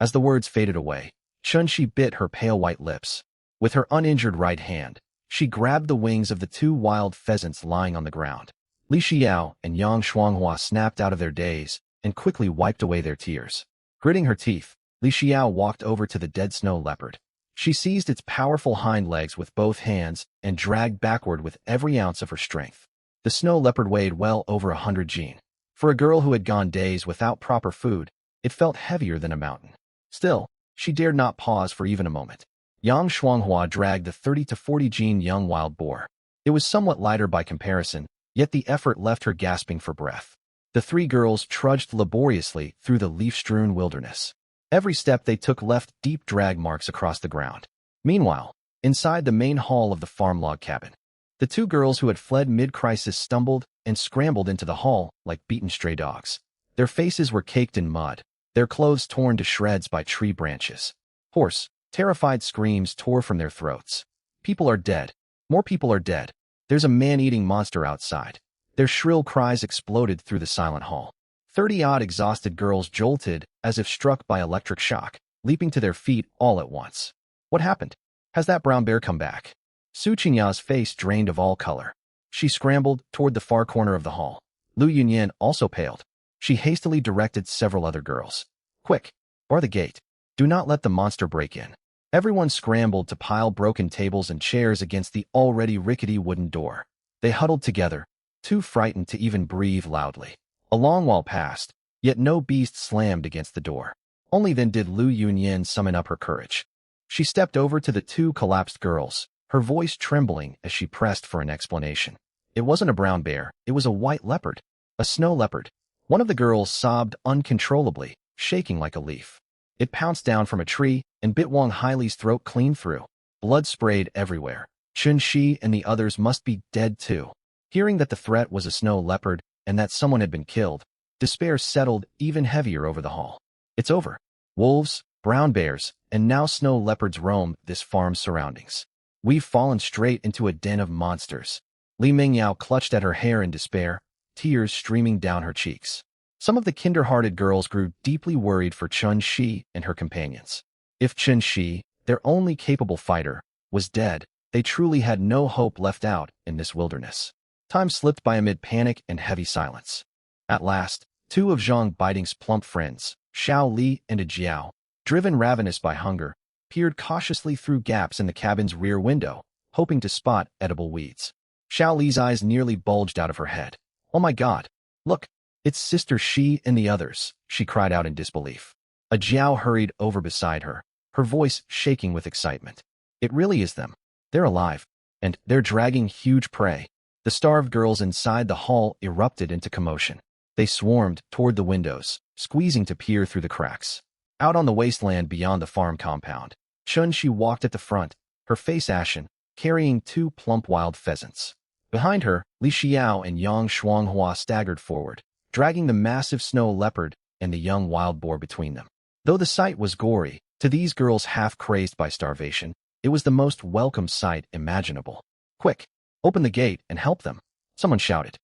As the words faded away, Chun-Shi bit her pale white lips. With her uninjured right hand, she grabbed the wings of the two wild pheasants lying on the ground. Li Xiao and Yang Shuanghua snapped out of their daze and quickly wiped away their tears. Gritting her teeth, Li Xiao walked over to the dead snow leopard. She seized its powerful hind legs with both hands and dragged backward with every ounce of her strength. The snow leopard weighed well over 100 jin. For a girl who had gone days without proper food, it felt heavier than a mountain. Still, she dared not pause for even a moment. Yang Shuanghua dragged the 30 to 40 jin young wild boar. It was somewhat lighter by comparison, yet the effort left her gasping for breath. The three girls trudged laboriously through the leaf-strewn wilderness. Every step they took left deep drag marks across the ground. Meanwhile, inside the main hall of the farm log cabin, the two girls who had fled mid-crisis stumbled and scrambled into the hall like beaten stray dogs. Their faces were caked in mud, their clothes torn to shreds by tree branches. Hoarse, terrified screams tore from their throats. People are dead. More people are dead. There's a man-eating monster outside. Their shrill cries exploded through the silent hall. 30-odd exhausted girls jolted as if struck by electric shock, leaping to their feet all at once. What happened? Has that brown bear come back? Su Qingya's face drained of all color. She scrambled toward the far corner of the hall. Lu Yunyan also paled. She hastily directed several other girls. Quick, bar the gate. Do not let the monster break in. Everyone scrambled to pile broken tables and chairs against the already rickety wooden door. They huddled together, too frightened to even breathe loudly. A long while passed, yet no beast slammed against the door. Only then did Lu Yunyan summon up her courage. She stepped over to the two collapsed girls, her voice trembling as she pressed for an explanation. It wasn't a brown bear, it was a white leopard, a snow leopard. One of the girls sobbed uncontrollably, shaking like a leaf. It pounced down from a tree and bit Wang Hailey's throat clean through. Blood sprayed everywhere. Chun-Shi and the others must be dead too. Hearing that the threat was a snow leopard and that someone had been killed, despair settled even heavier over the hall. It's over. Wolves, brown bears, and now snow leopards roam this farm's surroundings. We've fallen straight into a den of monsters. Li Mingyao clutched at her hair in despair, tears streaming down her cheeks. Some of the kinder-hearted girls grew deeply worried for Chun-Shi and her companions. If Chun-Shi, their only capable fighter, was dead, they truly had no hope left out in this wilderness. Time slipped by amid panic and heavy silence. At last, two of Zhang Baiting's plump friends, Xiao Li and Jiao, driven ravenous by hunger, peered cautiously through gaps in the cabin's rear window, hoping to spot edible weeds. Xiao Li's eyes nearly bulged out of her head. Oh my God! Look! It's Sister Shi and the others, she cried out in disbelief. Jiao hurried over beside her, her voice shaking with excitement. It really is them. They're alive, and they're dragging huge prey. The starved girls inside the hall erupted into commotion. They swarmed toward the windows, squeezing to peer through the cracks. Out on the wasteland beyond the farm compound, Chun-Shi walked at the front, her face ashen, carrying two plump wild pheasants. Behind her, Li Xiao and Yang Shuanghua staggered forward, dragging the massive snow leopard and the young wild boar between them. Though the sight was gory, to these girls half crazed by starvation, it was the most welcome sight imaginable. Quick! Open the gate and help them, someone shouted.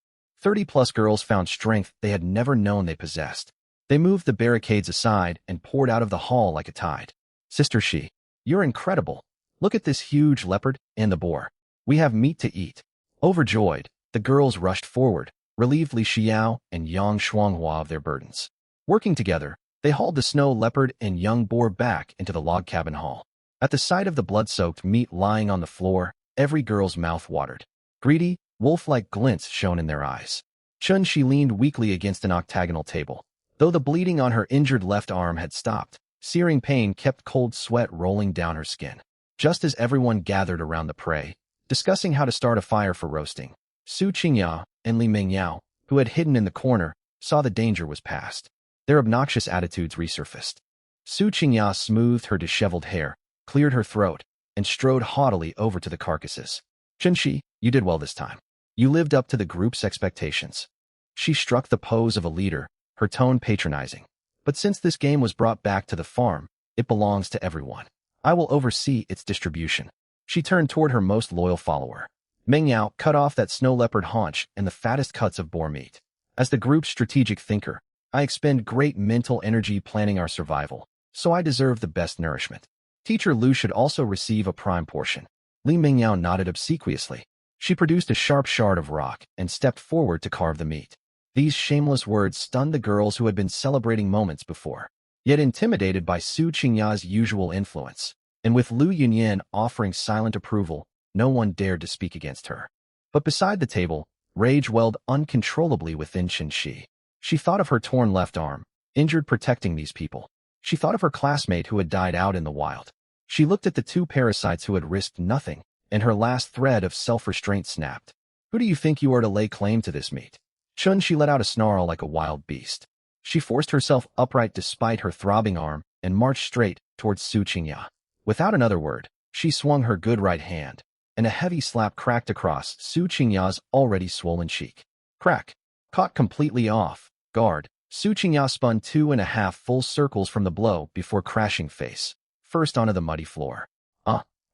30-plus girls found strength they had never known they possessed. They moved the barricades aside and poured out of the hall like a tide. Sister Shi, you're incredible. Look at this huge leopard and the boar. We have meat to eat. Overjoyed, the girls rushed forward, relieved Li Xiao and Yang Shuanghua of their burdens. Working together, they hauled the snow leopard and young boar back into the log cabin hall. At the sight of the blood-soaked meat lying on the floor, every girl's mouth watered. Greedy, wolf-like glints shone in their eyes. Chun-Shi leaned weakly against an octagonal table. Though the bleeding on her injured left arm had stopped, searing pain kept cold sweat rolling down her skin. Just as everyone gathered around the prey, discussing how to start a fire for roasting, Su Qingya and Li Mingyao, who had hidden in the corner, saw the danger was past. Their obnoxious attitudes resurfaced. Su Qingya smoothed her disheveled hair, cleared her throat, and strode haughtily over to the carcasses. Chun-Shi, you did well this time. You lived up to the group's expectations. She struck the pose of a leader, her tone patronizing. But since this game was brought back to the farm, it belongs to everyone. I will oversee its distribution. She turned toward her most loyal follower. Mingyao cut off that snow leopard haunch and the fattest cuts of boar meat. As the group's strategic thinker, I expend great mental energy planning our survival, so I deserve the best nourishment. Teacher Lu should also receive a prime portion. Li Mingyao nodded obsequiously. She produced a sharp shard of rock and stepped forward to carve the meat. These shameless words stunned the girls who had been celebrating moments before. Yet intimidated by Su Qingya's usual influence, and with Lu Yunyan offering silent approval, no one dared to speak against her. But beside the table, rage welled uncontrollably within Chen Shi. She thought of her torn left arm, injured protecting these people. She thought of her classmate who had died out in the wild. She looked at the two parasites who had risked nothing, and her last thread of self-restraint snapped. Who do you think you are to lay claim to this meat? Chen Shi let out a snarl like a wild beast. She forced herself upright despite her throbbing arm and marched straight towards Su Qingya. Without another word, she swung her good right hand, and a heavy slap cracked across Su Qingya's already swollen cheek. Crack! Caught completely off guard, Su Qingya spun 2.5 full circles from the blow before crashing face first onto the muddy floor.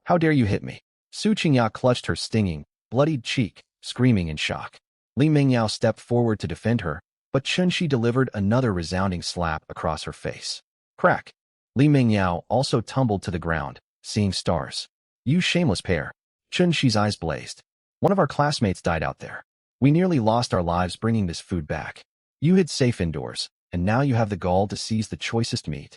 How dare you hit me? Su Qingya clutched her stinging, bloodied cheek, screaming in shock. Li Mingyao stepped forward to defend her, but Chen Shi delivered another resounding slap across her face. Crack! Li Mingyao also tumbled to the ground, seeing stars. You shameless pair. Chen Shi's eyes blazed. One of our classmates died out there. We nearly lost our lives bringing this food back. You hid safe indoors, and now you have the gall to seize the choicest meat.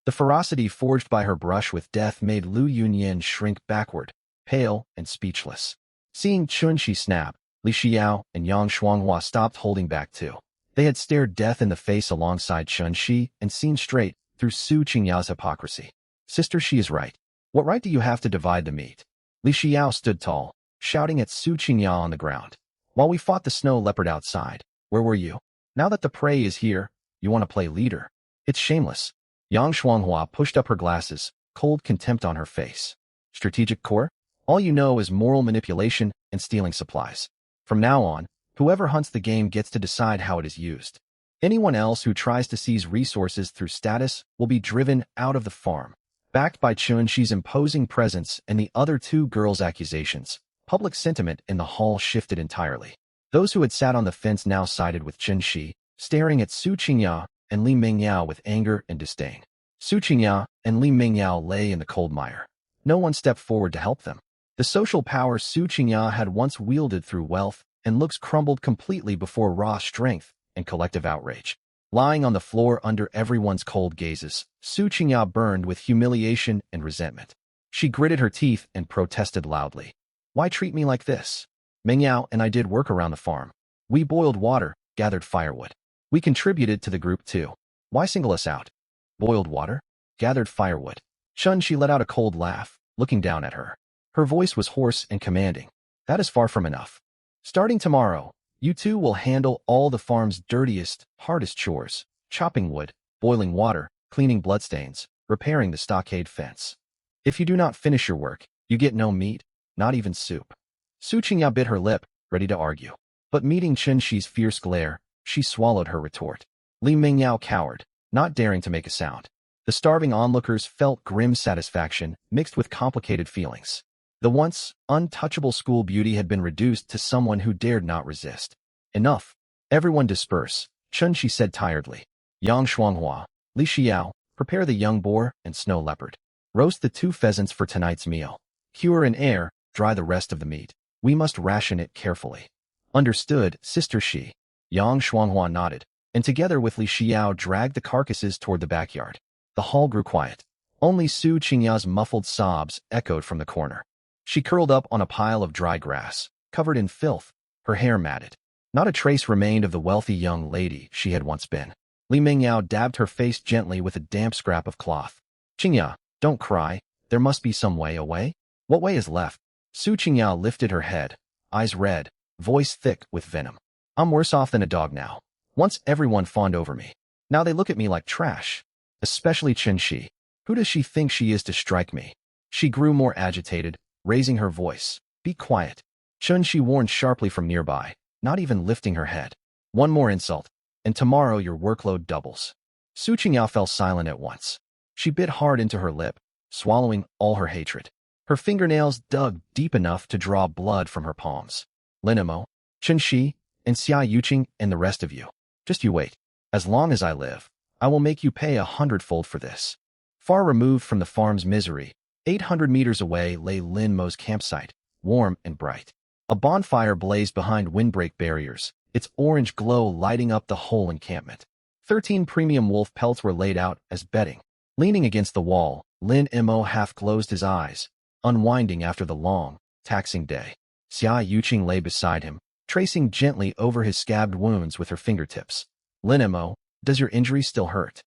The ferocity forged by her brush with death made Lu Yunyan shrink backward, pale and speechless. Seeing Chen Shi snap, Li Xiao and Yang Shuanghua stopped holding back too. They had stared death in the face alongside Chen Shi and seen straight through Su Qingya's hypocrisy. Sister, she is right. What right do you have to divide the meat? Li Xiao stood tall, shouting at Su Qingya on the ground. While we fought the snow leopard outside, where were you? Now that the prey is here, you want to play leader. It's shameless. Yang Shuanghua pushed up her glasses, cold contempt on her face. Strategic core? All you know is moral manipulation and stealing supplies. From now on, whoever hunts the game gets to decide how it is used. Anyone else who tries to seize resources through status will be driven out of the farm. Backed by Chen Shi's imposing presence and the other two girls' accusations, public sentiment in the hall shifted entirely. Those who had sat on the fence now sided with Chen Shi, staring at Su Qingya and Li Mingyao with anger and disdain. Su Qingya and Li Mingyao lay in the cold mire. No one stepped forward to help them. The social power Su Qingya had once wielded through wealth and looks crumbled completely before raw strength and collective outrage. Lying on the floor under everyone's cold gazes, Su Qingya burned with humiliation and resentment. She gritted her teeth and protested loudly. Why treat me like this? Mingyao and I did work around the farm. We boiled water, gathered firewood. We contributed to the group too. Why single us out? Boiled water? Gathered firewood. Chen Shi let out a cold laugh, looking down at her. Her voice was hoarse and commanding. That is far from enough. Starting tomorrow, you two will handle all the farm's dirtiest, hardest chores, chopping wood, boiling water, cleaning bloodstains, repairing the stockade fence. If you do not finish your work, you get no meat, not even soup. Su Qingya bit her lip, ready to argue. But meeting Chen Shi's fierce glare, she swallowed her retort. Li Mingyao cowered, not daring to make a sound. The starving onlookers felt grim satisfaction mixed with complicated feelings. The once untouchable school beauty had been reduced to someone who dared not resist. Enough. Everyone disperse, Chen Shi said tiredly. Yang Shuanghua, Li Xiao, prepare the young boar and snow leopard. Roast the 2 pheasants for tonight's meal. Cure and air, dry the rest of the meat. We must ration it carefully. Understood, Sister Shi. Yang Shuanghua nodded, and together with Li Xiao dragged the carcasses toward the backyard. The hall grew quiet. Only Su Qingya's muffled sobs echoed from the corner. She curled up on a pile of dry grass, covered in filth, her hair matted. Not a trace remained of the wealthy young lady she had once been. Li Mingyao dabbed her face gently with a damp scrap of cloth. Qingya, don't cry. There must be some way away. What way is left? Su Qingya lifted her head, eyes red, voice thick with venom. I'm worse off than a dog now. Once everyone fawned over me. Now they look at me like trash. Especially Chen Shi. Who does she think she is to strike me? She grew more agitated, raising her voice. Be quiet. Chen Shi warned sharply from nearby, not even lifting her head. One more insult, and tomorrow your workload doubles. Su Qingya fell silent at once. She bit hard into her lip, swallowing all her hatred. Her fingernails dug deep enough to draw blood from her palms. Linimo, Chen Shi, and Xia Yuqing and the rest of you. Just you wait. As long as I live, I will make you pay 100-fold for this. Far removed from the farm's misery, 800 meters away lay Lin Mo's campsite, warm and bright. A bonfire blazed behind windbreak barriers, its orange glow lighting up the whole encampment. 13 premium wolf pelts were laid out as bedding. Leaning against the wall, Lin Mo half closed his eyes, unwinding after the long, taxing day. Xia Yuqing lay beside him, tracing gently over his scabbed wounds with her fingertips. Lin Mo, does your injury still hurt?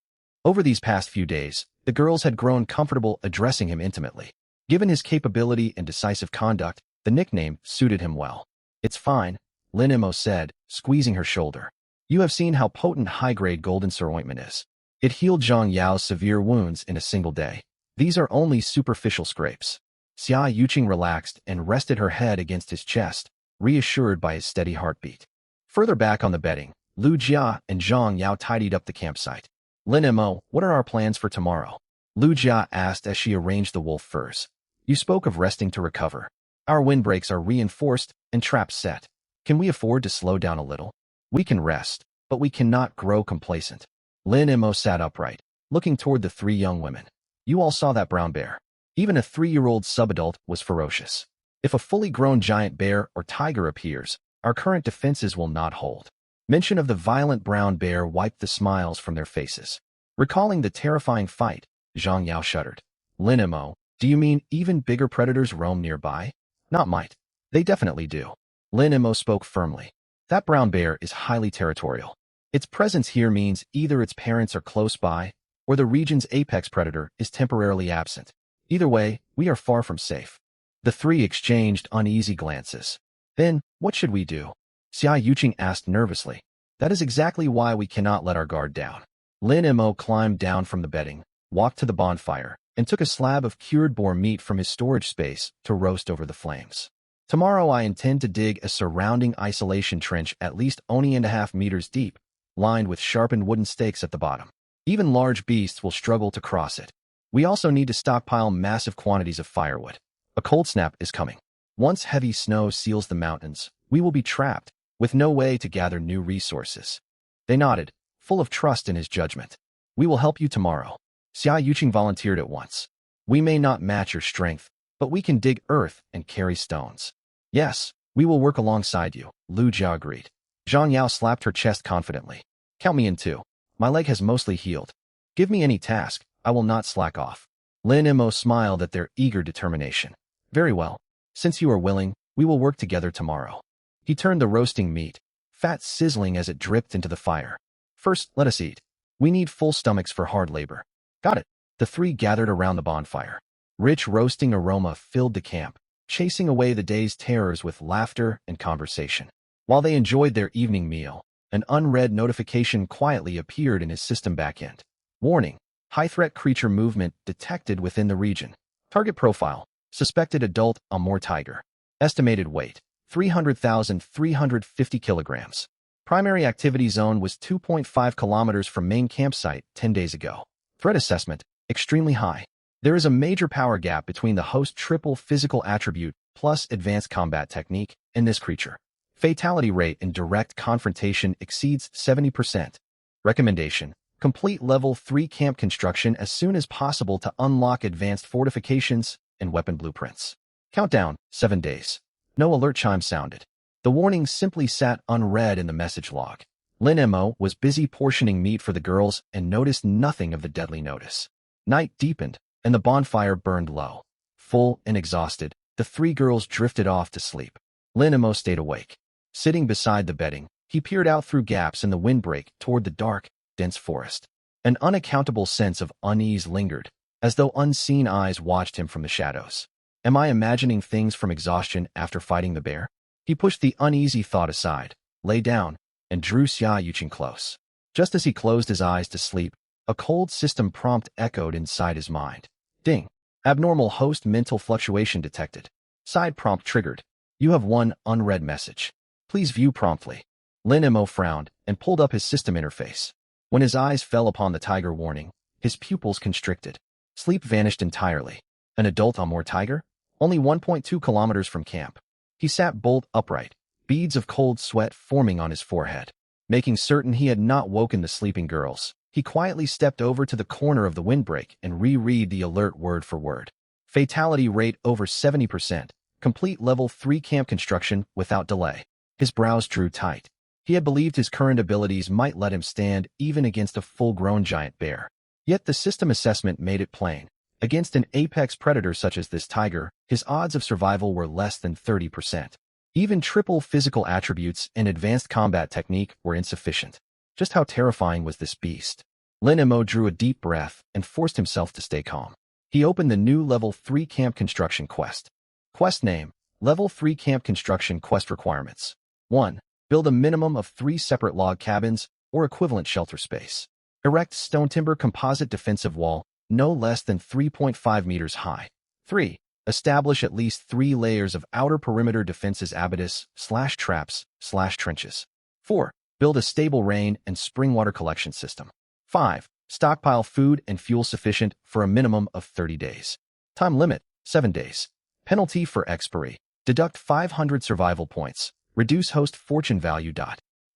Over these past few days, the girls had grown comfortable addressing him intimately. Given his capability and decisive conduct, the nickname suited him well. It's fine, Lin Mo said, squeezing her shoulder. You have seen how potent high-grade golden sur ointment is. It healed Zhang Yao's severe wounds in a single day. These are only superficial scrapes. Xia Yuqing relaxed and rested her head against his chest, reassured by his steady heartbeat. Further back on the bedding, Lu Jia and Zhang Yao tidied up the campsite. Lin Mo, what are our plans for tomorrow? Lu Jia asked as she arranged the wolf furs. You spoke of resting to recover. Our windbreaks are reinforced and traps set. Can we afford to slow down a little? We can rest, but we cannot grow complacent. Lin Mo sat upright, looking toward the three young women. You all saw that brown bear. Even a 3-year-old subadult was ferocious. If a fully grown giant bear or tiger appears, our current defenses will not hold. Mention of the violent brown bear wiped the smiles from their faces. Recalling the terrifying fight, Zhang Yao shuddered. Lin Mo, do you mean even bigger predators roam nearby? Not might. They definitely do. Lin Mo spoke firmly. That brown bear is highly territorial. Its presence here means either its parents are close by, or the region's apex predator is temporarily absent. Either way, we are far from safe. The three exchanged uneasy glances. Then, what should we do? Xia Yuqing asked nervously. That is exactly why we cannot let our guard down. Lin Mo climbed down from the bedding, walked to the bonfire, and took a slab of cured boar meat from his storage space to roast over the flames. Tomorrow I intend to dig a surrounding isolation trench at least only 1.5 meters deep, lined with sharpened wooden stakes at the bottom. Even large beasts will struggle to cross it. We also need to stockpile massive quantities of firewood. A cold snap is coming. Once heavy snow seals the mountains, we will be trapped, with no way to gather new resources. They nodded, full of trust in his judgment. We will help you tomorrow. Xia Yuqing volunteered at once. We may not match your strength, but we can dig earth and carry stones. Yes, we will work alongside you, Lu Jia agreed. Zhang Yao slapped her chest confidently. Count me in too. My leg has mostly healed. Give me any task, I will not slack off. Lin Mo smiled at their eager determination. Very well. Since you are willing, we will work together tomorrow. He turned the roasting meat, fat sizzling as it dripped into the fire. First, let us eat. We need full stomachs for hard labor. Got it. The three gathered around the bonfire. Rich roasting aroma filled the camp, chasing away the day's terrors with laughter and conversation. While they enjoyed their evening meal, an unread notification quietly appeared in his system backend. Warning. High-threat creature movement detected within the region. Target profile. Suspected adult Amur tiger. Estimated weight. 300,350 kilograms. Primary activity zone was 2.5 kilometers from main campsite 10 days ago. Threat assessment. Extremely high. There is a major power gap between the host triple physical attribute plus advanced combat technique in this creature. Fatality rate in direct confrontation exceeds 70%. Recommendation. Complete level 3 camp construction as soon as possible to unlock advanced fortifications and weapon blueprints. Countdown, 7 days. No alert chime sounded. The warning simply sat unread in the message log. Lin Mo was busy portioning meat for the girls and noticed nothing of the deadly notice. Night deepened, and the bonfire burned low. Full and exhausted, the three girls drifted off to sleep. Lin Mo stayed awake. Sitting beside the bedding, he peered out through gaps in the windbreak toward the dark, dense forest. An unaccountable sense of unease lingered, as though unseen eyes watched him from the shadows. Am I imagining things from exhaustion after fighting the bear? He pushed the uneasy thought aside, lay down, and drew Xia Yuqing close. Just as he closed his eyes to sleep, a cold system prompt echoed inside his mind. Ding. Abnormal host mental fluctuation detected. Side prompt triggered. You have one unread message. Please view promptly. Lin Mo frowned and pulled up his system interface. When his eyes fell upon the tiger warning, his pupils constricted. Sleep vanished entirely. An adult Amur tiger? Only 1.2 kilometers from camp. He sat bolt upright, beads of cold sweat forming on his forehead. Making certain he had not woken the sleeping girls, He quietly stepped over to the corner of the windbreak and reread the alert word for word. Fatality rate over 70%. Complete level 3 camp construction without delay. His brows drew tight. He had believed his current abilities might let him stand even against a full-grown giant bear. Yet the system assessment made it plain. Against an apex predator such as this tiger, his odds of survival were less than 30%. Even triple physical attributes and advanced combat technique were insufficient. Just how terrifying was this beast? Lin Mo drew a deep breath and forced himself to stay calm. He opened the new Level 3 Camp Construction quest. Quest name: Level 3 Camp Construction Quest Requirements. 1. Build a minimum of 3 separate log cabins or equivalent shelter space. Erect stone timber composite defensive wall, no less than 3.5 meters high. 3. Establish at least 3 layers of outer perimeter defenses abatis/traps/trenches. 4. Build a stable rain and spring water collection system. 5. Stockpile food and fuel sufficient for a minimum of 30 days. Time limit: 7 days. Penalty for expiry: deduct 500 survival points. Reduce host fortune value.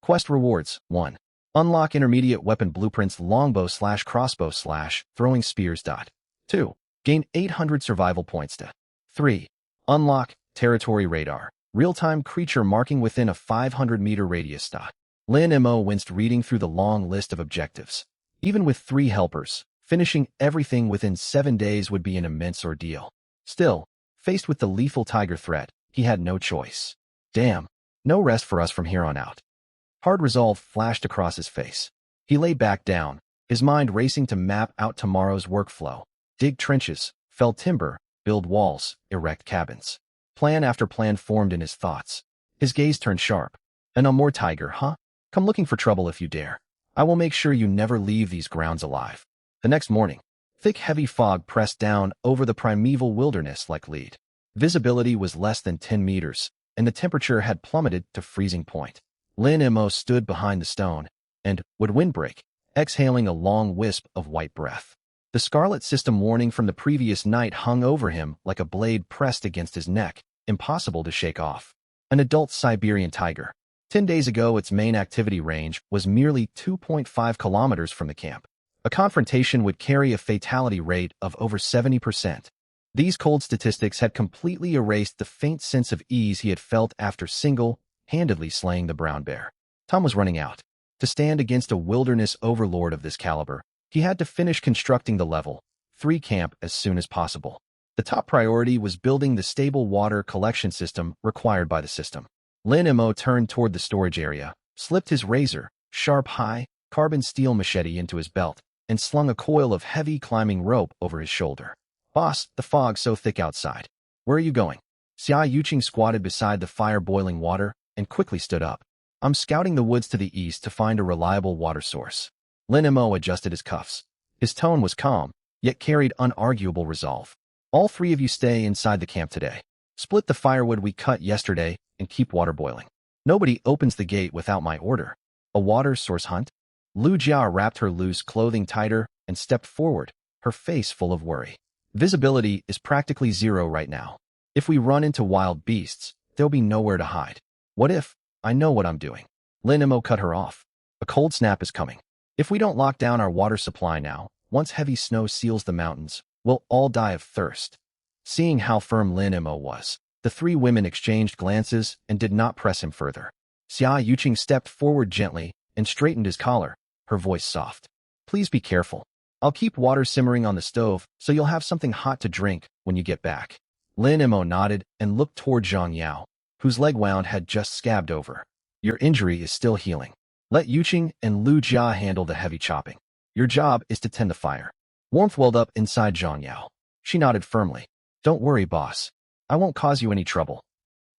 Quest rewards: 1. Unlock intermediate weapon blueprints longbow/crossbow/throwing spears. 2. Gain 800 survival points. 3. Unlock territory radar, real-time creature marking within a 500-meter radius. Lin Mo winced reading through the long list of objectives. Even with 3 helpers, finishing everything within 7 days would be an immense ordeal. Still, faced with the lethal tiger threat, he had no choice. Damn, no rest for us from here on out. Hard resolve flashed across his face. He lay back down, his mind racing to map out tomorrow's workflow. Dig trenches, fell timber, build walls, erect cabins. Plan after plan formed in his thoughts. His gaze turned sharp. "No more tiger, huh? Come looking for trouble if you dare. I will make sure you never leave these grounds alive." The next morning, thick heavy fog pressed down over the primeval wilderness like lead. Visibility was less than 10 meters, and the temperature had plummeted to freezing point. Lin Mo stood behind the stone, and, would windbreak, exhaling a long wisp of white breath. The Scarlet System warning from the previous night hung over him like a blade pressed against his neck, impossible to shake off. An adult Siberian tiger. 10 days ago, its main activity range was merely 2.5 kilometers from the camp. A confrontation would carry a fatality rate of over 70%. These cold statistics had completely erased the faint sense of ease he had felt after single-handedly slaying the brown bear. Time was running out. To stand against a wilderness overlord of this caliber, he had to finish constructing the Level 3 camp as soon as possible. The top priority was building the stable water collection system required by the system. Lin Mo turned toward the storage area, slipped his razor-sharp high-carbon steel machete into his belt, and slung a coil of heavy climbing rope over his shoulder. "Boss, the fog's so thick outside. Where are you going?" Xia Yuqing squatted beside the fire-boiling water and quickly stood up. "I'm scouting the woods to the east to find a reliable water source." Lin Mo adjusted his cuffs. His tone was calm, yet carried unarguable resolve. "All 3 of you stay inside the camp today. Split the firewood we cut yesterday and keep water boiling. Nobody opens the gate without my order." "A water source hunt?" Lu Jia wrapped her loose clothing tighter and stepped forward, her face full of worry. "Visibility is practically 0 right now. If we run into wild beasts, there'll be nowhere to hide." "What if? I know what I'm doing." Lin Mo cut her off. "A cold snap is coming. If we don't lock down our water supply now, once heavy snow seals the mountains, we'll all die of thirst." Seeing how firm Lin Mo was, the 3 women exchanged glances and did not press him further. Xia Yuqing stepped forward gently and straightened his collar, her voice soft. "Please be careful. I'll keep water simmering on the stove so you'll have something hot to drink when you get back." Lin Mo nodded and looked toward Zhang Yao, whose leg wound had just scabbed over. "Your injury is still healing. Let Yuqing and Lu Jia handle the heavy chopping. Your job is to tend the fire." Warmth welled up inside Zhang Yao. She nodded firmly. "Don't worry, boss. I won't cause you any trouble."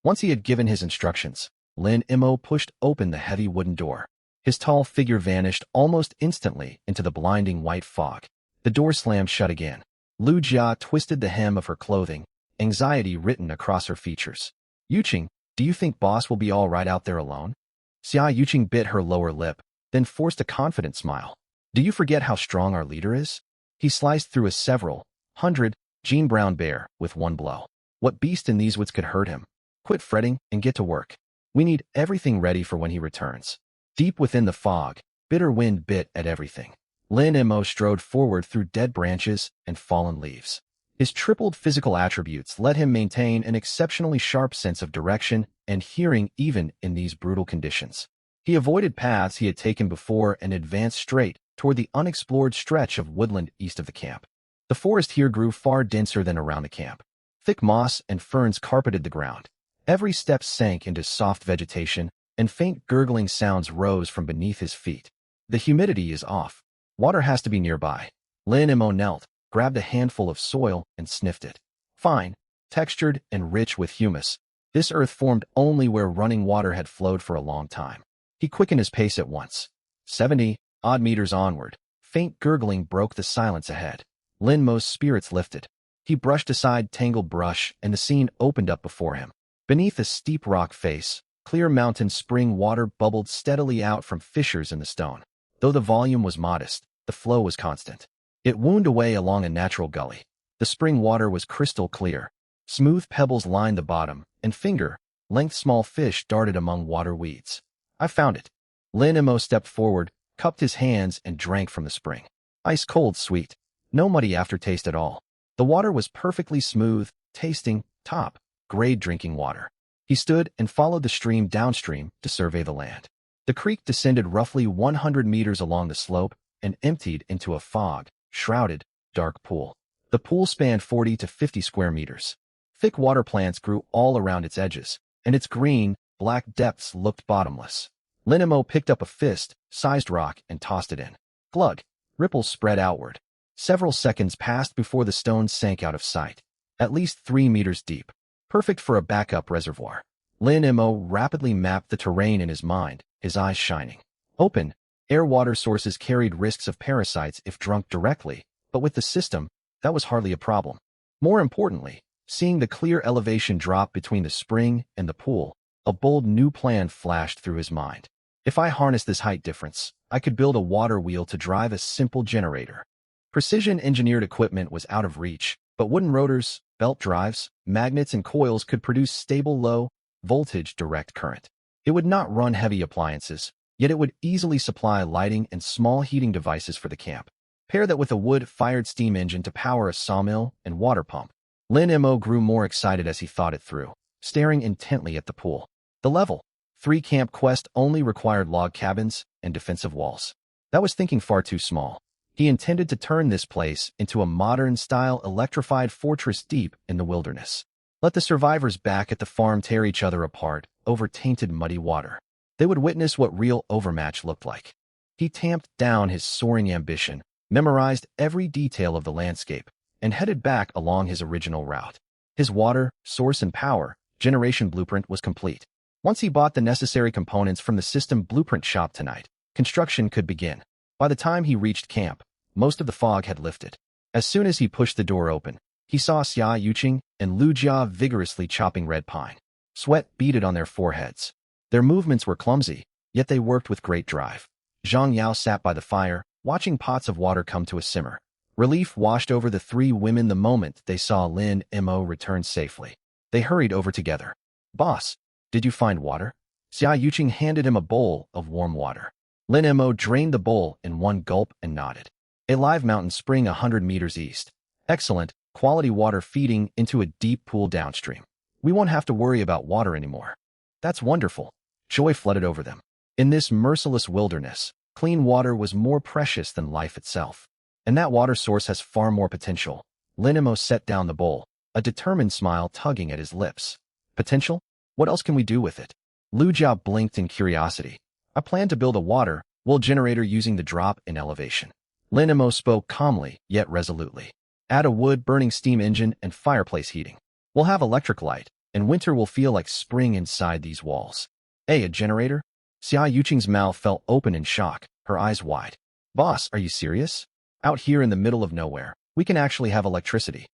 Once he had given his instructions, Lin Mo pushed open the heavy wooden door. His tall figure vanished almost instantly into the blinding white fog. The door slammed shut again. Lu Jia twisted the hem of her clothing, anxiety written across her features. "Yuqing, do you think boss will be all right out there alone?" Xia Yuqing bit her lower lip, then forced a confident smile. "Do you forget how strong our leader is? He sliced through a several hundred Jean Brown bear with one blow. What beast in these woods could hurt him? Quit fretting and get to work. We need everything ready for when he returns." Deep within the fog, bitter wind bit at everything. Lin Mo strode forward through dead branches and fallen leaves. His tripled physical attributes let him maintain an exceptionally sharp sense of direction and hearing even in these brutal conditions. He avoided paths he had taken before and advanced straight toward the unexplored stretch of woodland east of the camp. The forest here grew far denser than around the camp. Thick moss and ferns carpeted the ground. Every step sank into soft vegetation, and faint gurgling sounds rose from beneath his feet. The humidity is off. Water has to be nearby. Lin Mo knelt, grabbed a handful of soil, and sniffed it. Fine, textured and rich with humus. This earth formed only where running water had flowed for a long time. He quickened his pace at once. 70-odd meters onward, faint gurgling broke the silence ahead. Lin Mo's spirits lifted. He brushed aside tangled brush, and the scene opened up before him. Beneath a steep rock face, clear mountain spring water bubbled steadily out from fissures in the stone. Though the volume was modest, the flow was constant. It wound away along a natural gully. The spring water was crystal clear. Smooth pebbles lined the bottom, and finger-length small fish darted among water weeds. I found it. Lin Mo stepped forward, cupped his hands, and drank from the spring. Ice cold sweet. No muddy aftertaste at all. The water was perfectly smooth, tasting top-grade drinking water. He stood and followed the stream downstream to survey the land. The creek descended roughly 100 meters along the slope and emptied into a fog-shrouded, dark pool. The pool spanned 40 to 50 square meters. Thick water plants grew all around its edges, and its green, black depths looked bottomless. Lin Mo picked up a fist-sized rock and tossed it in. Glug! Ripples spread outward. Several seconds passed before the stone sank out of sight, at least 3 meters deep. Perfect for a backup reservoir. Lin Mo rapidly mapped the terrain in his mind, his eyes shining. Open, air water sources carried risks of parasites if drunk directly, but with the system, that was hardly a problem. More importantly, seeing the clear elevation drop between the spring and the pool, a bold new plan flashed through his mind. If I harness this height difference, I could build a water wheel to drive a simple generator. Precision-engineered equipment was out of reach, but wooden rotors, belt drives, magnets, and coils could produce stable low-voltage direct current. It would not run heavy appliances, yet it would easily supply lighting and small heating devices for the camp. Pair that with a wood-fired steam engine to power a sawmill and water pump. Lin Mo grew more excited as he thought it through, staring intently at the pool. The level 3 camp quest only required log cabins and defensive walls. That was thinking far too small. He intended to turn this place into a modern-style electrified fortress deep in the wilderness. Let the survivors back at the farm tear each other apart over tainted muddy water. They would witness what real overmatch looked like. He tamped down his soaring ambition, memorized every detail of the landscape, and headed back along his original route. His water, source, and power generation blueprint was complete. Once he bought the necessary components from the system blueprint shop tonight, construction could begin. By the time he reached camp, most of the fog had lifted. As soon as he pushed the door open, he saw Xia Yuqing and Lu Jia vigorously chopping red pine. Sweat beaded on their foreheads. Their movements were clumsy, yet they worked with great drive. Zhang Yao sat by the fire, watching pots of water come to a simmer. Relief washed over the 3 women the moment they saw Lin Mo return safely. They hurried over together. "Boss, did you find water?" Xia Yuqing handed him a bowl of warm water. Lin Mo drained the bowl in one gulp and nodded. A live mountain spring 100 meters east. Excellent, quality water feeding into a deep pool downstream. We won't have to worry about water anymore. That's wonderful. Joy flooded over them. In this merciless wilderness, clean water was more precious than life itself. And that water source has far more potential. Lin Mo set down the bowl, a determined smile tugging at his lips. Potential? What else can we do with it? Lu Jia blinked in curiosity. I plan to build a water wheel generator using the drop in elevation. Lin Mo spoke calmly, yet resolutely. Add a wood-burning steam engine and fireplace heating. We'll have electric light, and winter will feel like spring inside these walls. A generator? Xia Yuqing's mouth fell open in shock, her eyes wide. Boss, are you serious? Out here in the middle of nowhere, we can actually have electricity.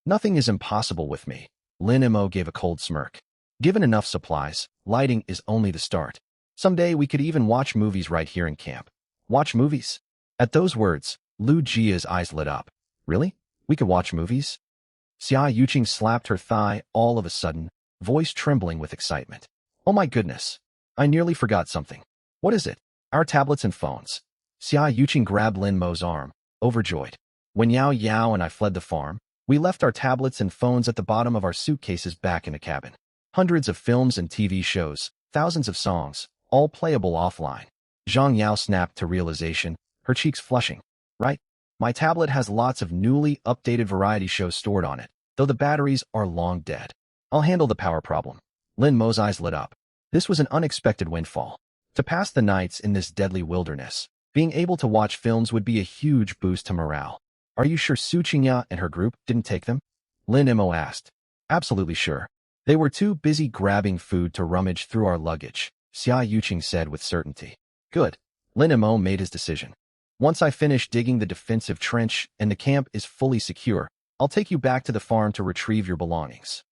Nothing is impossible with me. Lin Mo gave a cold smirk. Given enough supplies, lighting is only the start. Someday we could even watch movies right here in camp. Watch movies? At those words, Lu Jia's eyes lit up. Really? We could watch movies? Xia Yuqing slapped her thigh all of a sudden, voice trembling with excitement. Oh my goodness. I nearly forgot something. What is it? Our tablets and phones. Xia Yuqing grabbed Lin Mo's arm, overjoyed. When Yao Yao and I fled the farm, we left our tablets and phones at the bottom of our suitcases back in the cabin. Hundreds of films and TV shows, thousands of songs, all playable offline. Zhang Yao snapped to realization, her cheeks flushing. Right? My tablet has lots of newly updated variety shows stored on it, though the batteries are long dead. I'll handle the power problem. Lin Mo's eyes lit up. This was an unexpected windfall. To pass the nights in this deadly wilderness, being able to watch films would be a huge boost to morale. Are you sure Su Qingya and her group didn't take them? Lin Mo asked. Absolutely sure. They were too busy grabbing food to rummage through our luggage, Xia Yuqing said with certainty. Good. Lin Mo made his decision. Once I finish digging the defensive trench and the camp is fully secure, I'll take you back to the farm to retrieve your belongings.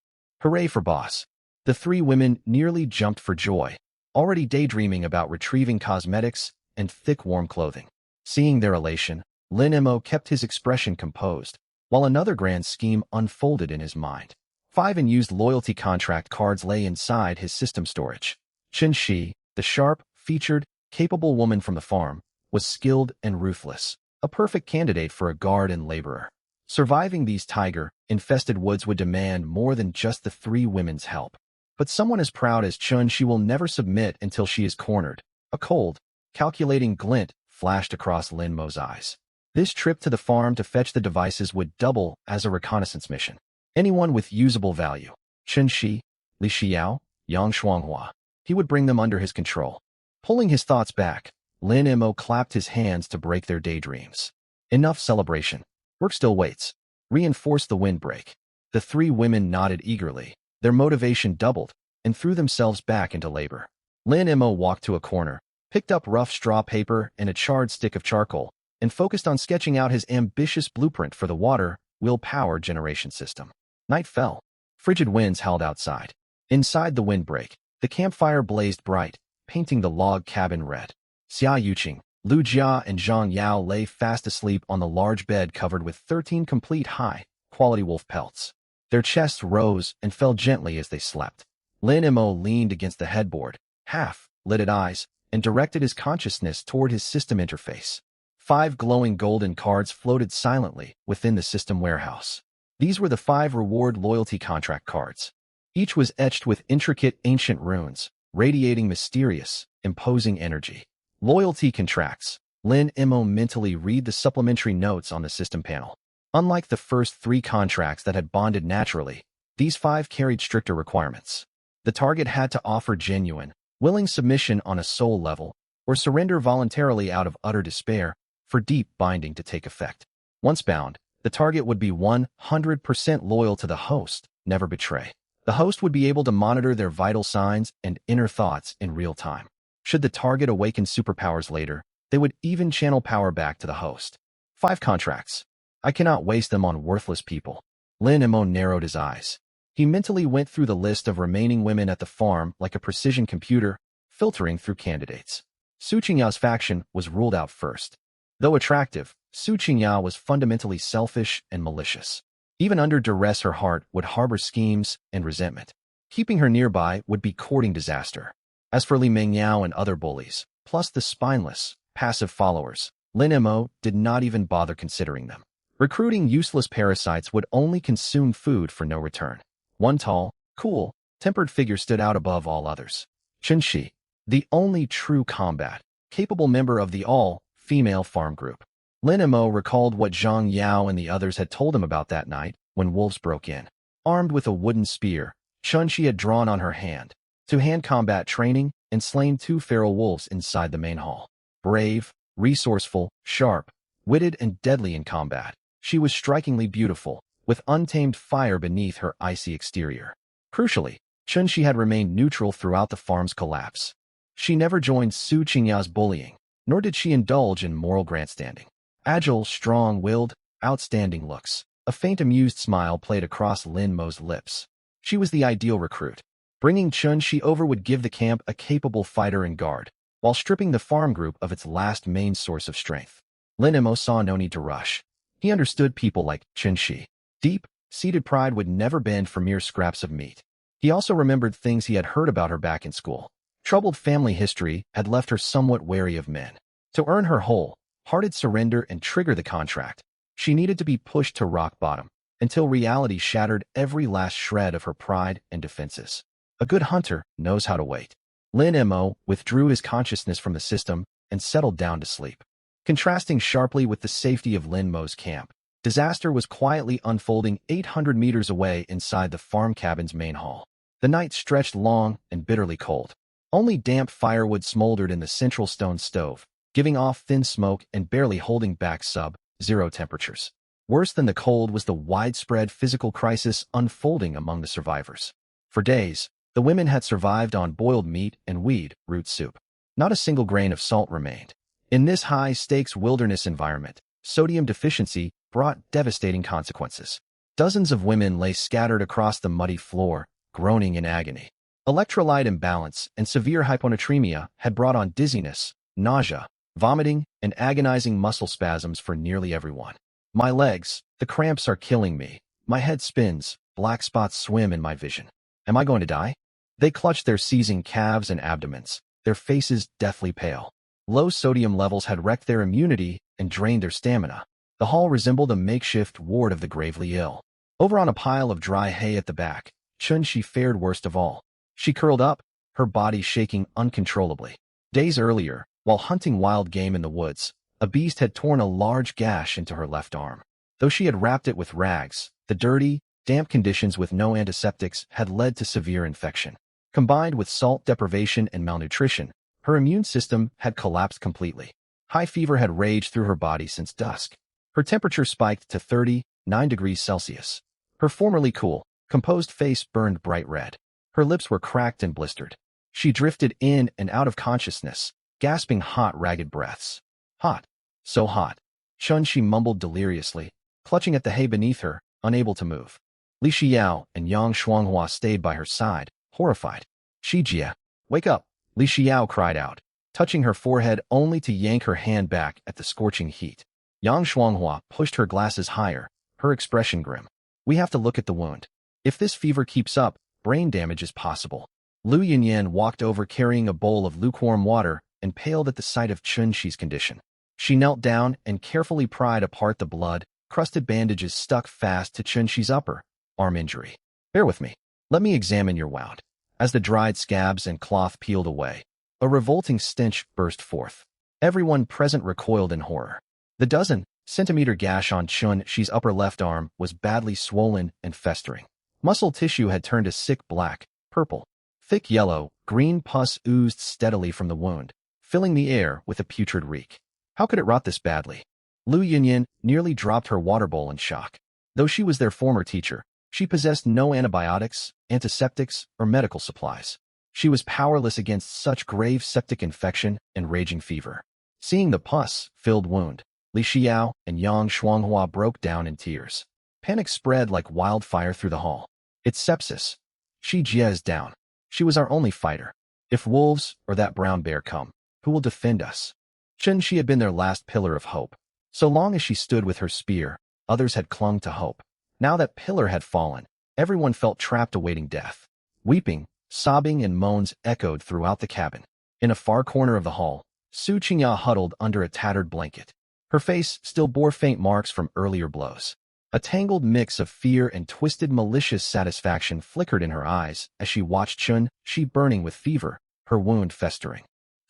Hooray for boss. The three women nearly jumped for joy, already daydreaming about retrieving cosmetics and thick warm clothing. Seeing their elation, Lin Mo kept his expression composed, while another grand scheme unfolded in his mind. 5 unused loyalty contract cards lay inside his system storage. Chen Shi, the sharp, featured, capable woman from the farm, was skilled and ruthless, a perfect candidate for a guard and laborer. Surviving these tiger-infested woods would demand more than just the three women's help. But someone as proud as Chun Shi will never submit until she is cornered. A cold, calculating glint flashed across Lin Mo's eyes. This trip to the farm to fetch the devices would double as a reconnaissance mission. Anyone with usable value, Chen Shi, Li Xiao, Yang Shuanghua, he would bring them under his control. Pulling his thoughts back, Lin Mo clapped his hands to break their daydreams. Enough celebration. Work still waits. Reinforce the windbreak. The three women nodded eagerly. Their motivation doubled and threw themselves back into labor. Lin Mo walked to a corner, picked up rough straw paper and a charred stick of charcoal, and focused on sketching out his ambitious blueprint for the water-wheel power generation system. Night fell. Frigid winds howled outside. Inside the windbreak, the campfire blazed bright, painting the log cabin red. Xia Yuqing, Lu Jia, and Zhang Yao lay fast asleep on the large bed covered with 13 complete high-quality wolf pelts. Their chests rose and fell gently as they slept. Lin Mo leaned against the headboard, half-lidded eyes, and directed his consciousness toward his system interface. 5 glowing golden cards floated silently within the system warehouse. These were the 5 reward loyalty contract cards. Each was etched with intricate ancient runes, radiating mysterious, imposing energy. Loyalty contracts. Lin Mo mentally read the supplementary notes on the system panel. Unlike the first 3 contracts that had bonded naturally, these 5 carried stricter requirements. The target had to offer genuine, willing submission on a soul level, or surrender voluntarily out of utter despair for deep binding to take effect. Once bound, the target would be 100% loyal to the host, never betray. The host would be able to monitor their vital signs and inner thoughts in real time. Should the target awaken superpowers later, they would even channel power back to the host. 5 contracts. I cannot waste them on worthless people. Lin Mo narrowed his eyes. He mentally went through the list of remaining women at the farm like a precision computer, filtering through candidates. Su Qingya's faction was ruled out first. Though attractive, Su Qingya was fundamentally selfish and malicious. Even under duress, her heart would harbor schemes and resentment. Keeping her nearby would be courting disaster. As for Li Mengyao and other bullies, plus the spineless, passive followers, Lin Mo did not even bother considering them. Recruiting useless parasites would only consume food for no return. One tall, cool, tempered figure stood out above all others. Chen Shi, the only true combat-capable member of the all-female farm group. Lin Mo recalled what Zhang Yao and the others had told him about that night when wolves broke in. Armed with a wooden spear, Chen Shi had drawn on her hand-to-hand combat training and slain 2 feral wolves inside the main hall. Brave, resourceful, sharp-witted, and deadly in combat, she was strikingly beautiful, with untamed fire beneath her icy exterior. Crucially, Chen Shi had remained neutral throughout the farm's collapse. She never joined Su Qingya's bullying, nor did she indulge in moral grandstanding. Agile, strong-willed, outstanding looks. A faint amused smile played across Lin Mo's lips. She was the ideal recruit. Bringing Chen Shi over would give the camp a capable fighter and guard, while stripping the farm group of its last main source of strength. Lin Mo saw no need to rush. He understood people like Chen Shi. Deep-seated pride would never bend for mere scraps of meat. He also remembered things he had heard about her back in school. Troubled family history had left her somewhat wary of men. To earn her whole-hearted surrender and trigger the contract, she needed to be pushed to rock bottom, until reality shattered every last shred of her pride and defenses. A good hunter knows how to wait. Lin Mo withdrew his consciousness from the system and settled down to sleep. Contrasting sharply with the safety of Lin Mo's camp, disaster was quietly unfolding 800 meters away inside the farm cabin's main hall. The night stretched long and bitterly cold. Only damp firewood smoldered in the central stone stove, giving off thin smoke and barely holding back sub-zero temperatures. Worse than the cold was the widespread physical crisis unfolding among the survivors. For days, the women had survived on boiled meat and weed root soup. Not a single grain of salt remained. In this high-stakes wilderness environment, sodium deficiency brought devastating consequences. Dozens of women lay scattered across the muddy floor, groaning in agony. Electrolyte imbalance and severe hyponatremia had brought on dizziness, nausea, vomiting, and agonizing muscle spasms for nearly everyone. My legs, the cramps are killing me. My head spins, black spots swim in my vision. Am I going to die? They clutched their seizing calves and abdomens, their faces deathly pale. Low sodium levels had wrecked their immunity and drained their stamina. The hall resembled a makeshift ward of the gravely ill. Over on a pile of dry hay at the back, Chun-Shi fared worst of all. She curled up, her body shaking uncontrollably. Days earlier, while hunting wild game in the woods, a beast had torn a large gash into her left arm. Though she had wrapped it with rags, the dirty, damp conditions with no antiseptics had led to severe infection. Combined with salt deprivation and malnutrition, her immune system had collapsed completely. High fever had raged through her body since dusk. Her temperature spiked to 39 degrees Celsius. Her formerly cool, composed face burned bright red. Her lips were cracked and blistered. She drifted in and out of consciousness, gasping hot, ragged breaths. Hot. So hot. Chun-Shi mumbled deliriously, clutching at the hay beneath her, unable to move. Li Xiao and Yang Shuanghua stayed by her side, horrified. Shijia, wake up, Li Xiao cried out, touching her forehead only to yank her hand back at the scorching heat. Yang Shuanghua pushed her glasses higher, her expression grim. We have to look at the wound. If this fever keeps up, brain damage is possible. Lu Yinyan walked over carrying a bowl of lukewarm water and paled at the sight of Chun-Shi's condition. She knelt down and carefully pried apart the blood-crusted bandages stuck fast to Chun-Shi's upper arm injury. Bear with me. Let me examine your wound. As the dried scabs and cloth peeled away, a revolting stench burst forth. Everyone present recoiled in horror. The dozen-centimeter gash on Chun-Shi's upper left arm was badly swollen and festering. Muscle tissue had turned a sick black, purple. Thick yellow, green pus oozed steadily from the wound, filling the air with a putrid reek. How could it rot this badly? Lu Yinyan nearly dropped her water bowl in shock. Though she was their former teacher, she possessed no antibiotics, antiseptics, or medical supplies. She was powerless against such grave septic infection and raging fever. Seeing the pus-filled wound, Li Xiao and Yang Shuanghua broke down in tears. Panic spread like wildfire through the hall. It's sepsis. Shi Jie is down. She was our only fighter. If wolves or that brown bear come, who will defend us? Chun-Shi had been their last pillar of hope. So long as she stood with her spear, others had clung to hope. Now that pillar had fallen, everyone felt trapped awaiting death. Weeping, sobbing, and moans echoed throughout the cabin. In a far corner of the hall, Su Qingya huddled under a tattered blanket. Her face still bore faint marks from earlier blows. A tangled mix of fear and twisted malicious satisfaction flickered in her eyes as she watched Chun-Shi burning with fever, her wound festering.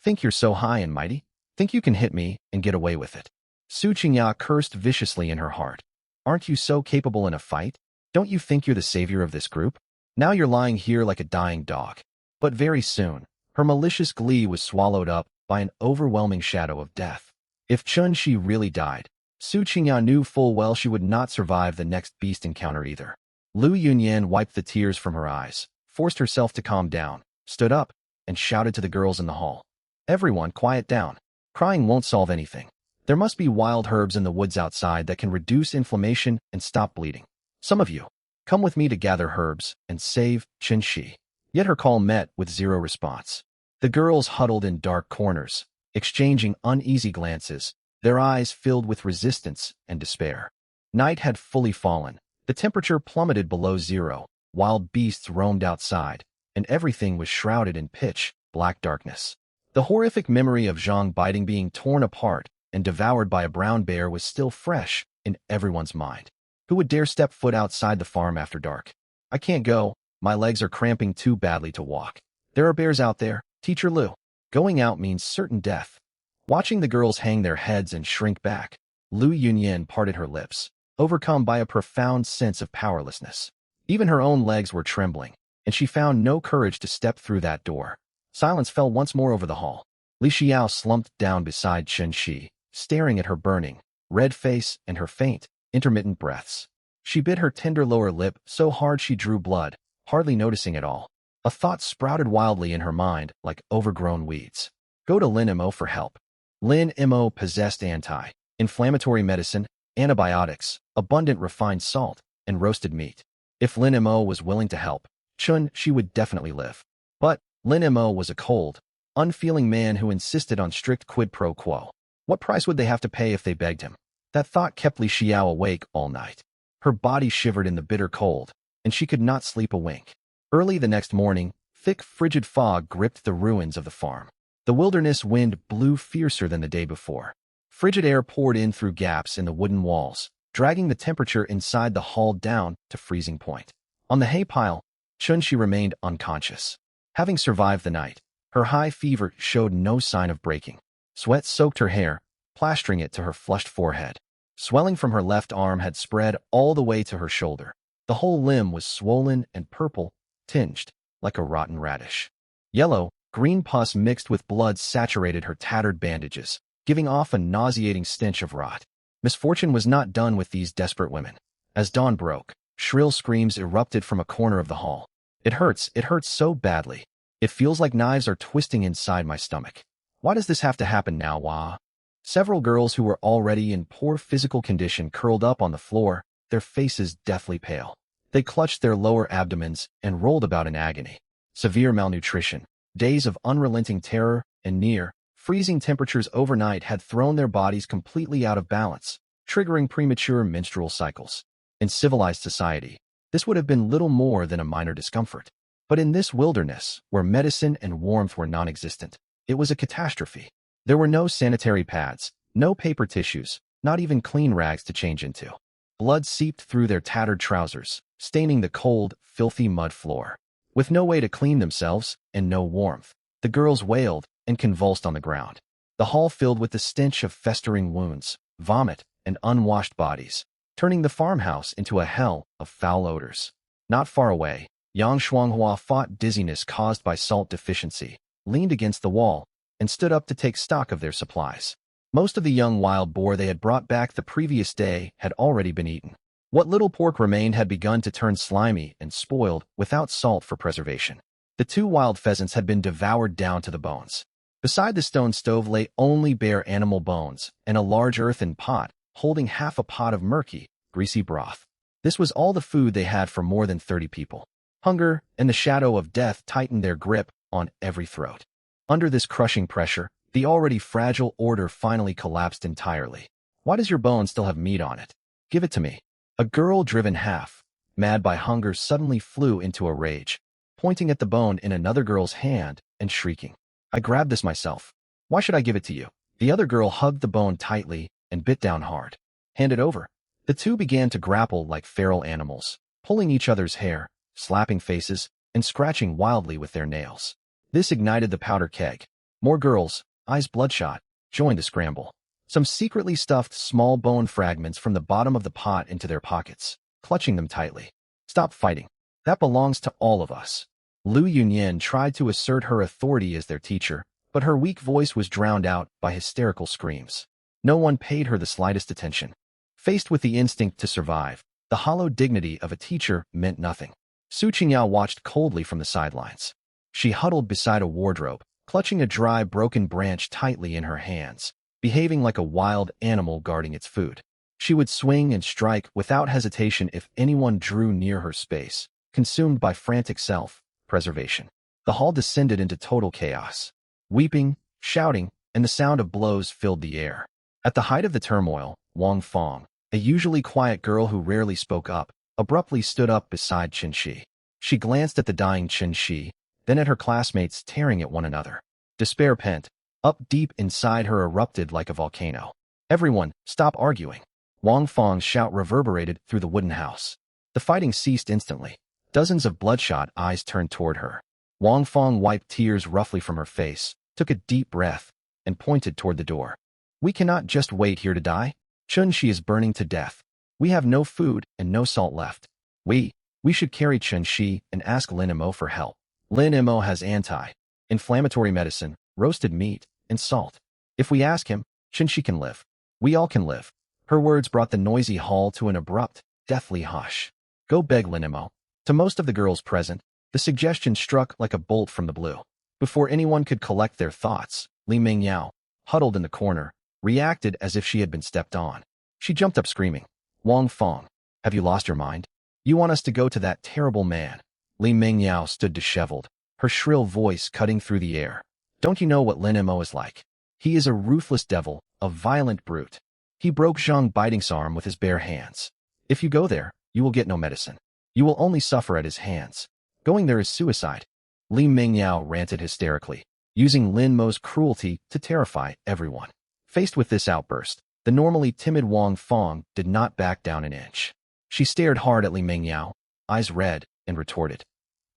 Think you're so high and mighty? Think you can hit me and get away with it? Su Qingya cursed viciously in her heart. Aren't you so capable in a fight? Don't you think you're the savior of this group? Now you're lying here like a dying dog. But very soon, her malicious glee was swallowed up by an overwhelming shadow of death. If Chun-Shi really died, Su Qingya knew full well she would not survive the next beast encounter either. Lu Yunyan wiped the tears from her eyes, forced herself to calm down, stood up, and shouted to the girls in the hall. Everyone quiet down. Crying won't solve anything. There must be wild herbs in the woods outside that can reduce inflammation and stop bleeding. Some of you, come with me to gather herbs and save Chun-Shi. Yet her call met with zero response. The girls huddled in dark corners, exchanging uneasy glances, their eyes filled with resistance and despair. Night had fully fallen. The temperature plummeted below zero. Wild beasts roamed outside, and everything was shrouded in pitch black darkness. The horrific memory of Zhang Biding being torn apart and devoured by a brown bear was still fresh in everyone's mind. Who would dare step foot outside the farm after dark? I can't go. My legs are cramping too badly to walk. There are bears out there, Teacher Lu. Going out means certain death. Watching the girls hang their heads and shrink back, Lu Yunyan parted her lips, overcome by a profound sense of powerlessness. Even her own legs were trembling, and she found no courage to step through that door. Silence fell once more over the hall. Li Xiao slumped down beside Chen Shi, staring at her burning, red face and her faint, intermittent breaths. She bit her tender lower lip so hard she drew blood, hardly noticing it all. A thought sprouted wildly in her mind like overgrown weeds. Go to Lin Mo for help. Lin Mo possessed anti-inflammatory medicine, antibiotics, abundant refined salt, and roasted meat. If Lin Mo was willing to help Chun, she would definitely live. But Lin Mo was a cold, unfeeling man who insisted on strict quid pro quo. What price would they have to pay if they begged him? That thought kept Li Xiao awake all night. Her body shivered in the bitter cold, and she could not sleep a wink. Early the next morning, thick, frigid fog gripped the ruins of the farm. The wilderness wind blew fiercer than the day before. Frigid air poured in through gaps in the wooden walls, dragging the temperature inside the hall down to freezing point. On the hay pile, Chun-Shi remained unconscious. Having survived the night, her high fever showed no sign of breaking. Sweat soaked her hair, plastering it to her flushed forehead. Swelling from her left arm had spread all the way to her shoulder. The whole limb was swollen and purple, tinged, like a rotten radish. Yellow, green pus mixed with blood saturated her tattered bandages, giving off a nauseating stench of rot. Misfortune was not done with these desperate women. As dawn broke, shrill screams erupted from a corner of the hall. It hurts so badly. It feels like knives are twisting inside my stomach. Why does this have to happen now, Wah? Several girls who were already in poor physical condition curled up on the floor, their faces deathly pale. They clutched their lower abdomens and rolled about in agony. Severe malnutrition, days of unrelenting terror, and near freezing temperatures overnight had thrown their bodies completely out of balance, triggering premature menstrual cycles. In civilized society, this would have been little more than a minor discomfort. But in this wilderness, where medicine and warmth were non-existent, it was a catastrophe. There were no sanitary pads, no paper tissues, not even clean rags to change into. Blood seeped through their tattered trousers, staining the cold, filthy mud floor. With no way to clean themselves and no warmth, the girls wailed and convulsed on the ground. The hall filled with the stench of festering wounds, vomit, and unwashed bodies, turning the farmhouse into a hell of foul odors. Not far away, Yang Shuanghua fought dizziness caused by salt deficiency, leaned against the wall, and stood up to take stock of their supplies. Most of the young wild boar they had brought back the previous day had already been eaten. What little pork remained had begun to turn slimy and spoiled without salt for preservation. The 2 wild pheasants had been devoured down to the bones. Beside the stone stove lay only bare animal bones and a large earthen pot holding half a pot of murky, greasy broth. This was all the food they had for more than 30 people. Hunger and the shadow of death tightened their grip on every throat. Under this crushing pressure, the already fragile order finally collapsed entirely. Why does your bone still have meat on it? Give it to me. A girl driven half mad by hunger suddenly flew into a rage, pointing at the bone in another girl's hand and shrieking. I grabbed this myself. Why should I give it to you? The other girl hugged the bone tightly and bit down hard. Hand it over. The 2 began to grapple like feral animals, pulling each other's hair, slapping faces, and scratching wildly with their nails. This ignited the powder keg. More girls, eyes bloodshot, joined the scramble. Some secretly stuffed small bone fragments from the bottom of the pot into their pockets, clutching them tightly. Stop fighting. That belongs to all of us. Lu Yunyan tried to assert her authority as their teacher, but her weak voice was drowned out by hysterical screams. No one paid her the slightest attention. Faced with the instinct to survive, the hollow dignity of a teacher meant nothing. Su Qingyao watched coldly from the sidelines. She huddled beside a wardrobe, clutching a dry, broken branch tightly in her hands, behaving like a wild animal guarding its food. She would swing and strike without hesitation if anyone drew near her space, consumed by frantic self-preservation. The hall descended into total chaos. Weeping, shouting, and the sound of blows filled the air. At the height of the turmoil, Wang Fong, a usually quiet girl who rarely spoke up, abruptly stood up beside Chen Shi. She glanced at the dying Chen Shi, then at her classmates tearing at one another. Despair pent up deep inside her erupted like a volcano. Everyone, stop arguing. Wang Feng's shout reverberated through the wooden house. The fighting ceased instantly. Dozens of bloodshot eyes turned toward her. Wang Feng wiped tears roughly from her face, took a deep breath, and pointed toward the door. We cannot just wait here to die. Chun-Shi is burning to death. We have no food and no salt left. We should carry Chun-Shi and ask Lin Mo for help. Lin Mo has anti-inflammatory medicine, roasted meat, and salt. If we ask him, Chun-Shi can live. We all can live. Her words brought the noisy hall to an abrupt, deathly hush. Go beg Lin Mo. To most of the girls present, the suggestion struck like a bolt from the blue. Before anyone could collect their thoughts, Li Mingyao, huddled in the corner, reacted as if she had been stepped on. She jumped up screaming, Wang Feng, have you lost your mind? You want us to go to that terrible man? Li Mingyao stood disheveled, her shrill voice cutting through the air. Don't you know what Lin Mo is like? He is a ruthless devil, a violent brute. He broke Zhang Biting's arm with his bare hands. If you go there, you will get no medicine. You will only suffer at his hands. Going there is suicide. Li Mingyao ranted hysterically, using Lin Mo's cruelty to terrify everyone. Faced with this outburst, the normally timid Wang Feng did not back down an inch. She stared hard at Li Mingyao, eyes red, and retorted,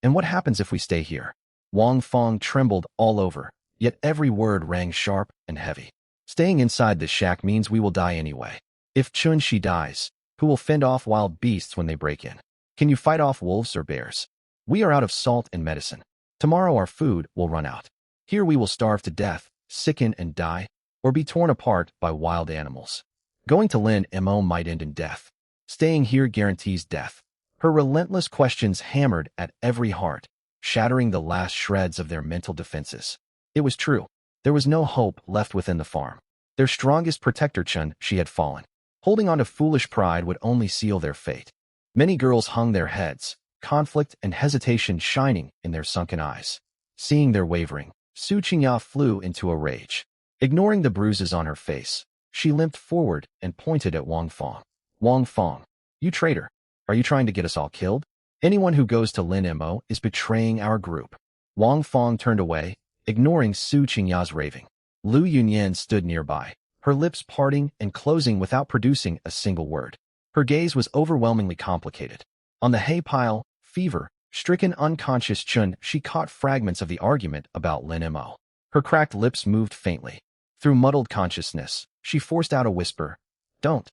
and what happens if we stay here? Wang Feng trembled all over, yet every word rang sharp and heavy. Staying inside this shack means we will die anyway. If Chun-Shi dies, who will fend off wild beasts when they break in? Can you fight off wolves or bears? We are out of salt and medicine. Tomorrow our food will run out. Here we will starve to death, sicken and die, or be torn apart by wild animals. Going to Lin Mo might end in death. Staying here guarantees death. Her relentless questions hammered at every heart, shattering the last shreds of their mental defenses. It was true. There was no hope left within the farm. Their strongest protector Chun-Shi had fallen. Holding on to foolish pride would only seal their fate. Many girls hung their heads, conflict and hesitation shining in their sunken eyes. Seeing their wavering, Su Qingya flew into a rage. Ignoring the bruises on her face, she limped forward and pointed at Wang Feng. Wang Feng, you traitor. Are you trying to get us all killed? Anyone who goes to Lin Mo is betraying our group. Wang Feng turned away, ignoring Su Qingya's raving. Lu Yunyan stood nearby, her lips parting and closing without producing a single word. Her gaze was overwhelmingly complicated. On the hay pile, fever-stricken unconscious Chun-Shi caught fragments of the argument about Lin Mo. Her cracked lips moved faintly. Through muddled consciousness, she forced out a whisper, Don't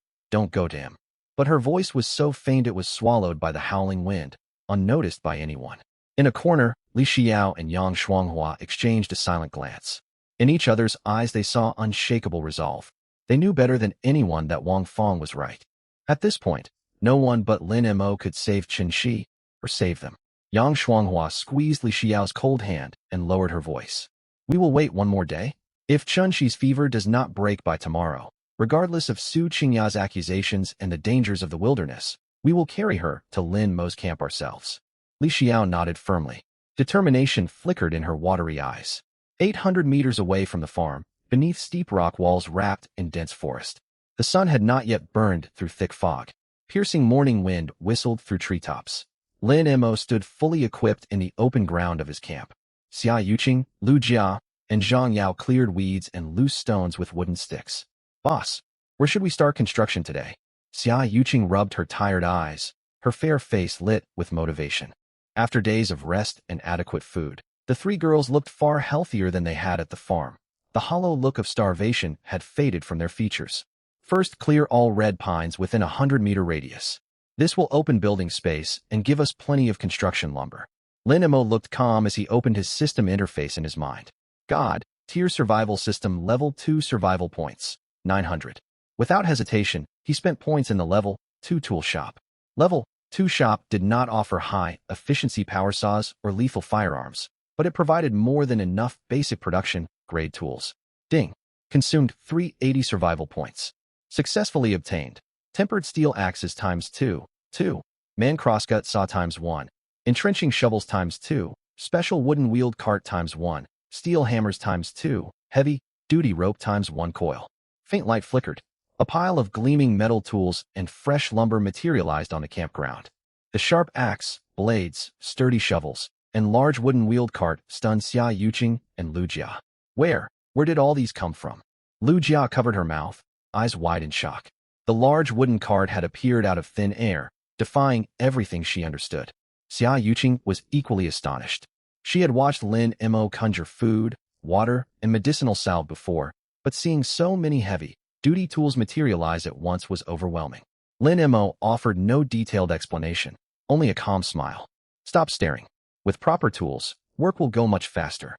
go to him. But her voice was so faint it was swallowed by the howling wind, unnoticed by anyone. In a corner, Li Xiao and Yang Shuanghua exchanged a silent glance. In each other's eyes they saw unshakable resolve. They knew better than anyone that Wang Feng was right. At this point, no one but Lin Mo could save Chun-Shi, or save them. Yang Shuanghua squeezed Li Xiao's cold hand and lowered her voice. We will wait one more day. If Chun-Shi's fever does not break by tomorrow, regardless of Su Qingya's accusations and the dangers of the wilderness, we will carry her to Lin Mo's camp ourselves. Li Xiao nodded firmly. Determination flickered in her watery eyes. 800 meters away from the farm, beneath steep rock walls wrapped in dense forest, the sun had not yet burned through thick fog. Piercing morning wind whistled through treetops. Lin Mo stood fully equipped in the open ground of his camp. Xia Yuqing, Lu Jia, and Zhang Yao cleared weeds and loose stones with wooden sticks. Boss, where should we start construction today? Xia Yuqing rubbed her tired eyes, her fair face lit with motivation. After days of rest and adequate food, the three girls looked far healthier than they had at the farm. The hollow look of starvation had faded from their features. First, clear all red pines within a 100-meter radius. This will open building space and give us plenty of construction lumber. Lin Mo looked calm as he opened his system interface in his mind. God, tier survival system level 2 survival points, 900. Without hesitation, he spent points in the level 2 tool shop. Level 2 shop did not offer high-efficiency power saws or lethal firearms, but it provided more than enough basic production-grade tools. Ding. Consumed 380 survival points. Successfully obtained. Tempered steel axes times 2. Man crosscut saw times 1. Entrenching shovels times 2. Special wooden wheeled cart times 1. Steel hammers times 2. Heavy duty rope times 1 coil. Faint light flickered. A pile of gleaming metal tools and fresh lumber materialized on the campground. The sharp axe, blades, sturdy shovels, and large wooden wheeled cart stunned Xia Yuqing and Lu Jia. Where did all these come from? Lu Jia covered her mouth, eyes wide in shock. The large wooden cart had appeared out of thin air, defying everything she understood. Xia Yuqing was equally astonished. She had watched Lin Mo conjure food, water, and medicinal salve before, but seeing so many heavy-duty tools materialize at once was overwhelming. Lin Mo offered no detailed explanation, only a calm smile. Stop staring. With proper tools, work will go much faster.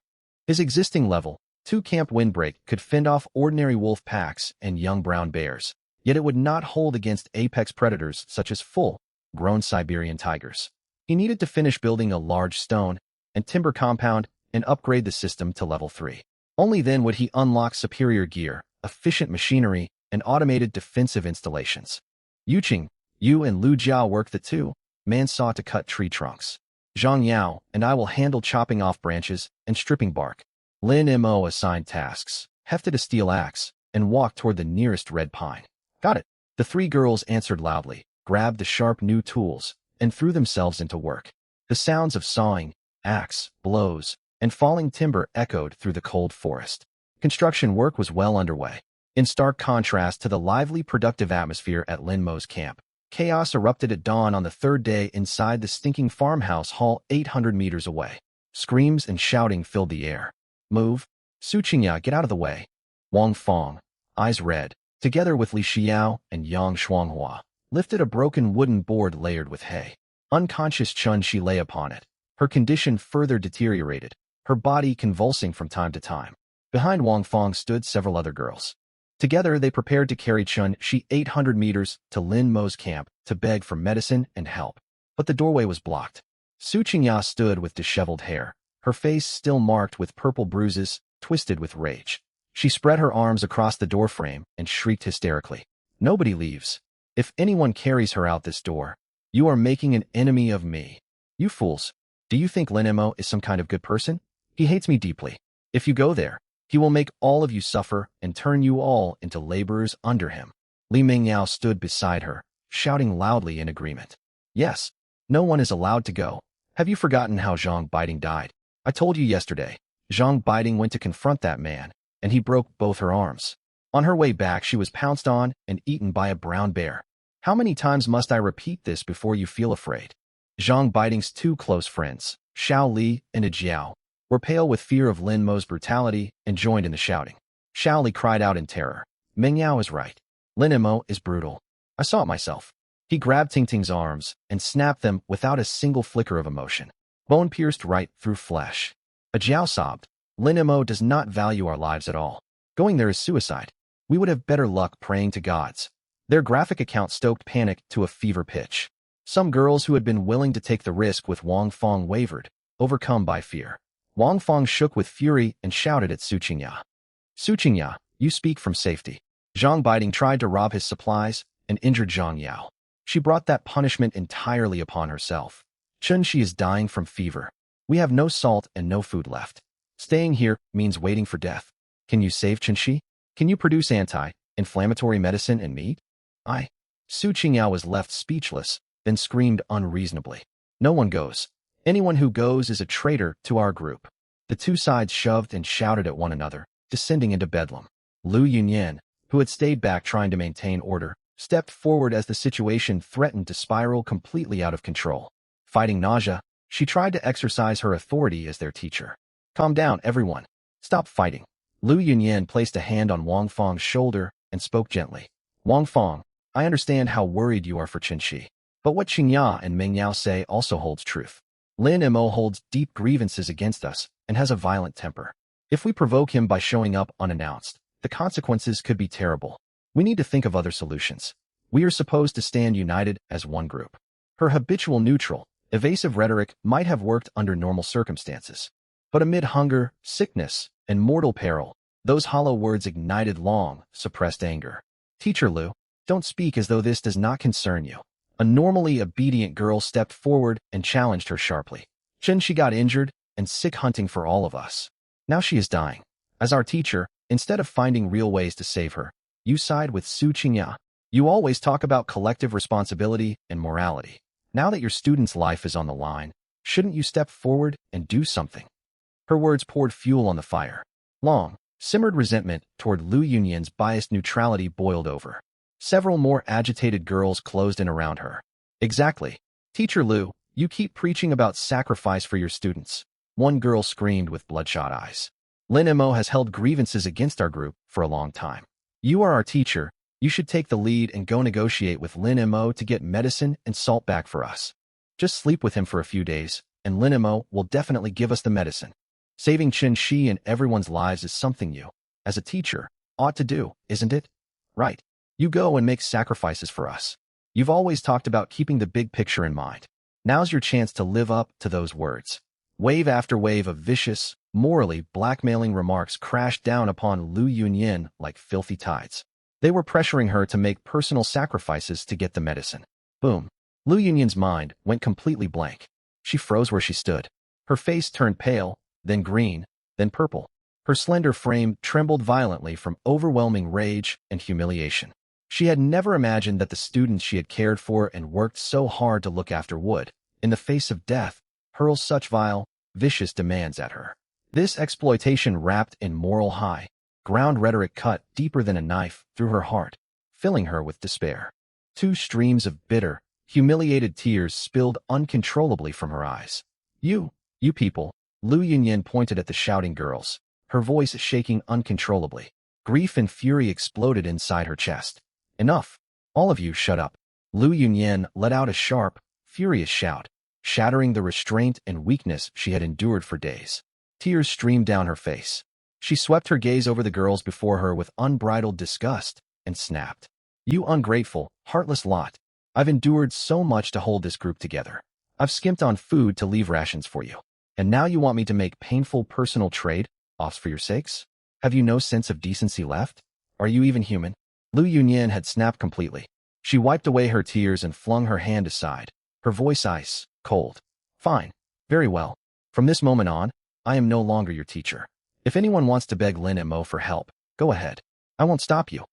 His existing level 2 camp windbreak could fend off ordinary wolf packs and young brown bears, yet it would not hold against apex predators such as full-grown Siberian tigers. He needed to finish building a large stone and timber compound and upgrade the system to level 3. Only then would he unlock superior gear, efficient machinery, and automated defensive installations. Yuqing, you and Lu Jiao work the 2-man saw to cut tree trunks. Zhang Yao and I will handle chopping off branches and stripping bark. Lin Mo assigned tasks, hefted a steel axe, and walked toward the nearest red pine. Got it. The 3 girls answered loudly, grabbed the sharp new tools, and threw themselves into work. The sounds of sawing, axe, blows, and falling timber echoed through the cold forest. Construction work was well underway. In stark contrast to the lively, productive atmosphere at Lin Mo's camp, chaos erupted at dawn on the 3rd day inside the stinking farmhouse hall 800 meters away. Screams and shouting filled the air. Move. Su Qingya, get out of the way. Wang Fong, eyes red, together with Li Xiao and Yang Shuanghua, lifted a broken wooden board layered with hay. Unconscious Chun Shi lay upon it. Her condition further deteriorated, her body convulsing from time to time. Behind Wang Fong stood several other girls. Together they prepared to carry Chun Shi 800 meters to Lin Mo's camp to beg for medicine and help. But the doorway was blocked. Su Qingya stood with disheveled hair, her face still marked with purple bruises, twisted with rage. She spread her arms across the doorframe and shrieked hysterically. Nobody leaves. If anyone carries her out this door, you are making an enemy of me. You fools. Do you think Lin Mo is some kind of good person? He hates me deeply. If you go there, he will make all of you suffer and turn you all into laborers under him. Li Mingyao stood beside her, shouting loudly in agreement. Yes, no one is allowed to go. Have you forgotten how Zhang Biding died? I told you yesterday. Zhang Biding went to confront that man, and he broke both her arms. On her way back, she was pounced on and eaten by a brown bear. How many times must I repeat this before you feel afraid? Zhang Biding's 2 close friends, Xiao Li and Jiao, were pale with fear of Lin Mo's brutality and joined in the shouting. Xiao Li cried out in terror. Mingyao is right. Lin Mo is brutal. I saw it myself. He grabbed Tingting's arms and snapped them without a single flicker of emotion. Bone pierced right through flesh. Jiao sobbed. Lin Mo does not value our lives at all. Going there is suicide. We would have better luck praying to gods. Their graphic account stoked panic to a fever pitch. Some girls who had been willing to take the risk with Wang Fong wavered, overcome by fear. Wang Fong shook with fury and shouted at Su Qingya. Su Qingya, you speak from safety. Zhang Biding tried to rob his supplies and injured Zhang Yao. She brought that punishment entirely upon herself. Chun Shi is dying from fever. We have no salt and no food left. Staying here means waiting for death. Can you save Chun Shi? Can you produce anti-inflammatory medicine and meat? Su Qingya was left speechless, then screamed unreasonably. No one goes. Anyone who goes is a traitor to our group. The 2 sides shoved and shouted at one another, descending into bedlam. Lu Yunyan, who had stayed back trying to maintain order, stepped forward as the situation threatened to spiral completely out of control. Fighting nausea, she tried to exercise her authority as their teacher. Calm down, everyone. Stop fighting. Lu Yunyan placed a hand on Wang Fong's shoulder and spoke gently. Wang Fong, I understand how worried you are for Chun Shi. But what Qingya and Mingyao say also holds truth. Lin Mo holds deep grievances against us and has a violent temper. If we provoke him by showing up unannounced, the consequences could be terrible. We need to think of other solutions. We are supposed to stand united as one group. Her habitual neutral, evasive rhetoric might have worked under normal circumstances. But amid hunger, sickness, and mortal peril, those hollow words ignited long, suppressed anger. Teacher Lu, don't speak as though this does not concern you. A normally obedient girl stepped forward and challenged her sharply. Chun Shi got injured and sick hunting for all of us. Now she is dying. As our teacher, instead of finding real ways to save her, you side with Su Qingya. You always talk about collective responsibility and morality. Now that your student's life is on the line, shouldn't you step forward and do something? Her words poured fuel on the fire. Long, simmered resentment toward Lu Yunyan's biased neutrality boiled over. Several more agitated girls closed in around her. Exactly. Teacher Lu, you keep preaching about sacrifice for your students. One girl screamed with bloodshot eyes. Lin Mo has held grievances against our group for a long time. You are our teacher. You should take the lead and go negotiate with Lin Mo to get medicine and salt back for us. Just sleep with him for a few days, and Lin Mo will definitely give us the medicine. Saving Chen Shi and everyone's lives is something you, as a teacher, ought to do, isn't it? Right. You go and make sacrifices for us. You've always talked about keeping the big picture in mind. Now's your chance to live up to those words. Wave after wave of vicious, morally blackmailing remarks crashed down upon Lu Yunyan like filthy tides. They were pressuring her to make personal sacrifices to get the medicine. Boom. Lu Yunyan's mind went completely blank. She froze where she stood. Her face turned pale, then green, then purple. Her slender frame trembled violently from overwhelming rage and humiliation. She had never imagined that the students she had cared for and worked so hard to look after would, in the face of death, hurl such vile, vicious demands at her. This exploitation wrapped in moral high ground rhetoric cut deeper than a knife through her heart, filling her with despair. Two streams of bitter, humiliated tears spilled uncontrollably from her eyes. You people, Lu Yunyan pointed at the shouting girls, her voice shaking uncontrollably. Grief and fury exploded inside her chest. Enough. All of you shut up. Lu Yunyan let out a sharp, furious shout, shattering the restraint and weakness she had endured for days. Tears streamed down her face. She swept her gaze over the girls before her with unbridled disgust and snapped. You ungrateful, heartless lot. I've endured so much to hold this group together. I've skimped on food to leave rations for you. And now you want me to make painful personal trade-offs for your sakes? Have you no sense of decency left? Are you even human? Lu Yunyan had snapped completely. She wiped away her tears and flung her hand aside, her voice ice cold. Fine. Very well. From this moment on, I am no longer your teacher. If anyone wants to beg Lin Mo for help, go ahead. I won't stop you.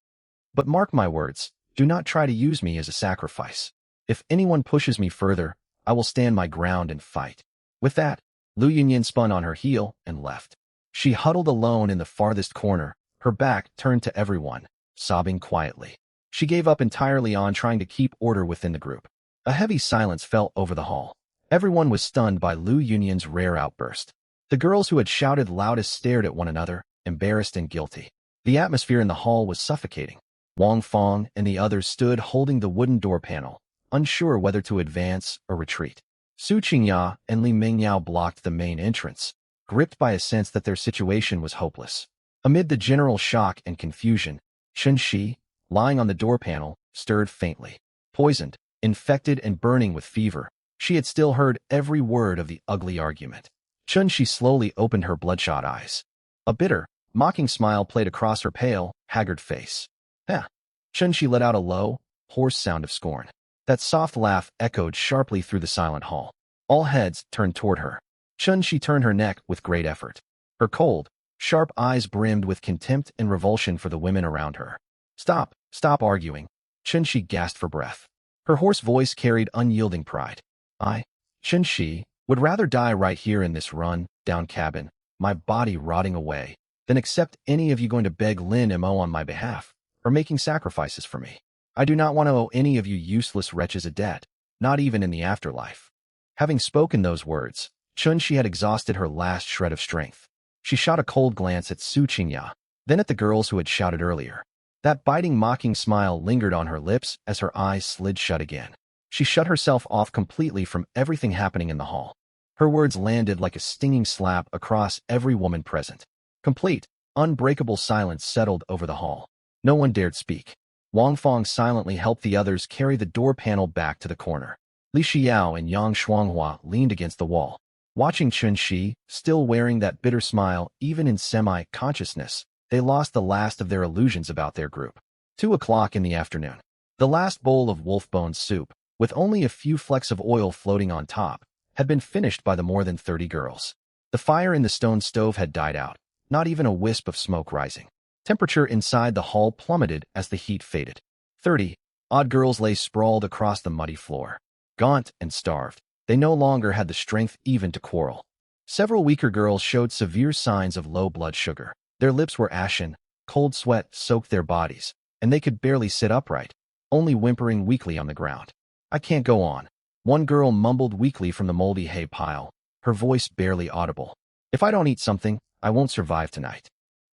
But mark my words, do not try to use me as a sacrifice. If anyone pushes me further, I will stand my ground and fight. With that, Lu Yunyan spun on her heel and left. She huddled alone in the farthest corner, her back turned to everyone, sobbing quietly. She gave up entirely on trying to keep order within the group. A heavy silence fell over the hall. Everyone was stunned by Lu Yunyan's rare outburst. The girls who had shouted loudest stared at one another, embarrassed and guilty. The atmosphere in the hall was suffocating. Wang Fong and the others stood holding the wooden door panel, unsure whether to advance or retreat. Su Qingya and Li Mingyao blocked the main entrance, gripped by a sense that their situation was hopeless. Amid the general shock and confusion, Chen Shi, lying on the door panel, stirred faintly. Poisoned, infected and burning with fever, she had still heard every word of the ugly argument. Chen Shi slowly opened her bloodshot eyes. A bitter, mocking smile played across her pale, haggard face. "Huh." Chen Shi let out a low, hoarse sound of scorn. That soft laugh echoed sharply through the silent hall. All heads turned toward her. Chen Shi turned her neck with great effort. Her cold, sharp eyes brimmed with contempt and revulsion for the women around her. Stop arguing." Chen Shi gasped for breath. Her hoarse voice carried unyielding pride. "I, Chen Shi, would rather die right here in this run-down cabin, my body rotting away, than accept any of you going to beg Lin Mo on my behalf, or making sacrifices for me. I do not want to owe any of you useless wretches a debt, not even in the afterlife." Having spoken those words, Chen Shi had exhausted her last shred of strength. She shot a cold glance at Su Qingya, then at the girls who had shouted earlier. That biting, mocking smile lingered on her lips as her eyes slid shut again. She shut herself off completely from everything happening in the hall. Her words landed like a stinging slap across every woman present. Complete, unbreakable silence settled over the hall. No one dared speak. Wang Fong silently helped the others carry the door panel back to the corner. Li Xiao and Yang Shuanghua leaned against the wall. Watching Chen Shi, still wearing that bitter smile even in semi-consciousness, they lost the last of their illusions about their group. 2 o'clock in the afternoon. The last bowl of wolf bone soup, with only a few flecks of oil floating on top, had been finished by the more than 30 girls. The fire in the stone stove had died out, not even a wisp of smoke rising. Temperature inside the hall plummeted as the heat faded. 30-odd girls lay sprawled across the muddy floor. Gaunt and starved, they no longer had the strength even to quarrel. Several weaker girls showed severe signs of low blood sugar. Their lips were ashen, cold sweat soaked their bodies, and they could barely sit upright, only whimpering weakly on the ground. I can't go on. One girl mumbled weakly from the moldy hay pile, her voice barely audible. If I don't eat something, I won't survive tonight.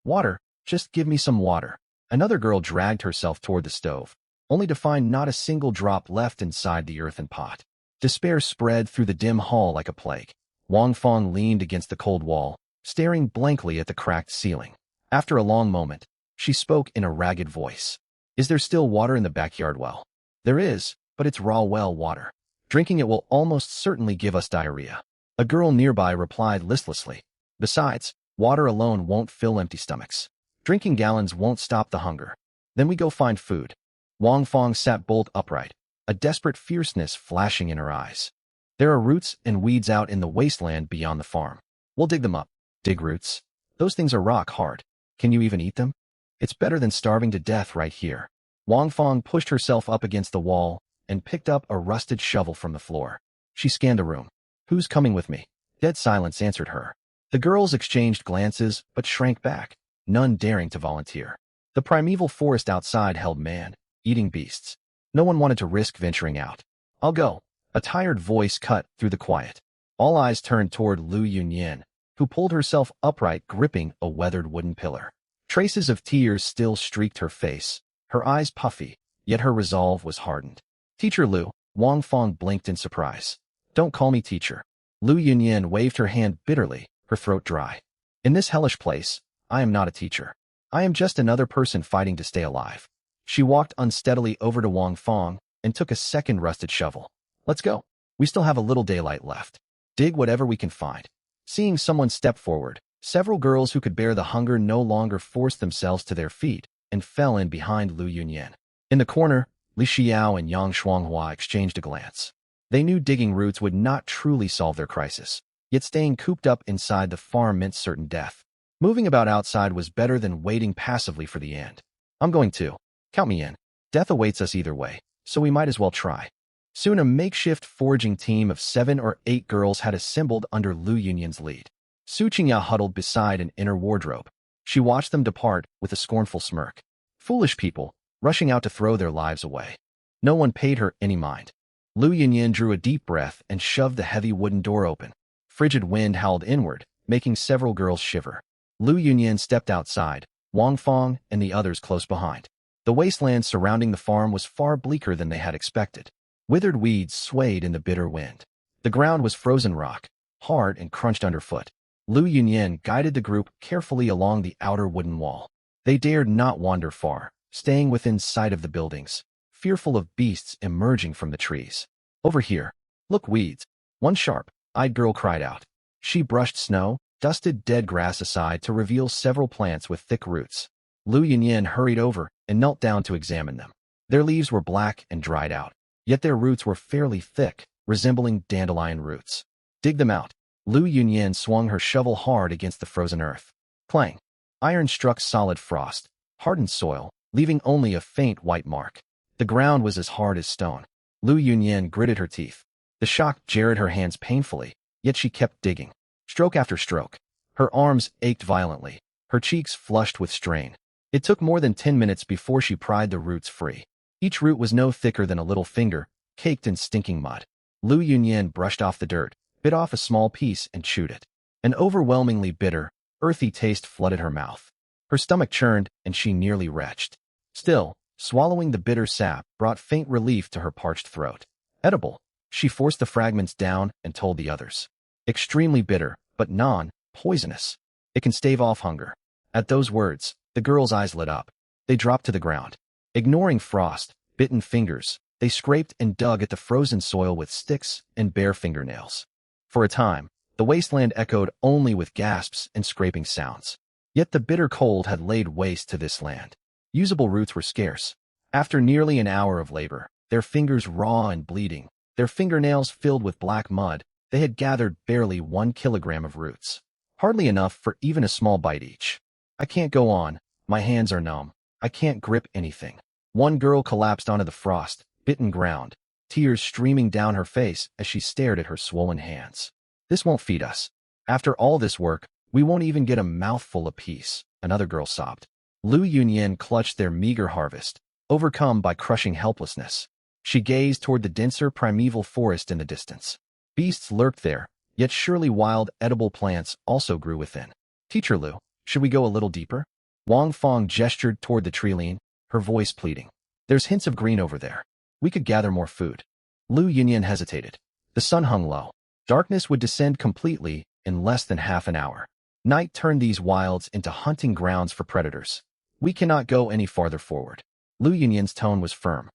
Water, just give me some water. Another girl dragged herself toward the stove, only to find not a single drop left inside the earthen pot. Despair spread through the dim hall like a plague. Wang Fong leaned against the cold wall, staring blankly at the cracked ceiling. After a long moment, she spoke in a ragged voice. Is there still water in the backyard well? There is, but it's raw well water. Drinking it will almost certainly give us diarrhea. A girl nearby replied listlessly. Besides, water alone won't fill empty stomachs. Drinking gallons won't stop the hunger. Then we go find food. Wang Fong sat bolt upright, a desperate fierceness flashing in her eyes. There are roots and weeds out in the wasteland beyond the farm. We'll dig them up. Dig roots? Those things are rock hard. Can you even eat them? It's better than starving to death right here. Wang Fong pushed herself up against the wall and picked up a rusted shovel from the floor. She scanned the room. Who's coming with me? Dead silence answered her. The girls exchanged glances but shrank back, none daring to volunteer. The primeval forest outside held man-eating beasts. No one wanted to risk venturing out. I'll go. A tired voice cut through the quiet. All eyes turned toward Lu Yunyan, who pulled herself upright gripping a weathered wooden pillar. Traces of tears still streaked her face, her eyes puffy, yet her resolve was hardened. Teacher Lu, Wang Fong blinked in surprise. Don't call me teacher. Lu Yunyan waved her hand bitterly, her throat dry. In this hellish place, I am not a teacher. I am just another person fighting to stay alive. She walked unsteadily over to Wang Fong and took a second rusted shovel. Let's go. We still have a little daylight left. Dig whatever we can find. Seeing someone step forward, several girls who could bear the hunger no longer forced themselves to their feet and fell in behind Lu Yunyan. In the corner, Li Xiao and Yang Shuanghua exchanged a glance. They knew digging roots would not truly solve their crisis, yet staying cooped up inside the farm meant certain death. Moving about outside was better than waiting passively for the end. I'm going to. Count me in. Death awaits us either way, so we might as well try. Soon a makeshift foraging team of 7 or 8 girls had assembled under Lu Yunyan's lead. Su Qingya huddled beside an inner wardrobe. She watched them depart with a scornful smirk. Foolish people, rushing out to throw their lives away. No one paid her any mind. Lu Yunyan drew a deep breath and shoved the heavy wooden door open. Frigid wind howled inward, making several girls shiver. Lu Yunyan stepped outside, Wang Fong and the others close behind. The wasteland surrounding the farm was far bleaker than they had expected. Withered weeds swayed in the bitter wind. The ground was frozen rock, hard and crunched underfoot. Lu Yunyan guided the group carefully along the outer wooden wall. They dared not wander far, staying within sight of the buildings, fearful of beasts emerging from the trees. Over here, look weeds. One sharp-eyed girl cried out. She brushed snow, dusted dead grass aside to reveal several plants with thick roots. Lu Yunyan hurried over and knelt down to examine them. Their leaves were black and dried out, yet their roots were fairly thick, resembling dandelion roots. Dig them out. Lu Yunyan swung her shovel hard against the frozen earth. Clang. Iron struck solid frost, hardened soil, leaving only a faint white mark. The ground was as hard as stone. Lu Yunyan gritted her teeth. The shock jarred her hands painfully, yet she kept digging. Stroke after stroke. Her arms ached violently, her cheeks flushed with strain. It took more than 10 minutes before she pried the roots free. Each root was no thicker than a little finger, caked in stinking mud. Lu Yunyan brushed off the dirt, bit off a small piece and chewed it. An overwhelmingly bitter, earthy taste flooded her mouth. Her stomach churned and she nearly retched. Still, swallowing the bitter sap brought faint relief to her parched throat. Edible. She forced the fragments down and told the others. Extremely bitter, but non-poisonous. It can stave off hunger. At those words, the girls' eyes lit up. They dropped to the ground. Ignoring frost, bitten fingers, they scraped and dug at the frozen soil with sticks and bare fingernails. For a time, the wasteland echoed only with gasps and scraping sounds. Yet the bitter cold had laid waste to this land. Usable roots were scarce. After nearly an hour of labor, their fingers raw and bleeding, their fingernails filled with black mud, they had gathered barely 1 kilogram of roots. Hardly enough for even a small bite each. I can't go on. My hands are numb. I can't grip anything. One girl collapsed onto the frost-bitten ground, tears streaming down her face as she stared at her swollen hands. This won't feed us. After all this work, we won't even get a mouthful apiece. another girl sobbed. Lu Yunyan clutched their meager harvest, overcome by crushing helplessness. She gazed toward the denser primeval forest in the distance. Beasts lurked there, yet surely wild, edible plants also grew within. Teacher Lu, should we go a little deeper? Wang Fong gestured toward the treeline, her voice pleading. There's hints of green over there. We could gather more food. Lu Yunyan hesitated. The sun hung low. Darkness would descend completely in less than half an hour. Night turned these wilds into hunting grounds for predators. We cannot go any farther forward. Lu Yunyan's tone was firm.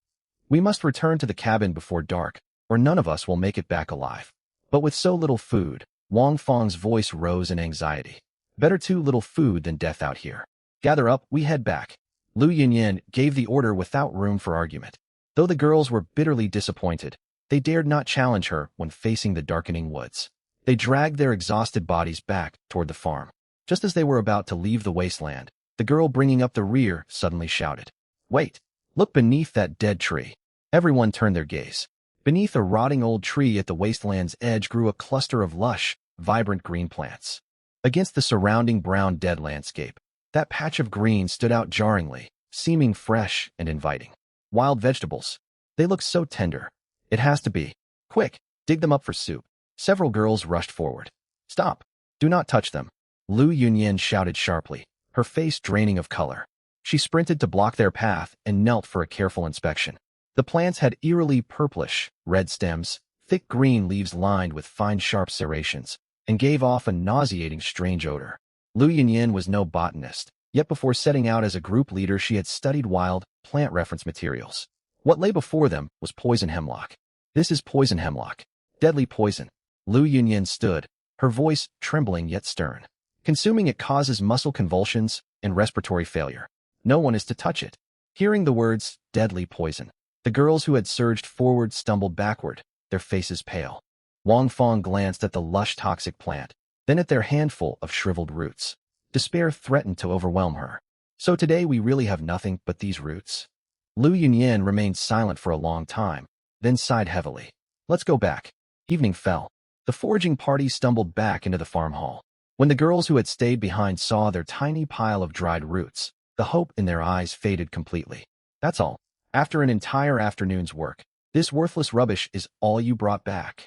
We must return to the cabin before dark, or none of us will make it back alive. But with so little food, Wang Fong's voice rose in anxiety. Better too little food than death out here. Gather up, we head back. Lu Yunyan gave the order without room for argument. Though the girls were bitterly disappointed, they dared not challenge her when facing the darkening woods. They dragged their exhausted bodies back toward the farm. Just as they were about to leave the wasteland, the girl bringing up the rear suddenly shouted, "Wait! Look beneath that dead tree." Everyone turned their gaze. Beneath a rotting old tree at the wasteland's edge grew a cluster of lush, vibrant green plants. Against the surrounding brown dead landscape, that patch of green stood out jarringly, seeming fresh and inviting. Wild vegetables. They looked so tender. It has to be. Quick, dig them up for soup. Several girls rushed forward. Stop. Do not touch them. Lu Yunyan shouted sharply, her face draining of color. She sprinted to block their path and knelt for a careful inspection. The plants had eerily purplish, red stems, thick green leaves lined with fine sharp serrations, and gave off a nauseating strange odor. Lu Yunyan was no botanist, yet before setting out as a group leader she had studied wild, plant reference materials. What lay before them was poison hemlock. This is poison hemlock. Deadly poison. Lu Yunyan stood, her voice trembling yet stern. Consuming it causes muscle convulsions and respiratory failure. No one is to touch it. Hearing the words, deadly poison, the girls who had surged forward stumbled backward, their faces pale. Wang Fong glanced at the lush toxic plant, then at their handful of shriveled roots. Despair threatened to overwhelm her. So today we really have nothing but these roots? Lu Yunyan remained silent for a long time, then sighed heavily. Let's go back. Evening fell. The foraging party stumbled back into the farm hall. When the girls who had stayed behind saw their tiny pile of dried roots, the hope in their eyes faded completely. That's all. After an entire afternoon's work, this worthless rubbish is all you brought back.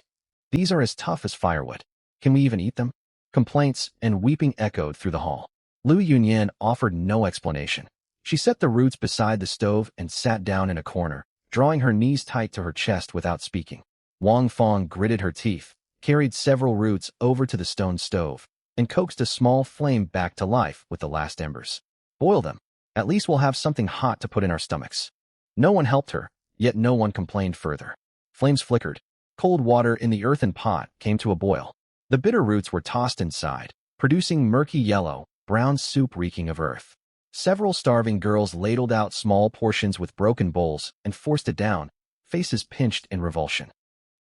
These are as tough as firewood. Can we even eat them? Complaints and weeping echoed through the hall. Lu Yunyan offered no explanation. She set the roots beside the stove and sat down in a corner, drawing her knees tight to her chest without speaking. Wang Fong gritted her teeth, carried several roots over to the stone stove, and coaxed a small flame back to life with the last embers. Boil them. At least we'll have something hot to put in our stomachs. No one helped her, yet no one complained further. Flames flickered. Cold water in the earthen pot came to a boil. The bitter roots were tossed inside, producing murky yellow, brown soup reeking of earth. Several starving girls ladled out small portions with broken bowls and forced it down, faces pinched in revulsion.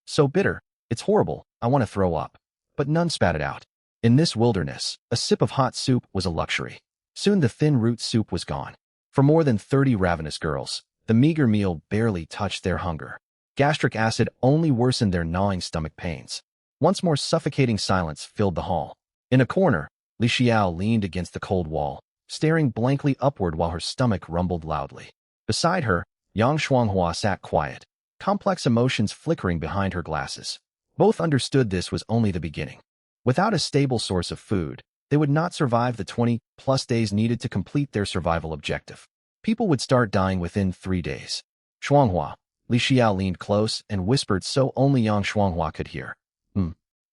So bitter, it's horrible, I want to throw up. But none spat it out. In this wilderness, a sip of hot soup was a luxury. Soon the thin root soup was gone. For more than 30 ravenous girls, the meager meal barely touched their hunger. Gastric acid only worsened their gnawing stomach pains. Once more suffocating silence filled the hall. In a corner, Li Xiao leaned against the cold wall, staring blankly upward while her stomach rumbled loudly. Beside her, Yang Shuanghua sat quiet, complex emotions flickering behind her glasses. Both understood this was only the beginning. Without a stable source of food, they would not survive the 20-plus days needed to complete their survival objective. People would start dying within 3 days. Shuanghua. Li Xiao leaned close and whispered so only Yang Shuanghua could hear.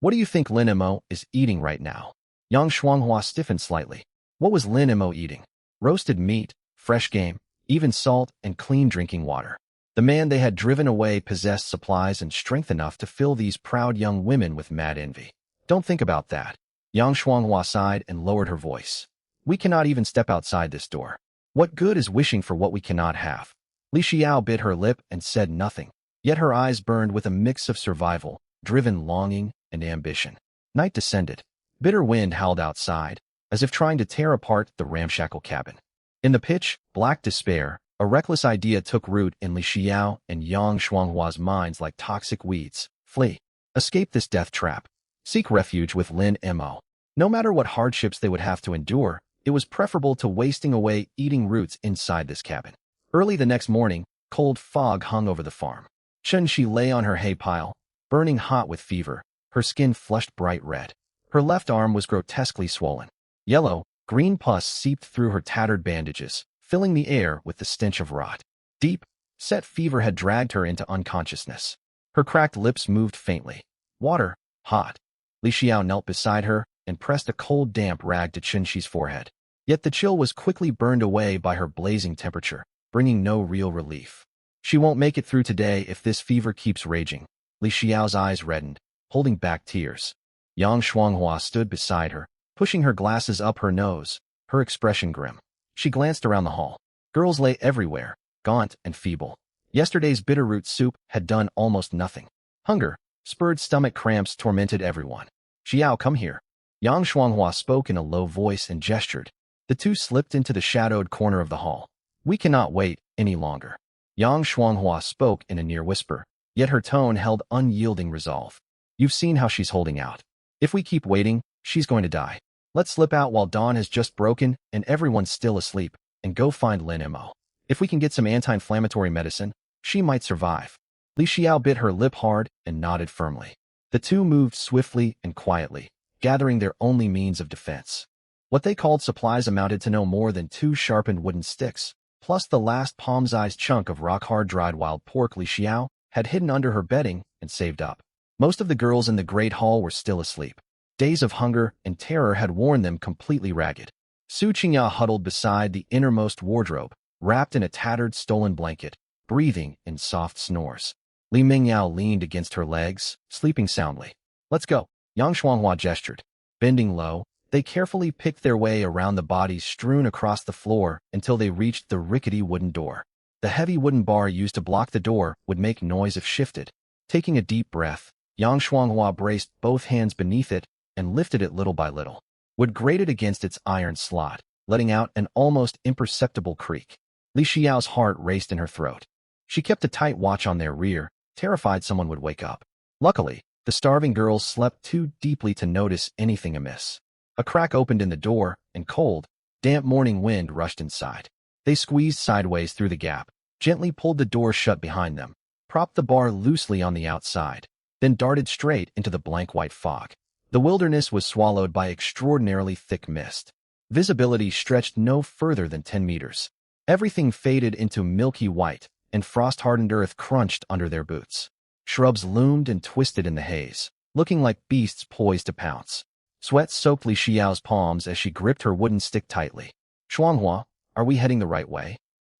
What do you think Lin Mo is eating right now? Yang Shuanghua stiffened slightly. What was Lin Mo eating? Roasted meat, fresh game, even salt and clean drinking water. The man they had driven away possessed supplies and strength enough to fill these proud young women with mad envy. Don't think about that. Yang Shuanghua sighed and lowered her voice. We cannot even step outside this door. What good is wishing for what we cannot have? Li Xiao bit her lip and said nothing, yet her eyes burned with a mix of survival, driven longing, and ambition. Night descended. Bitter wind howled outside, as if trying to tear apart the ramshackle cabin. In the pitch black despair, a reckless idea took root in Li Xiao and Yang Shuanghua's minds like toxic weeds. Flee. Escape this death trap. Seek refuge with Lin Mo. No matter what hardships they would have to endure, It was preferable to wasting away eating roots inside this cabin. Early the next morning, cold fog hung over the farm. Chun-Shi lay on her hay pile, burning hot with fever, her skin flushed bright red. Her left arm was grotesquely swollen. Yellow, green pus seeped through her tattered bandages, filling the air with the stench of rot. Deep, set fever had dragged her into unconsciousness. Her cracked lips moved faintly. Water, hot. Li Xiao knelt beside her and pressed a cold damp rag to Chun-Shi's forehead. Yet the chill was quickly burned away by her blazing temperature, bringing no real relief. She won't make it through today if this fever keeps raging. Li Xiao's eyes reddened, holding back tears. Yang Shuanghua stood beside her, pushing her glasses up her nose, her expression grim. She glanced around the hall. Girls lay everywhere, gaunt and feeble. Yesterday's bitterroot soup had done almost nothing. Hunger, spurred stomach cramps tormented everyone. Xiao, come here. Yang Shuanghua spoke in a low voice and gestured. The two slipped into the shadowed corner of the hall. We cannot wait any longer. Yang Shuanghua spoke in a near whisper, yet her tone held unyielding resolve. You've seen how she's holding out. If we keep waiting, she's going to die. Let's slip out while dawn has just broken and everyone's still asleep, and go find Lin Mo. If we can get some anti-inflammatory medicine, she might survive. Li Xiao bit her lip hard and nodded firmly. The two moved swiftly and quietly, gathering their only means of defense. What they called supplies amounted to no more than 2 sharpened wooden sticks, plus the last palm-sized chunk of rock-hard dried wild pork Li Xiao had hidden under her bedding and saved up. Most of the girls in the great hall were still asleep. Days of hunger and terror had worn them completely ragged. Su Qingya huddled beside the innermost wardrobe, wrapped in a tattered stolen blanket, breathing in soft snores. Li Mingyao leaned against her legs, sleeping soundly. Let's go. Yang Shuanghua gestured. Bending low, they carefully picked their way around the bodies strewn across the floor until they reached the rickety wooden door. The heavy wooden bar used to block the door would make noise if shifted. Taking a deep breath, Yang Shuanghua braced both hands beneath it and lifted it little by little. Wood grated against its iron slot, letting out an almost imperceptible creak. Li Xiao's heart raced in her throat. She kept a tight watch on their rear, terrified someone would wake up. Luckily, the starving girls slept too deeply to notice anything amiss. A crack opened in the door, and cold, damp morning wind rushed inside. They squeezed sideways through the gap, gently pulled the door shut behind them, propped the bar loosely on the outside, then darted straight into the blank white fog. The wilderness was swallowed by extraordinarily thick mist. Visibility stretched no further than 10 meters. Everything faded into milky white, and frost-hardened earth crunched under their boots. Shrubs loomed and twisted in the haze, looking like beasts poised to pounce. Sweat soaked Li Xiao's palms as she gripped her wooden stick tightly. Shuanghua, are we heading the right way?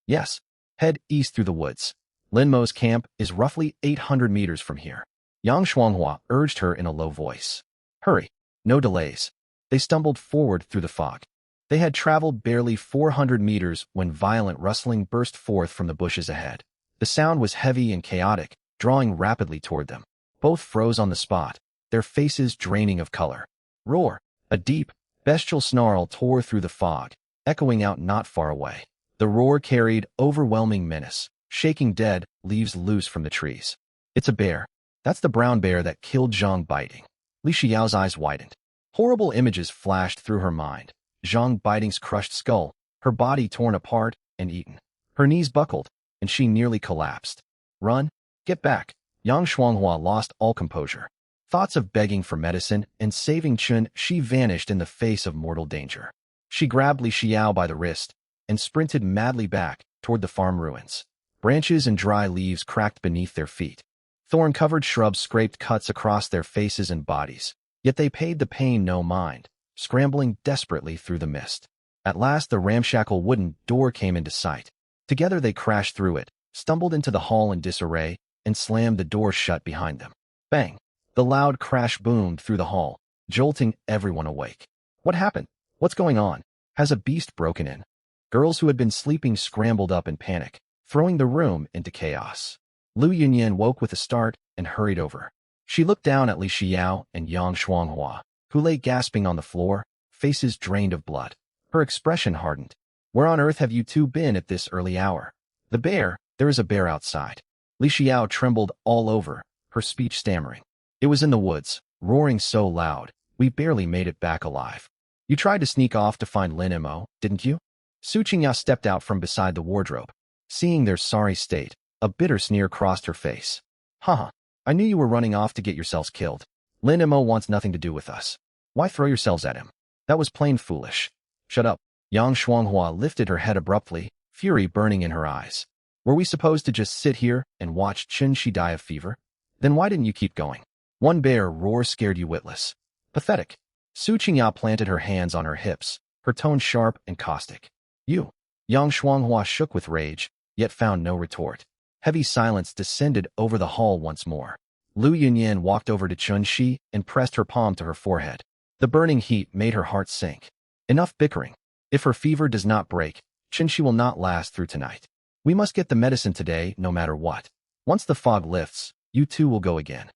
Yes. Head east through the woods. Lin Mo's camp is roughly 800 meters from here. Yang Shuanghua urged her in a low voice. Hurry. No delays. They stumbled forward through the fog. They had traveled barely 400 meters when violent rustling burst forth from the bushes ahead. The sound was heavy and chaotic, drawing rapidly toward them. Both froze on the spot, their faces draining of color. Roar! A deep, bestial snarl tore through the fog, echoing out not far away. The roar carried overwhelming menace, shaking dead leaves loose from the trees. It's a bear. That's the brown bear that killed Zhang Biting. Li Xiao's eyes widened. Horrible images flashed through her mind. Zhang Biting's crushed skull, her body torn apart and eaten. Her knees buckled, and she nearly collapsed. Run! Get back! Yang Shuanghua lost all composure. Thoughts of begging for medicine and saving Chun-Shi vanished in the face of mortal danger. She grabbed Li Xiao by the wrist and sprinted madly back toward the farm ruins. Branches and dry leaves cracked beneath their feet. Thorn-covered shrubs scraped cuts across their faces and bodies, yet they paid the pain no mind, scrambling desperately through the mist. At last the ramshackle wooden door came into sight. Together they crashed through it, stumbled into the hall in disarray, and slammed the door shut behind them. Bang! The loud crash boomed through the hall, jolting everyone awake. What happened? What's going on? Has a beast broken in? Girls who had been sleeping scrambled up in panic, throwing the room into chaos. Lu Yunyan woke with a start and hurried over. She looked down at Li Xiao and Yang Shuanghua, who lay gasping on the floor, faces drained of blood. Her expression hardened. Where on earth have you two been at this early hour? The bear, there is a bear outside. Li Xiao trembled all over, her speech stammering. It was in the woods, roaring so loud, we barely made it back alive. You tried to sneak off to find Lin Mo, didn't you? Su Qingya stepped out from beside the wardrobe. Seeing their sorry state, a bitter sneer crossed her face. Haha, I knew you were running off to get yourselves killed. Lin Mo wants nothing to do with us. Why throw yourselves at him? That was plain foolish. Shut up. Yang Shuanghua lifted her head abruptly, fury burning in her eyes. Were we supposed to just sit here and watch Chen Shi die of fever? Then why didn't you keep going? One bear roar scared you witless. Pathetic. Su Qingya planted her hands on her hips, her tone sharp and caustic. You. Yang Shuanghua shook with rage, yet found no retort. Heavy silence descended over the hall once more. Lu Yunyan walked over to Chen Shi and pressed her palm to her forehead. The burning heat made her heart sink. Enough bickering. If her fever does not break, Chen Shi will not last through tonight. We must get the medicine today no matter what. Once the fog lifts, you two will go again.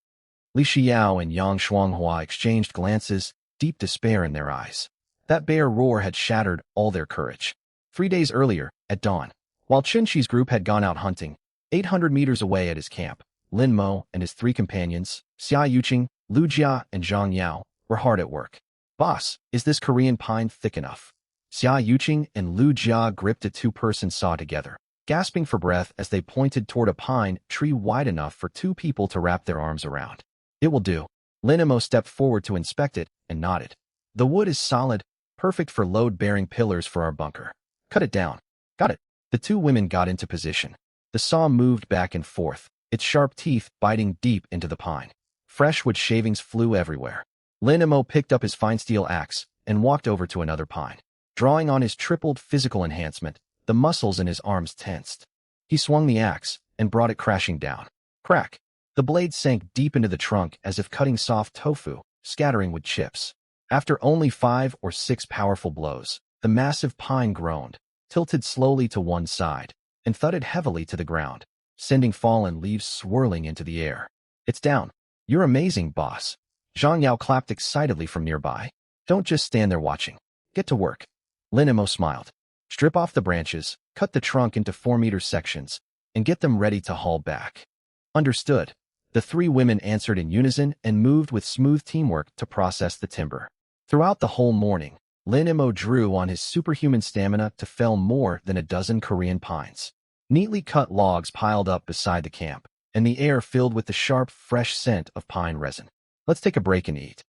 Li Xiao and Yang Shuanghua exchanged glances, deep despair in their eyes. That bear roar had shattered all their courage. 3 days earlier, at dawn, while Chen Shi's group had gone out hunting, 800 meters away at his camp, Lin Mo and his 3 companions, Xia Yuqing, Lu Jia, and Zhang Yao, were hard at work. Boss, is this Korean pine thick enough? Xia Yuqing and Lu Jia gripped a 2-person saw together, gasping for breath as they pointed toward a pine tree wide enough for 2 people to wrap their arms around. It will do. Lin Mo stepped forward to inspect it and nodded. The wood is solid, perfect for load-bearing pillars for our bunker. Cut it down. Got it. The 2 women got into position. The saw moved back and forth, its sharp teeth biting deep into the pine. Fresh wood shavings flew everywhere. Lin Mo picked up his fine steel axe and walked over to another pine. Drawing on his tripled physical enhancement, the muscles in his arms tensed. He swung the axe and brought it crashing down. Crack! The blade sank deep into the trunk as if cutting soft tofu, scattering wood chips. After only 5 or 6 powerful blows, the massive pine groaned, tilted slowly to one side, and thudded heavily to the ground, sending fallen leaves swirling into the air. It's down. You're amazing, boss. Zhang Yao clapped excitedly from nearby. Don't just stand there watching. Get to work. Lin Mo smiled. Strip off the branches, cut the trunk into 4-meter sections, and get them ready to haul back. Understood. The 3 women answered in unison and moved with smooth teamwork to process the timber. Throughout the whole morning, Lin Mo drew on his superhuman stamina to fell more than a dozen Korean pines. Neatly cut logs piled up beside the camp, and the air filled with the sharp, fresh scent of pine resin. Let's take a break and eat.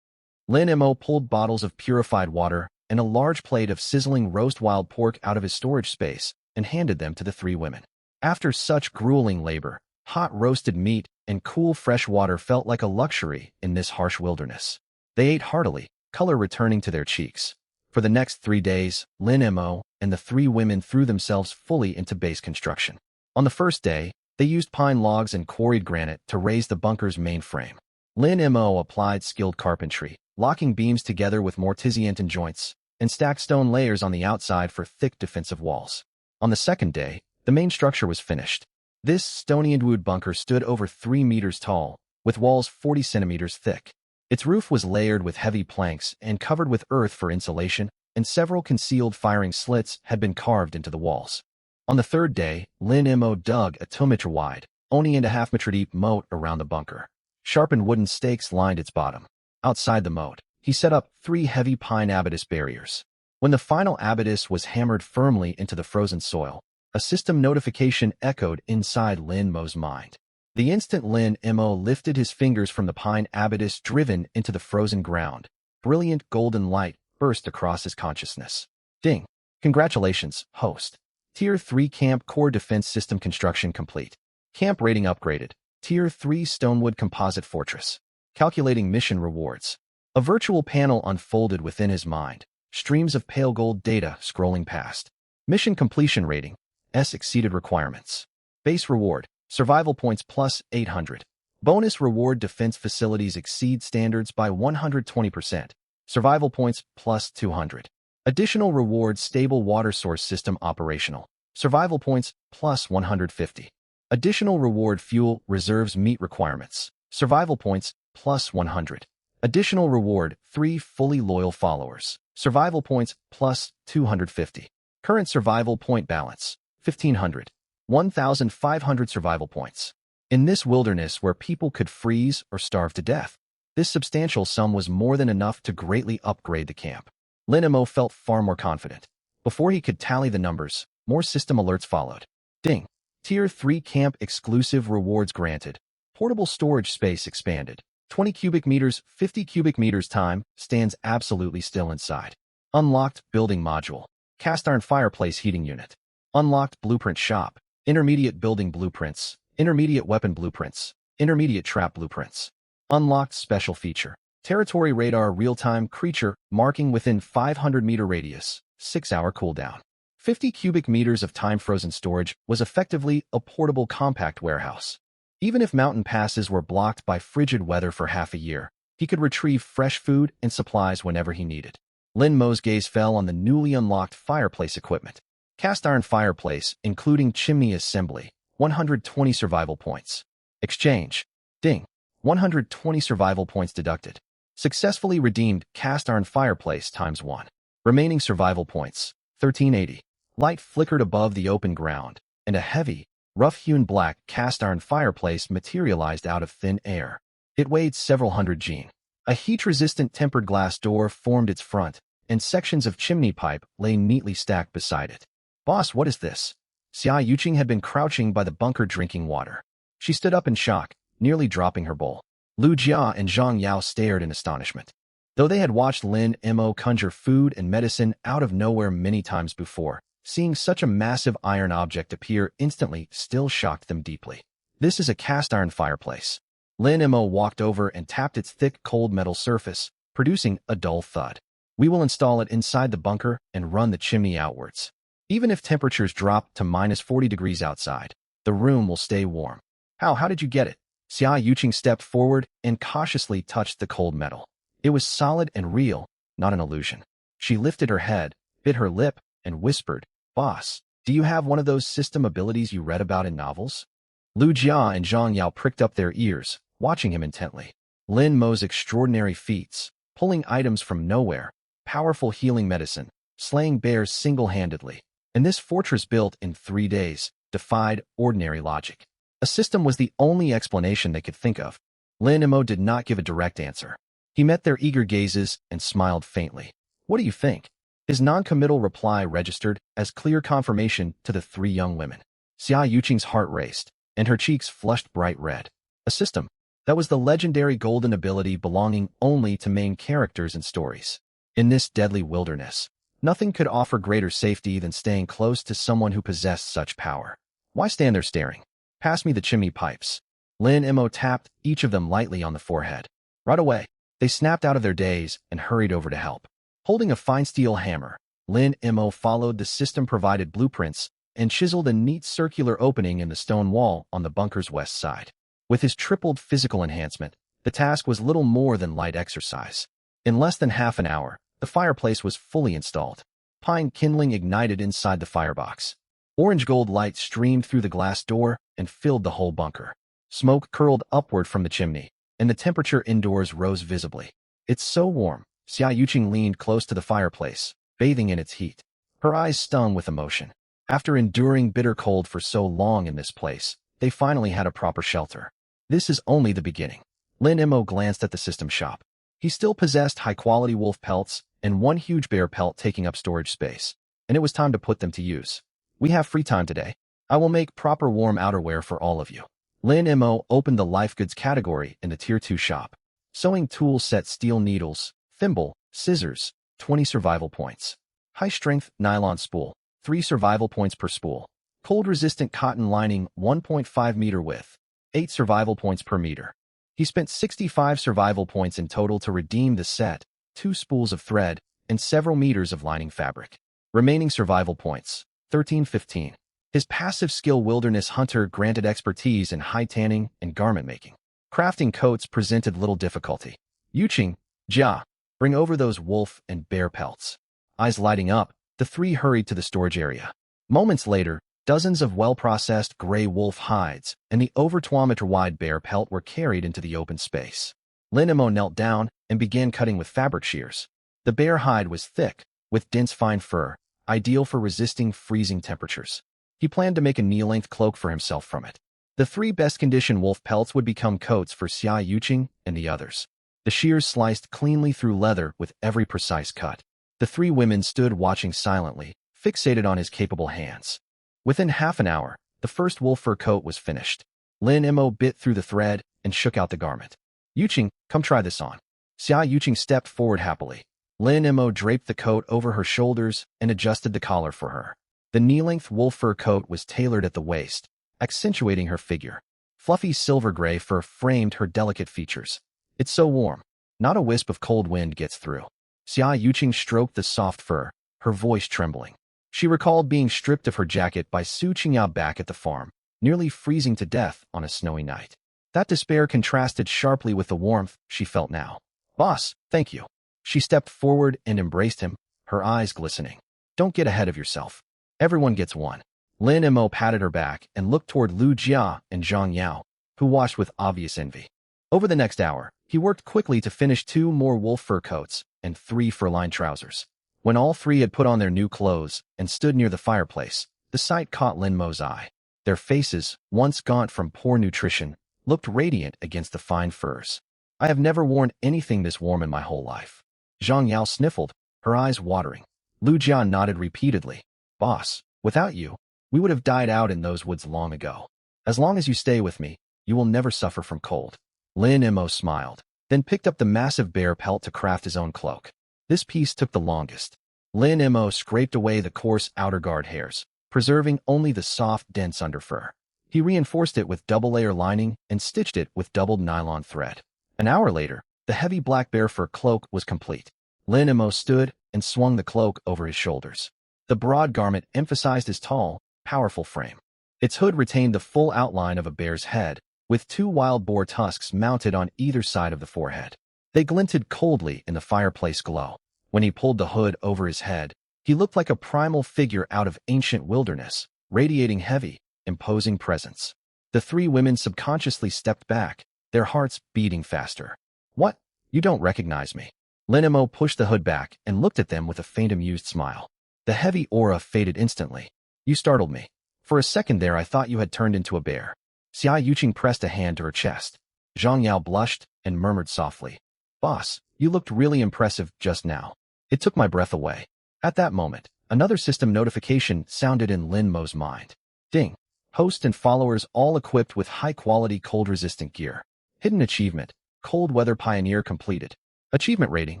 Lin Mo pulled bottles of purified water and a large plate of sizzling roast wild pork out of his storage space and handed them to the 3 women. After such grueling labor, hot roasted meat and cool fresh water felt like a luxury in this harsh wilderness. They ate heartily, color returning to their cheeks. For the next 3 days, Lin Mo and the 3 women threw themselves fully into base construction. On the first day, they used pine logs and quarried granite to raise the bunker's main frame. Lin Mo applied skilled carpentry, locking beams together with mortisian joints, and stacked stone layers on the outside for thick defensive walls. On the second day, the main structure was finished. This stony wood bunker stood over 3 meters tall, with walls 40 centimeters thick. Its roof was layered with heavy planks and covered with earth for insulation, and several concealed firing slits had been carved into the walls. On the third day, Lin Mo dug a 2-meter wide, only and a half-meter deep moat around the bunker. Sharpened wooden stakes lined its bottom. Outside the moat, he set up 3 heavy pine abatis barriers. When the final abatis was hammered firmly into the frozen soil, a system notification echoed inside Lin Mo's mind. The instant Lin Mo lifted his fingers from the pine abatis driven into the frozen ground, brilliant golden light burst across his consciousness. Ding! Congratulations, host. Tier 3 Camp Core Defense System construction complete. Camp rating upgraded. Tier 3 Stonewood Composite Fortress. Calculating mission rewards. A virtual panel unfolded within his mind, streams of pale gold data scrolling past. Mission completion rating. S exceeded requirements. Base reward. Survival points plus 800. Bonus reward defense facilities exceed standards by 120%. Survival points plus 200. Additional reward stable water source system operational. Survival points plus 150. Additional reward fuel reserves meet requirements. Survival points plus 100. Additional reward 3 fully loyal followers. Survival points plus 250. Current survival point balance 1500. 1,500 survival points. In this wilderness where people could freeze or starve to death, this substantial sum was more than enough to greatly upgrade the camp. Lin Mo felt far more confident. Before he could tally the numbers, more system alerts followed. Ding! Tier 3 camp exclusive rewards granted. Portable storage space expanded. 20 cubic meters, 50 cubic meters time, stands absolutely still inside. Unlocked building module. Cast iron fireplace heating unit. Unlocked blueprint shop. Intermediate building blueprints. Intermediate weapon blueprints. Intermediate trap blueprints. Unlocked special feature. Territory radar real-time creature marking within 500-meter radius. 6-hour cooldown. 50 cubic meters of time-frozen storage was effectively a portable compact warehouse. Even if mountain passes were blocked by frigid weather for half a year, he could retrieve fresh food and supplies whenever he needed. Lin Mo's gaze fell on the newly unlocked fireplace equipment. Cast iron fireplace, including chimney assembly, 120 survival points. Exchange. Ding. 120 survival points deducted. Successfully redeemed cast iron fireplace times 1. Remaining survival points, 1380. Light flickered above the open ground, and a heavy, rough-hewn black cast iron fireplace materialized out of thin air. It weighed several hundred Gene. A heat-resistant tempered glass door formed its front, and sections of chimney pipe lay neatly stacked beside it. Boss, what is this? Xia Yuqing had been crouching by the bunker drinking water. She stood up in shock, nearly dropping her bowl. Lu Jia and Zhang Yao stared in astonishment. Though they had watched Lin Mo conjure food and medicine out of nowhere many times before, seeing such a massive iron object appear instantly still shocked them deeply. This is a cast iron fireplace. Lin Mo walked over and tapped its thick, cold metal surface, producing a dull thud. We will install it inside the bunker and run the chimney outwards. Even if temperatures drop to minus 40 degrees outside, the room will stay warm. How did you get it? Xia Yuqing stepped forward and cautiously touched the cold metal. It was solid and real, not an illusion. She lifted her head, bit her lip, and whispered, Boss, do you have one of those system abilities you read about in novels? Lu Jia and Zhang Yao pricked up their ears, watching him intently. Lin Mo's extraordinary feats, pulling items from nowhere, powerful healing medicine, slaying bears single-handedly, and this fortress built in 3 days, defied ordinary logic. A system was the only explanation they could think of. Lin Mo did not give a direct answer. He met their eager gazes and smiled faintly. What do you think? His non-committal reply registered as clear confirmation to the 3 young women. Xia Yuqing's heart raced, and her cheeks flushed bright red. A system. That was the legendary golden ability belonging only to main characters in stories. In this deadly wilderness, nothing could offer greater safety than staying close to someone who possessed such power. Why stand there staring? Pass me the chimney pipes. Lin Mo tapped each of them lightly on the forehead. Right away, they snapped out of their daze and hurried over to help. Holding a fine steel hammer, Lin Mo followed the system-provided blueprints and chiseled a neat circular opening in the stone wall on the bunker's west side. With his tripled physical enhancement, the task was little more than light exercise. In less than half an hour, the fireplace was fully installed. Pine kindling ignited inside the firebox. Orange-gold light streamed through the glass door and filled the whole bunker. Smoke curled upward from the chimney, and the temperature indoors rose visibly. It's so warm. Xia Yuqing leaned close to the fireplace, bathing in its heat. Her eyes stung with emotion. After enduring bitter cold for so long in this place, they finally had a proper shelter. This is only the beginning. Lin Mo glanced at the system shop. He still possessed high-quality wolf pelts and 1 huge bear pelt taking up storage space, and it was time to put them to use. We have free time today. I will make proper warm outerwear for all of you. Lin Mo opened the life goods category in the Tier 2 shop. Sewing tool set steel needles, thimble, scissors, 20 survival points. High-strength nylon spool, 3 survival points per spool. Cold-resistant cotton lining, 1.5 meter width, 8 survival points per meter. He spent 65 survival points in total to redeem the set, 2 spools of thread, and several meters of lining fabric. Remaining survival points, 1315. His passive skill Wilderness Hunter granted expertise in high tanning and garment making. Crafting coats presented little difficulty. Yuqing, Jia, bring over those wolf and bear pelts. Eyes lighting up, the 3 hurried to the storage area. Moments later, dozens of well-processed gray wolf hides and the over 2-meter-wide bear pelt were carried into the open space. Lin Mo knelt down and began cutting with fabric shears. The bear hide was thick, with dense fine fur, ideal for resisting freezing temperatures. He planned to make a knee-length cloak for himself from it. The 3 best-conditioned wolf pelts would become coats for Xia Yuqing and the others. The shears sliced cleanly through leather with every precise cut. The three women stood watching silently, fixated on his capable hands. Within half an hour, the first wolf fur coat was finished. Lin Mo bit through the thread and shook out the garment. Yuqing, come try this on. Xia Yuqing stepped forward happily. Lin Mo draped the coat over her shoulders and adjusted the collar for her. The knee-length wolf fur coat was tailored at the waist, accentuating her figure. Fluffy silver gray fur framed her delicate features. It's so warm. Not a wisp of cold wind gets through. Xia Yuqing stroked the soft fur, her voice trembling. She recalled being stripped of her jacket by Su Qingyao back at the farm, nearly freezing to death on a snowy night. That despair contrasted sharply with the warmth she felt now. Boss, thank you. She stepped forward and embraced him, her eyes glistening. Don't get ahead of yourself. Everyone gets one. Lin Mo patted her back and looked toward Lu Jia and Zhang Yao, who watched with obvious envy. Over the next hour, he worked quickly to finish 2 more wolf fur coats and 3 fur-lined trousers. When all 3 had put on their new clothes and stood near the fireplace, the sight caught Lin Mo's eye. Their faces, once gaunt from poor nutrition, looked radiant against the fine furs. I have never worn anything this warm in my whole life. Zhang Yao sniffled, her eyes watering. Lu Jia nodded repeatedly. Boss, without you, we would have died out in those woods long ago. As long as you stay with me, you will never suffer from cold. Lin Mo smiled, then picked up the massive bear pelt to craft his own cloak. This piece took the longest. Lin Mo scraped away the coarse outer guard hairs, preserving only the soft, dense underfur. He reinforced it with double-layer lining and stitched it with doubled nylon thread. An hour later, the heavy black bear fur cloak was complete. Lin Mo stood and swung the cloak over his shoulders. The broad garment emphasized his tall, powerful frame. Its hood retained the full outline of a bear's head, with 2 wild boar tusks mounted on either side of the forehead. They glinted coldly in the fireplace glow. When he pulled the hood over his head, he looked like a primal figure out of ancient wilderness, radiating heavy, imposing presence. The 3 women subconsciously stepped back, their hearts beating faster. What? You don't recognize me? Lin Mo pushed the hood back and looked at them with a faint amused smile. The heavy aura faded instantly. You startled me. For a second there I thought you had turned into a bear. Xia Yuqing pressed a hand to her chest. Zhang Yao blushed and murmured softly. Boss, you looked really impressive just now. It took my breath away. At that moment, another system notification sounded in Lin Mo's mind. Ding. Host and followers all equipped with high-quality cold-resistant gear. Hidden achievement. Cold Weather Pioneer completed. Achievement rating.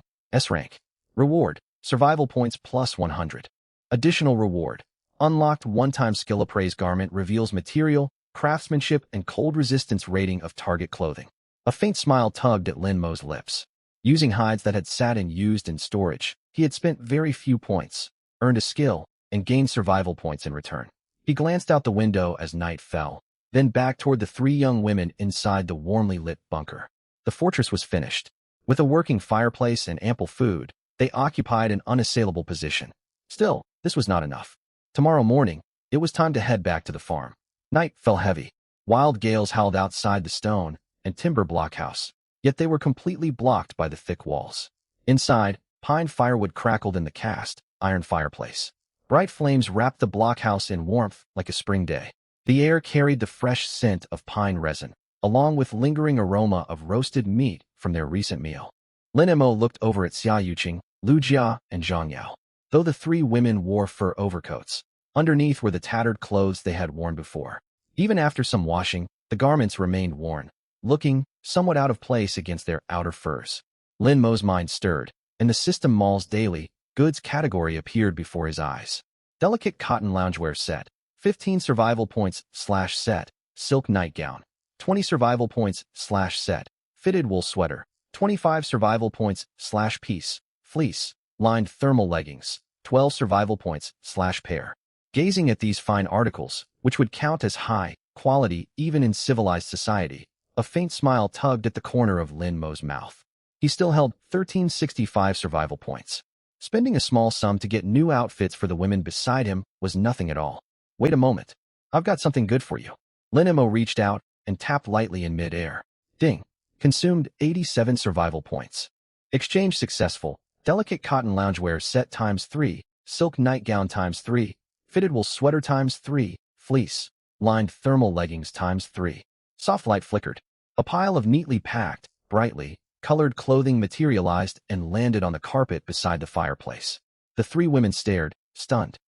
S rank. Reward. Survival points plus 100. Additional reward. Unlocked one-time skill appraise garment reveals material, craftsmanship, and cold resistance rating of target clothing. A faint smile tugged at Lin Mo's lips. Using hides that had sat and used in storage, he had spent very few points, earned a skill, and gained survival points in return. He glanced out the window as night fell, then back toward the 3 young women inside the warmly lit bunker. The fortress was finished. With a working fireplace and ample food, they occupied an unassailable position. Still, this was not enough. Tomorrow morning, it was time to head back to the farm. Night fell heavy. Wild gales howled outside the stone and timber blockhouse, yet they were completely blocked by the thick walls. Inside, pine firewood crackled in the cast iron fireplace. Bright flames wrapped the blockhouse in warmth like a spring day. The air carried the fresh scent of pine resin, along with lingering aroma of roasted meat from their recent meal. Lin Mo looked over at Xia Yuqing, Lu Jia, and Zhang Yao. Though the 3 women wore fur overcoats, underneath were the tattered clothes they had worn before. Even after some washing, the garments remained worn, looking somewhat out of place against their outer furs. Lin Mo's mind stirred, and the System Mall's daily goods category appeared before his eyes. Delicate cotton loungewear set, 15 survival points / set, silk nightgown, 20 survival points / set, fitted wool sweater, 25 survival points / piece, fleece, lined thermal leggings, 12 survival points / pair. Gazing at these fine articles, which would count as high quality even in civilized society, a faint smile tugged at the corner of Lin Mo's mouth. He still held 1365 survival points. Spending a small sum to get new outfits for the women beside him was nothing at all. Wait a moment. I've got something good for you. Lin Mo reached out and tapped lightly in mid-air. Ding. Consumed 87 survival points. Exchange successful. Delicate cotton loungewear set ×3, silk nightgown ×3, fitted wool sweater ×3, fleece, lined thermal leggings ×3. Soft light flickered. A pile of neatly packed, brightly colored clothing materialized and landed on the carpet beside the fireplace. The three women stared, stunned.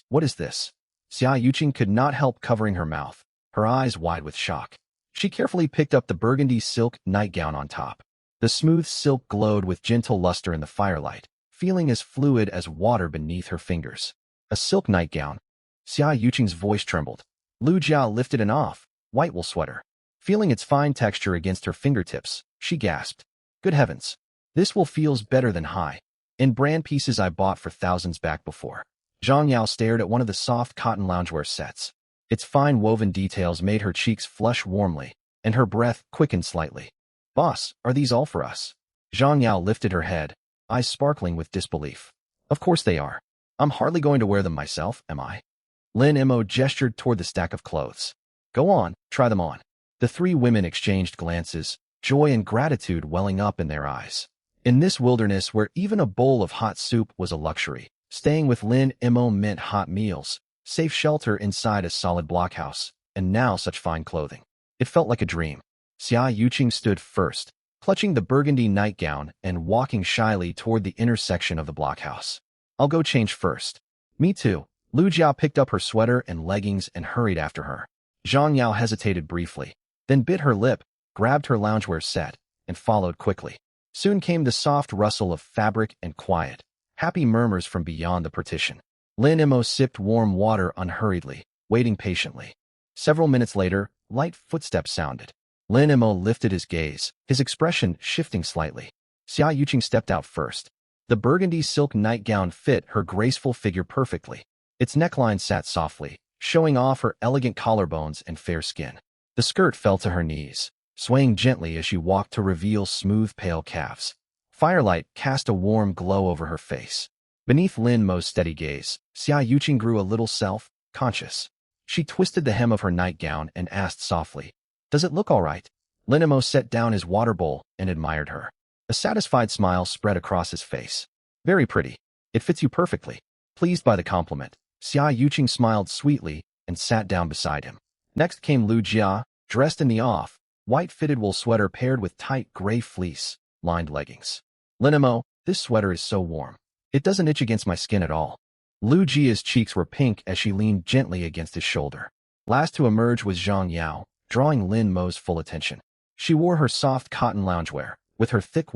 What is this? Xia Yuqing could not help covering her mouth, her eyes wide with shock. She carefully picked up the burgundy silk nightgown on top. The smooth silk glowed with gentle luster in the firelight, feeling as fluid as water beneath her fingers. A silk nightgown. Xia Yuqing's voice trembled. Lu Jiao lifted an white wool sweater. Feeling its fine texture against her fingertips, she gasped. Good heavens! This wool feels better than high-end brand pieces I bought for thousands back before. Zhang Yao stared at one of the soft cotton loungewear sets. Its fine woven details made her cheeks flush warmly, and her breath quickened slightly. Boss, are these all for us? Zhang Yao lifted her head, eyes sparkling with disbelief. Of course they are. I'm hardly going to wear them myself, am I? Lin Mo gestured toward the stack of clothes. Go on, try them on. The three women exchanged glances, joy and gratitude welling up in their eyes. In this wilderness where even a bowl of hot soup was a luxury, staying with Lin Mo meant hot meals, safe shelter inside a solid blockhouse, and now such fine clothing. It felt like a dream. Xia Yuqing stood first, clutching the burgundy nightgown and walking shyly toward the inner section of the blockhouse. I'll go change first. Me too. Lu Jiao picked up her sweater and leggings and hurried after her. Zhang Yao hesitated briefly, then bit her lip, grabbed her loungewear set, and followed quickly. Soon came the soft rustle of fabric and quiet, happy murmurs from beyond the partition. Lin Mo sipped warm water unhurriedly, waiting patiently. Several minutes later, light footsteps sounded. Lin Mo lifted his gaze, his expression shifting slightly. Xia Yuqing stepped out first. The burgundy silk nightgown fit her graceful figure perfectly. Its neckline sat softly, showing off her elegant collarbones and fair skin. The skirt fell to her knees, swaying gently as she walked to reveal smooth pale calves. Firelight cast a warm glow over her face. Beneath Lin Mo's steady gaze, Xia Yuqing grew a little self-conscious. She twisted the hem of her nightgown and asked softly, Does it look all right? Lin Mo set down his water bowl and admired her. A satisfied smile spread across his face. Very pretty. It fits you perfectly. Pleased by the compliment, Xia Yuqing smiled sweetly and sat down beside him. Next came Lu Jia, dressed in the white fitted wool sweater paired with tight gray fleece-lined leggings. Lin Mo, this sweater is so warm. It doesn't itch against my skin at all. Lu Jia's cheeks were pink as she leaned gently against his shoulder. Last to emerge was Zhang Yao, drawing Lin Mo's full attention. She wore her soft cotton loungewear, with her thick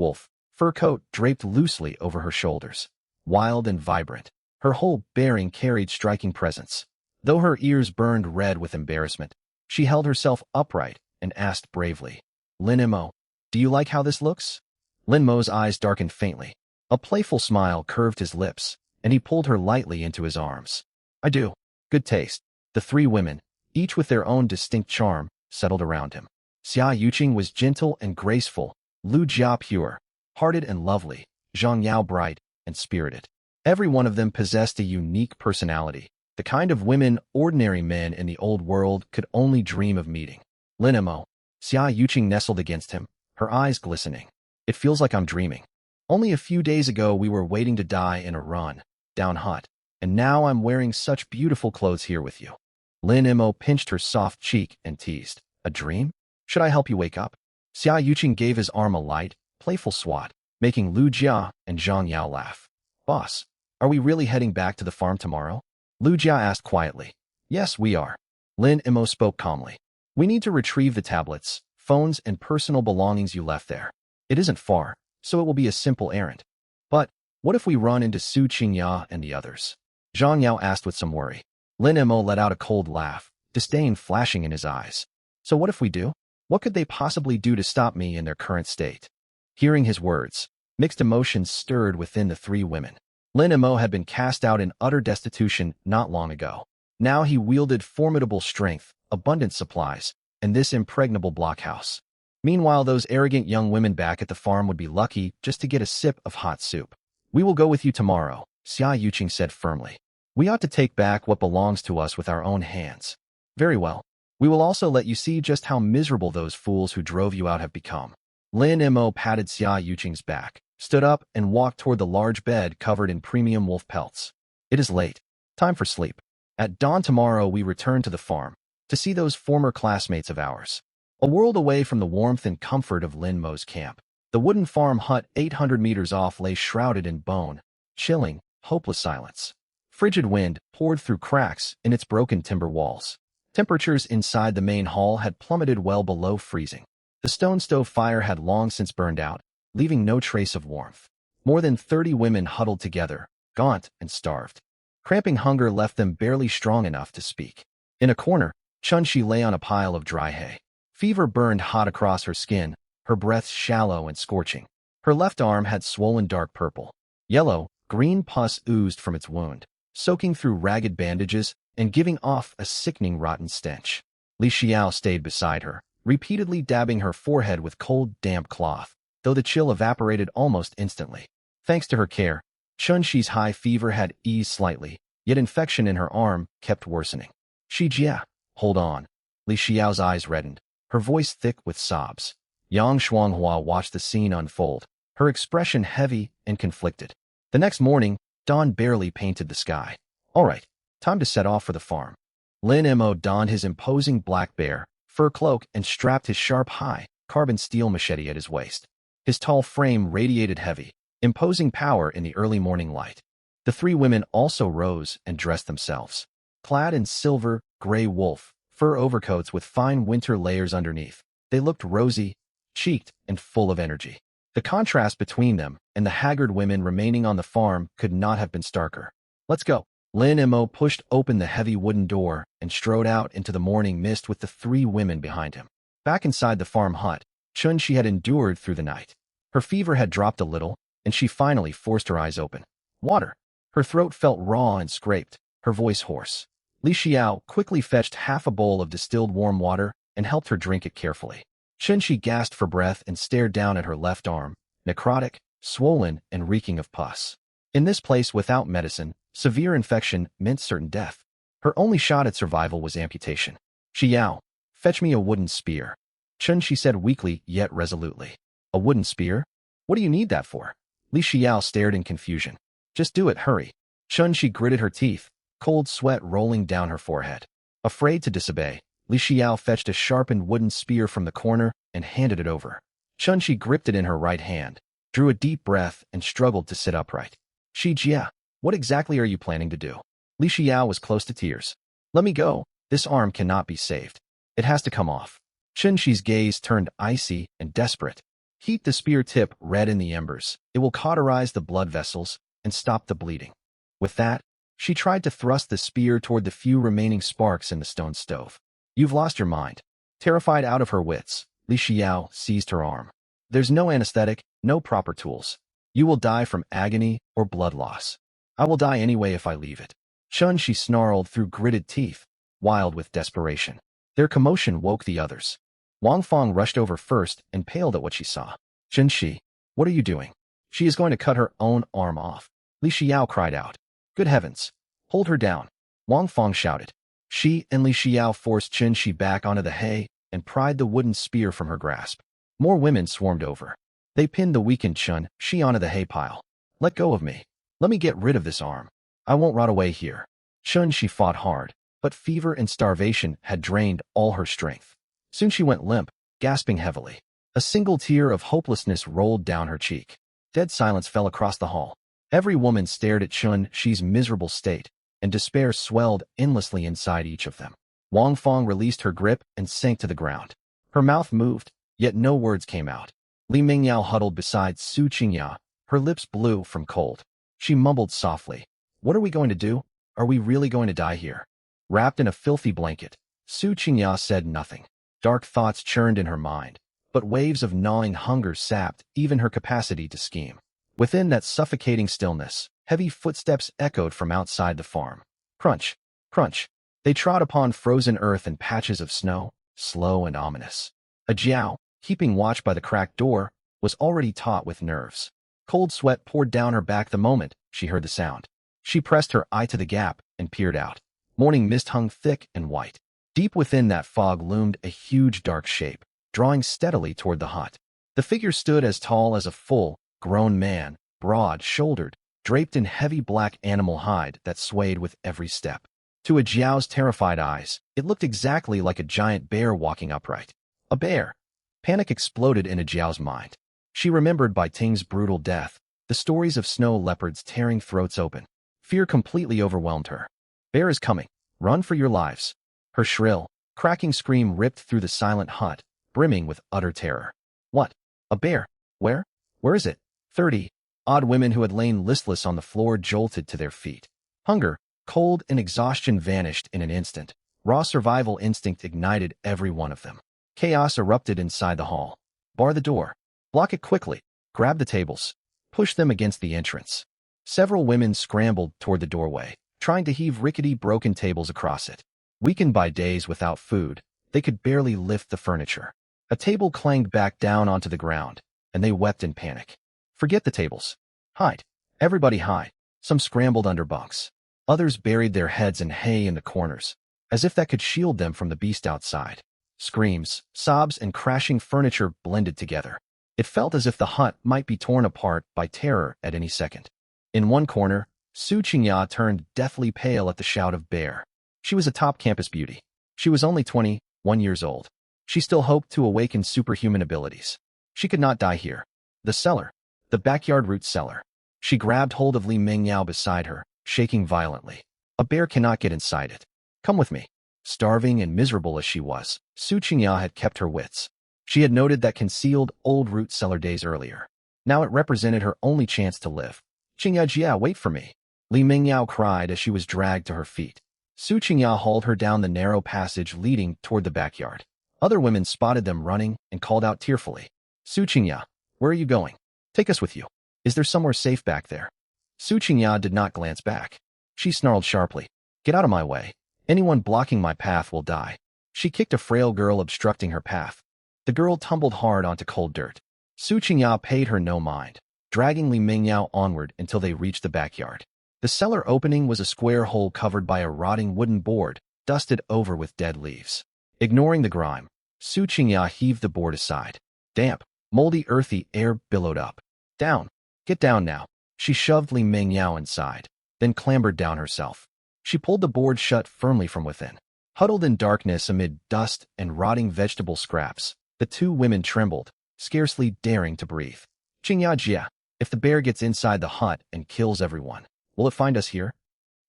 fur coat draped loosely over her shoulders. Wild and vibrant, her whole bearing carried striking presence. Though her ears burned red with embarrassment, she held herself upright and asked bravely, Lin Mo, do you like how this looks? Lin Mo's eyes darkened faintly. A playful smile curved his lips, and he pulled her lightly into his arms. I do. Good taste. The three women, each with their own distinct charm, settled around him. Xia Yuqing was gentle and graceful, Lu Jia pure-hearted and lovely, Zhang Yao bright and spirited. Every one of them possessed a unique personality, the kind of women ordinary men in the old world could only dream of meeting. Lin Mo. Xia Yuqing nestled against him, her eyes glistening. It feels like I'm dreaming. Only a few days ago we were waiting to die in a run-down hut, and now I'm wearing such beautiful clothes here with you. Lin Mo pinched her soft cheek and teased, A dream? Should I help you wake up? Xia Yuqing gave his arm a light, playful swat, making Lu Jia and Zhang Yao laugh. Boss, are we really heading back to the farm tomorrow? Lu Jia asked quietly. Yes, we are. Lin Mo spoke calmly. We need to retrieve the tablets, phones, and personal belongings you left there. It isn't far, so it will be a simple errand. But what if we run into Su Qingya and the others? Zhang Yao asked with some worry. Lin Mo let out a cold laugh, disdain flashing in his eyes. So what if we do? What could they possibly do to stop me in their current state? Hearing his words, mixed emotions stirred within the three women. Lin Mo had been cast out in utter destitution not long ago. Now he wielded formidable strength, abundant supplies, and this impregnable blockhouse. Meanwhile, those arrogant young women back at the farm would be lucky just to get a sip of hot soup. We will go with you tomorrow, Xia Yuqing said firmly. We ought to take back what belongs to us with our own hands. Very well. We will also let you see just how miserable those fools who drove you out have become. Lin Mo patted Xia Yuqing's back, stood up, and walked toward the large bed covered in premium wolf pelts. It is late. Time for sleep. At dawn tomorrow we return to the farm, to see those former classmates of ours. A world away from the warmth and comfort of Lin Mo's camp, the wooden farm hut 800 meters off lay shrouded in bone, chilling, hopeless silence. Frigid wind poured through cracks in its broken timber walls. Temperatures inside the main hall had plummeted well below freezing. The stone stove fire had long since burned out, leaving no trace of warmth. More than 30 women huddled together, gaunt and starved. Cramping hunger left them barely strong enough to speak. In a corner, Chunshi lay on a pile of dry hay. Fever burned hot across her skin, her breath shallow and scorching. Her left arm had swollen dark purple. Yellow, green pus oozed from its wound, soaking through ragged bandages and giving off a sickening rotten stench. Li Xiao stayed beside her, repeatedly dabbing her forehead with cold, damp cloth, though the chill evaporated almost instantly. Thanks to her care, Chunxi's high fever had eased slightly, yet infection in her arm kept worsening. Jia, hold on. Li Xiao's eyes reddened, her voice thick with sobs. Yang Shuanghua watched the scene unfold, her expression heavy and conflicted. The next morning, dawn barely painted the sky. All right, time to set off for the farm. Lin Mo donned his imposing black bear fur cloak and strapped his sharp, high, carbon steel machete at his waist. His tall frame radiated heavy, imposing power in the early morning light. The three women also rose and dressed themselves. Clad in silver, gray wolf, fur overcoats with fine winter layers underneath, they looked rosy, cheeked, and full of energy. The contrast between them and the haggard women remaining on the farm could not have been starker. Let's go. Lin Mo pushed open the heavy wooden door and strode out into the morning mist with the three women behind him. Back inside the farm hut, Chunshi had endured through the night. Her fever had dropped a little, and she finally forced her eyes open. Water. Her throat felt raw and scraped, her voice hoarse. Li Xiao quickly fetched half a bowl of distilled warm water and helped her drink it carefully. Chunshi gasped for breath and stared down at her left arm, necrotic, swollen, and reeking of pus. In this place without medicine, severe infection meant certain death. Her only shot at survival was amputation. Xiao, fetch me a wooden spear. Chunshi said weakly yet resolutely. A wooden spear? What do you need that for? Li Xiao stared in confusion. Just do it, hurry. Chunshi gritted her teeth, cold sweat rolling down her forehead. Afraid to disobey, Li Xiao fetched a sharpened wooden spear from the corner and handed it over. Chunshi gripped it in her right hand, drew a deep breath, and struggled to sit upright. Jia, what exactly are you planning to do? Li Xiao was close to tears. Let me go. This arm cannot be saved. It has to come off. Chunshi's gaze turned icy and desperate. Heat the spear tip red in the embers. It will cauterize the blood vessels and stop the bleeding. With that, she tried to thrust the spear toward the few remaining sparks in the stone stove. You've lost your mind. Terrified out of her wits, Li Xiao seized her arm. There's no anesthetic, no proper tools. You will die from agony or blood loss. I will die anyway if I leave it. Chunshi snarled through gritted teeth, wild with desperation. Their commotion woke the others. Wang Feng rushed over first and paled at what she saw. Chunshi, what are you doing? She is going to cut her own arm off. Li Xiao cried out. Good heavens! Hold her down. Wang Feng shouted. She and Li Xiao forced Chunshi back onto the hay and pried the wooden spear from her grasp. More women swarmed over. They pinned the weakened Chunshi onto the hay pile. Let go of me. Let me get rid of this arm. I won't rot away here. Chunshi fought hard, but fever and starvation had drained all her strength. Soon she went limp, gasping heavily. A single tear of hopelessness rolled down her cheek. Dead silence fell across the hall. Every woman stared at Chunshi's miserable state, and despair swelled endlessly inside each of them. Wang Feng released her grip and sank to the ground. Her mouth moved, yet no words came out. Li Mingyao huddled beside Su Qingya, her lips blue from cold. She mumbled softly. What are we going to do? Are we really going to die here? Wrapped in a filthy blanket, Su Qingya said nothing. Dark thoughts churned in her mind, but waves of gnawing hunger sapped even her capacity to scheme. Within that suffocating stillness, heavy footsteps echoed from outside the farm. Crunch, crunch. They trod upon frozen earth and patches of snow, slow and ominous. A Jiao, keeping watch by the cracked door, was already taut with nerves. Cold sweat poured down her back the moment she heard the sound. She pressed her eye to the gap and peered out. Morning mist hung thick and white. Deep within that fog loomed a huge dark shape, drawing steadily toward the hut. The figure stood as tall as a full-grown man, broad-shouldered, draped in heavy black animal hide that swayed with every step. To a Jiao's terrified eyes, it looked exactly like a giant bear walking upright. A bear! Panic exploded in a Jiao's mind. She remembered Bai Ting's brutal death, the stories of snow leopards tearing throats open. Fear completely overwhelmed her. Bear is coming. Run for your lives. Her shrill, cracking scream ripped through the silent hut, brimming with utter terror. What? A bear? Where? Where is it? 30 odd women who had lain listless on the floor jolted to their feet. Hunger, cold, and exhaustion vanished in an instant. Raw survival instinct ignited every one of them. Chaos erupted inside the hall. Bar the door. Block it quickly. Grab the tables. Push them against the entrance. Several women scrambled toward the doorway, trying to heave rickety, broken tables across it. Weakened by days without food, they could barely lift the furniture. A table clanged back down onto the ground, and they wept in panic. Forget the tables. Hide. Everybody hide. Some scrambled under bunks. Others buried their heads in hay in the corners, as if that could shield them from the beast outside. Screams, sobs, and crashing furniture blended together. It felt as if the hut might be torn apart by terror at any second. In one corner, Su Qingya turned deathly pale at the shout of bear. She was a top campus beauty. She was only 21 years old. She still hoped to awaken superhuman abilities. She could not die here. The cellar. The backyard root cellar. She grabbed hold of Li Mingyao beside her, shaking violently. A bear cannot get inside it. Come with me. Starving and miserable as she was, Su Qingya had kept her wits. She had noted that concealed old root cellar days earlier. Now it represented her only chance to live. Qingya Jia, wait for me. Li Mingyao cried as she was dragged to her feet. Su Qingya hauled her down the narrow passage leading toward the backyard. Other women spotted them running and called out tearfully. Su Qingya, where are you going? Take us with you. Is there somewhere safe back there? Su Qingya did not glance back. She snarled sharply. Get out of my way. Anyone blocking my path will die. She kicked a frail girl obstructing her path. The girl tumbled hard onto cold dirt. Su Qingya paid her no mind, dragging Li Mingyao onward until they reached the backyard. The cellar opening was a square hole covered by a rotting wooden board, dusted over with dead leaves. Ignoring the grime, Su Qingya heaved the board aside. Damp, moldy, earthy air billowed up. Down. Get down now. She shoved Li Mingyao inside, then clambered down herself. She pulled the board shut firmly from within. Huddled in darkness amid dust and rotting vegetable scraps, the two women trembled, scarcely daring to breathe. Qingya Jia, if the bear gets inside the hut and kills everyone, will it find us here?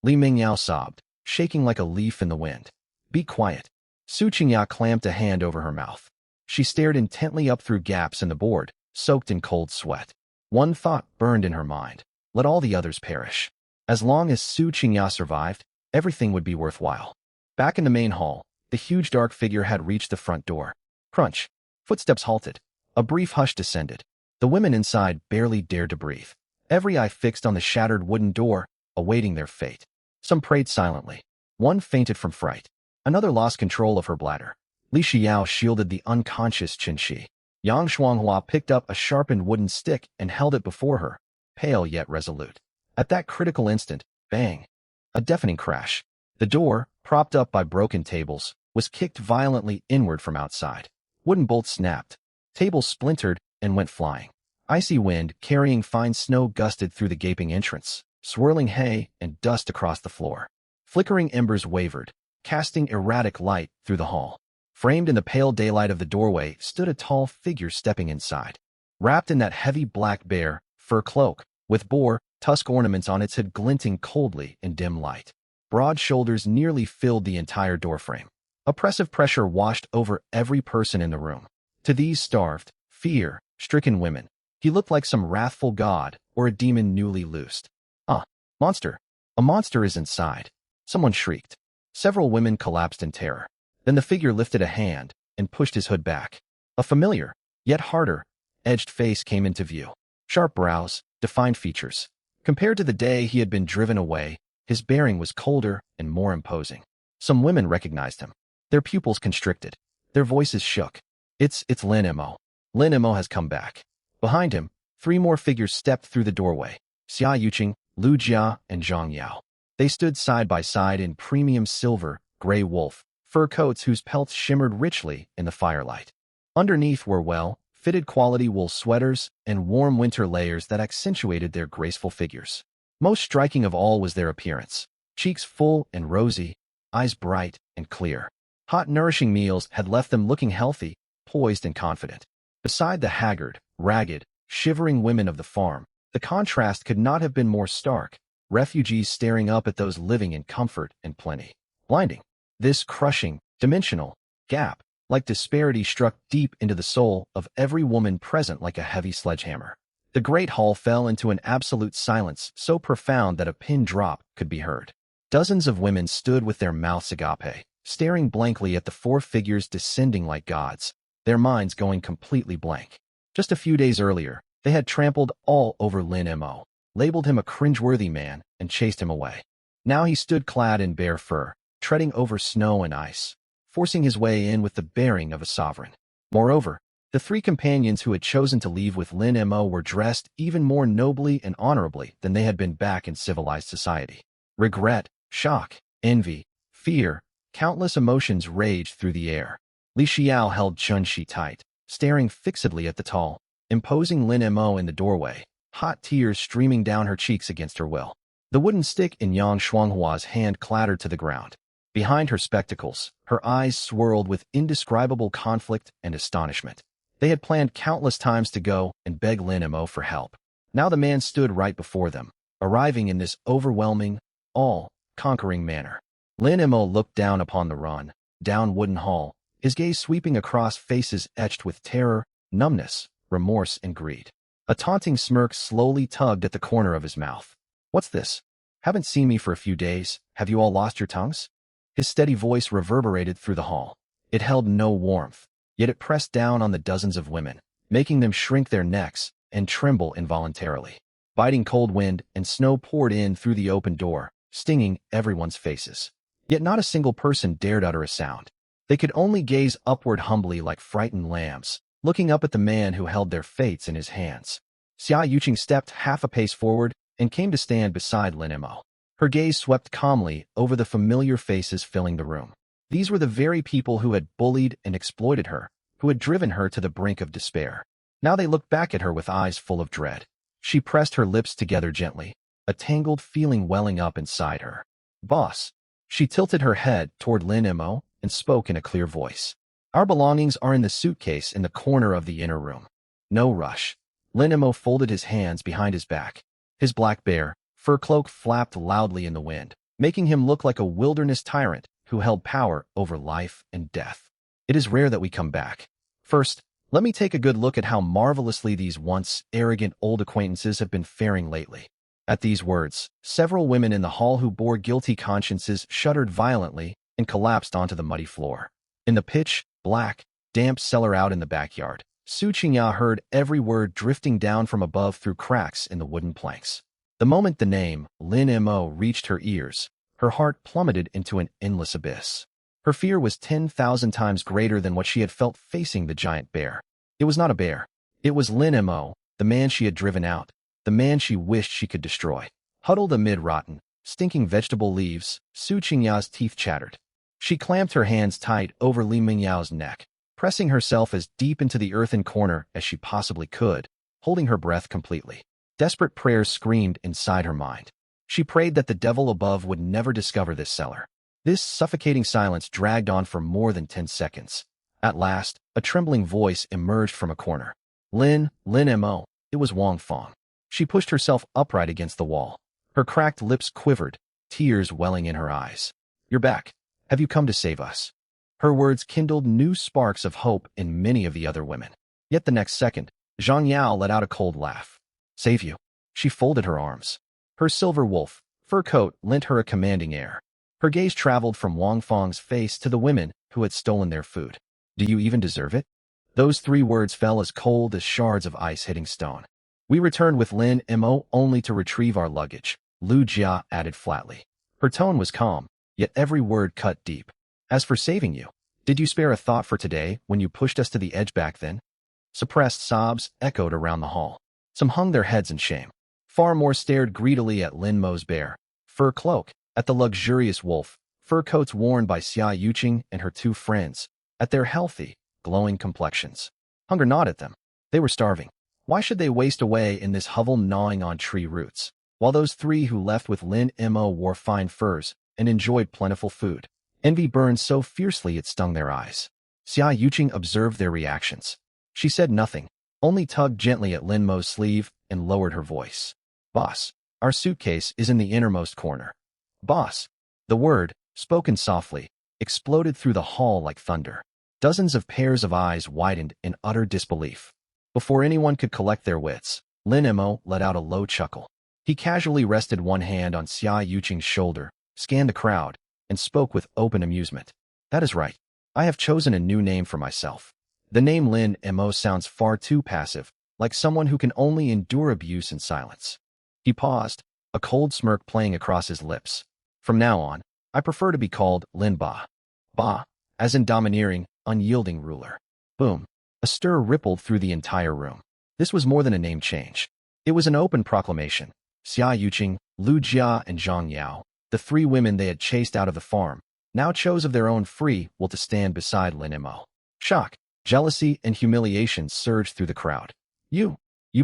Li Mingyao sobbed, shaking like a leaf in the wind. Be quiet. Su Qingya clamped a hand over her mouth. She stared intently up through gaps in the board, soaked in cold sweat. One thought burned in her mind. Let all the others perish. As long as Su Qingya survived, everything would be worthwhile. Back in the main hall, the huge dark figure had reached the front door. Crunch. Footsteps halted. A brief hush descended. The women inside barely dared to breathe. Every eye fixed on the shattered wooden door, awaiting their fate. Some prayed silently. One fainted from fright. Another lost control of her bladder. Li Xiao shielded the unconscious Qin Shi. Yang Shuanghua picked up a sharpened wooden stick and held it before her, pale yet resolute. At that critical instant, bang! A deafening crash. The door, propped up by broken tables, was kicked violently inward from outside. Wooden bolts snapped. Tables splintered and went flying. Icy wind, carrying fine snow, gusted through the gaping entrance, swirling hay and dust across the floor. Flickering embers wavered, casting erratic light through the hall. Framed in the pale daylight of the doorway stood a tall figure stepping inside. Wrapped in that heavy black bear fur cloak, with boar tusk ornaments on its head glinting coldly in dim light. Broad shoulders nearly filled the entire doorframe. Oppressive pressure washed over every person in the room. To these starved, fear-stricken women, he looked like some wrathful god or a demon newly loosed. Ah, monster! A monster is inside! Someone shrieked. Several women collapsed in terror. Then the figure lifted a hand and pushed his hood back. A familiar, yet harder, edged face came into view. Sharp brows, defined features. Compared to the day he had been driven away, his bearing was colder and more imposing. Some women recognized him. Their pupils constricted. Their voices shook. It's Lin Mo. Lin Mo has come back. Behind him, three more figures stepped through the doorway. Xia Yuqing, Lu Jia, and Zhang Yao. They stood side by side in premium silver, gray wolf, fur coats whose pelts shimmered richly in the firelight. Underneath were well-fitted quality wool sweaters and warm winter layers that accentuated their graceful figures. Most striking of all was their appearance. Cheeks full and rosy, eyes bright and clear. Hot, nourishing meals had left them looking healthy, poised and confident. Beside the haggard, ragged, shivering women of the farm, The contrast could not have been more stark, refugees staring up at those living in comfort and plenty. Blinding. This crushing, dimensional gap, like disparity, struck deep into the soul of every woman present like a heavy sledgehammer. The great hall fell into an absolute silence so profound that a pin drop could be heard. Dozens of women stood with their mouths agape, staring blankly at the four figures descending like gods, their minds going completely blank. Just a few days earlier, they had trampled all over Lin Mo, labeled him a cringeworthy man, and chased him away. Now he stood clad in bare fur, treading over snow and ice, forcing his way in with the bearing of a sovereign. Moreover, the three companions who had chosen to leave with Lin Mo were dressed even more nobly and honorably than they had been back in civilized society. Regret, shock, envy, fear, countless emotions raged through the air. Li Xiao held Chun Shi tight, staring fixedly at the tall, imposing Lin Mo in the doorway, hot tears streaming down her cheeks against her will. The wooden stick in Yang Shuanghua's hand clattered to the ground. Behind her spectacles, her eyes swirled with indescribable conflict and astonishment. They had planned countless times to go and beg Lin Mo for help. Now the man stood right before them, arriving in this overwhelming, all-conquering manner. Lin Mo looked down upon the run-down wooden hall, his gaze sweeping across faces etched with terror, numbness, remorse, and greed. A taunting smirk slowly tugged at the corner of his mouth. "What's this? Haven't seen me for a few days. Have you all lost your tongues?" His steady voice reverberated through the hall. It held no warmth, yet it pressed down on the dozens of women, making them shrink their necks and tremble involuntarily. Biting cold wind and snow poured in through the open door, stinging everyone's faces. Yet not a single person dared utter a sound. They could only gaze upward humbly like frightened lambs, looking up at the man who held their fates in his hands. Xia Yuqing stepped half a pace forward and came to stand beside Lin Mo. Her gaze swept calmly over the familiar faces filling the room. These were the very people who had bullied and exploited her, who had driven her to the brink of despair. Now they looked back at her with eyes full of dread. She pressed her lips together gently, a tangled feeling welling up inside her. "Boss." She tilted her head toward Lin Mo and spoke in a clear voice. "Our belongings are in the suitcase in the corner of the inner room. No rush." Lin Mo folded his hands behind his back. His black bear fur cloak flapped loudly in the wind, making him look like a wilderness tyrant who held power over life and death. "It is rare that we come back. First, let me take a good look at how marvelously these once arrogant old acquaintances have been faring lately." At these words, several women in the hall who bore guilty consciences shuddered violently and collapsed onto the muddy floor. In the pitch black, damp cellar out in the backyard, Su Qingya heard every word drifting down from above through cracks in the wooden planks. The moment the name Lin Mo reached her ears, her heart plummeted into an endless abyss. Her fear was 10,000 times greater than what she had felt facing the giant bear. It was not a bear. It was Lin Mo, the man she had driven out, the man she wished she could destroy. Huddled amid rotten, stinking vegetable leaves, Su Qingya's teeth chattered. She clamped her hands tight over Li Mingyao's neck, pressing herself as deep into the earthen corner as she possibly could, holding her breath completely. Desperate prayers screamed inside her mind. She prayed that the devil above would never discover this cellar. This suffocating silence dragged on for more than 10 seconds. At last, a trembling voice emerged from a corner. Lin Mo." It was Wang Feng. She pushed herself upright against the wall. Her cracked lips quivered, tears welling in her eyes. "You're back. Have you come to save us?" Her words kindled new sparks of hope in many of the other women. Yet the next second, Zhang Yao let out a cold laugh. "Save you?" She folded her arms. Her silver wolf fur coat lent her a commanding air. Her gaze traveled from Wang Feng's face to the women who had stolen their food. "Do you even deserve it?" Those three words fell as cold as shards of ice hitting stone. "We returned with Lin Mo only to retrieve our luggage," Lu Jia added flatly. Her tone was calm, yet every word cut deep. "As for saving you, did you spare a thought for today when you pushed us to the edge back then?" Suppressed sobs echoed around the hall. Some hung their heads in shame. Far more stared greedily at Lin Mo's bear fur cloak, at the luxurious wolf fur coats worn by Xia Yuqing and her two friends, at their healthy, glowing complexions. Hunger gnawed at them. They were starving. Why should they waste away in this hovel gnawing on tree roots, while those three who left with Lin Mo wore fine furs and enjoyed plentiful food? Envy burned so fiercely it stung their eyes. Xia Yuqing observed their reactions. She said nothing, only tugged gently at Lin Mo's sleeve and lowered her voice. Boss, our suitcase is in the innermost corner. Boss. The word, spoken softly, exploded through the hall like thunder. Dozens of pairs of eyes widened in utter disbelief. Before anyone could collect their wits, Lin Mo let out a low chuckle. He casually rested one hand on Xia Yuqing's shoulder, scanned the crowd, and spoke with open amusement. That is right. I have chosen a new name for myself. The name Lin Mo sounds far too passive, like someone who can only endure abuse in silence. He paused, a cold smirk playing across his lips. From now on, I prefer to be called Lin Ba. Ba, as in domineering, unyielding ruler. Boom. A stir rippled through the entire room. This was more than a name change. It was an open proclamation. Xia Yuqing, Lu Jia, and Zhang Yao, the three women they had chased out of the farm, now chose of their own free will to stand beside Lin Mo. Shock, jealousy, and humiliation surged through the crowd. You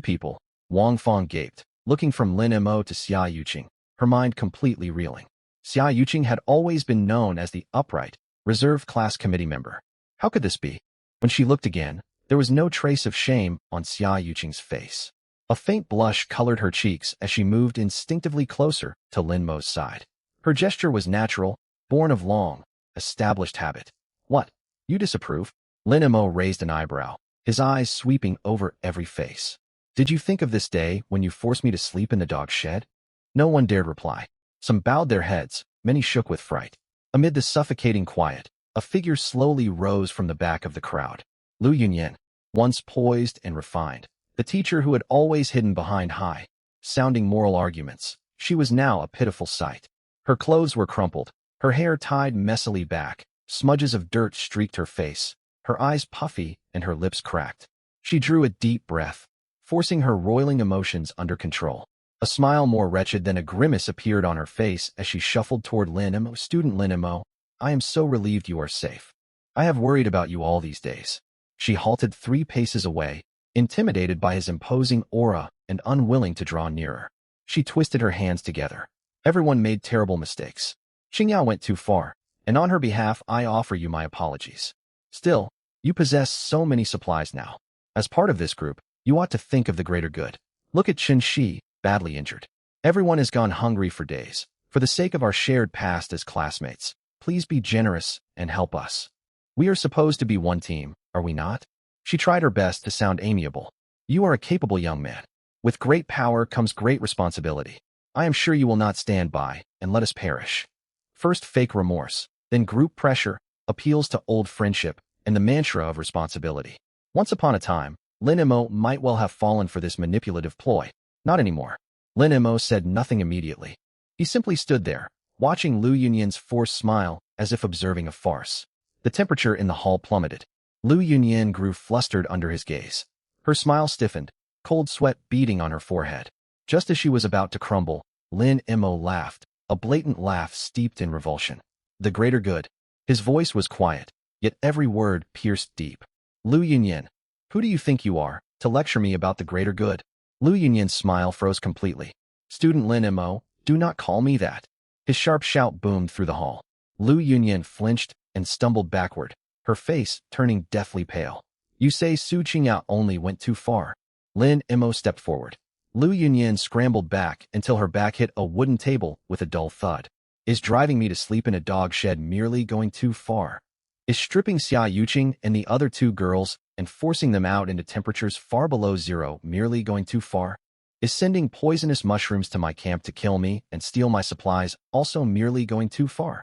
people, Wang Fong gaped, looking from Lin Mo to Xia Yuqing, her mind completely reeling. Xia Yuqing had always been known as the upright, reserved class committee member. How could this be? When she looked again, there was no trace of shame on Xia Yuqing's face. A faint blush colored her cheeks as she moved instinctively closer to Lin Mo's side. Her gesture was natural, born of long, established habit. What? You disapprove? Lin Mo raised an eyebrow, his eyes sweeping over every face. Did you think of this day when you forced me to sleep in the dog shed? No one dared reply. Some bowed their heads, many shook with fright. Amid the suffocating quiet, a figure slowly rose from the back of the crowd. Lu Yunyan, once poised and refined, the teacher who had always hidden behind high-sounding moral arguments, she was now a pitiful sight. Her clothes were crumpled, her hair tied messily back, smudges of dirt streaked her face, her eyes puffy and her lips cracked. She drew a deep breath, forcing her roiling emotions under control. A smile more wretched than a grimace appeared on her face as she shuffled toward Lin Mo. Student Lin Mo, I am so relieved you are safe. I have worried about you all these days. She halted 3 paces away, intimidated by his imposing aura and unwilling to draw nearer. She twisted her hands together. Everyone made terrible mistakes. Qingyao went too far, and on her behalf I offer you my apologies. Still, you possess so many supplies now. As part of this group, you ought to think of the greater good. Look at Qin Shi, badly injured. Everyone has gone hungry for days. For the sake of our shared past as classmates, please be generous and help us. We are supposed to be one team, are we not? She tried her best to sound amiable. You are a capable young man. With great power comes great responsibility. I am sure you will not stand by and let us perish. First fake remorse, then group pressure, appeals to old friendship, and the mantra of responsibility. Once upon a time, Lin Mo might well have fallen for this manipulative ploy. Not anymore. Lin Mo said nothing immediately. He simply stood there, watching Lu Yunyan's forced smile as if observing a farce. The temperature in the hall plummeted. Lu Yunyan grew flustered under his gaze. Her smile stiffened, cold sweat beading on her forehead. Just as she was about to crumble, Lin Mo laughed, a blatant laugh steeped in revulsion. The greater good. His voice was quiet, yet every word pierced deep. Lu Yunyan, who do you think you are, to lecture me about the greater good? Lu Yunyan's smile froze completely. Student Lin Mo, do not call me that. His sharp shout boomed through the hall. Lu Yunyan flinched and stumbled backward, her face turning deathly pale. You say Su Qingyao only went too far. Lin Mo stepped forward. Lu Yunyan scrambled back until her back hit a wooden table with a dull thud. Is driving me to sleep in a dog shed merely going too far? Is stripping Xia Yuqing and the other 2 girls and forcing them out into temperatures far below zero merely going too far? Is sending poisonous mushrooms to my camp to kill me and steal my supplies also merely going too far?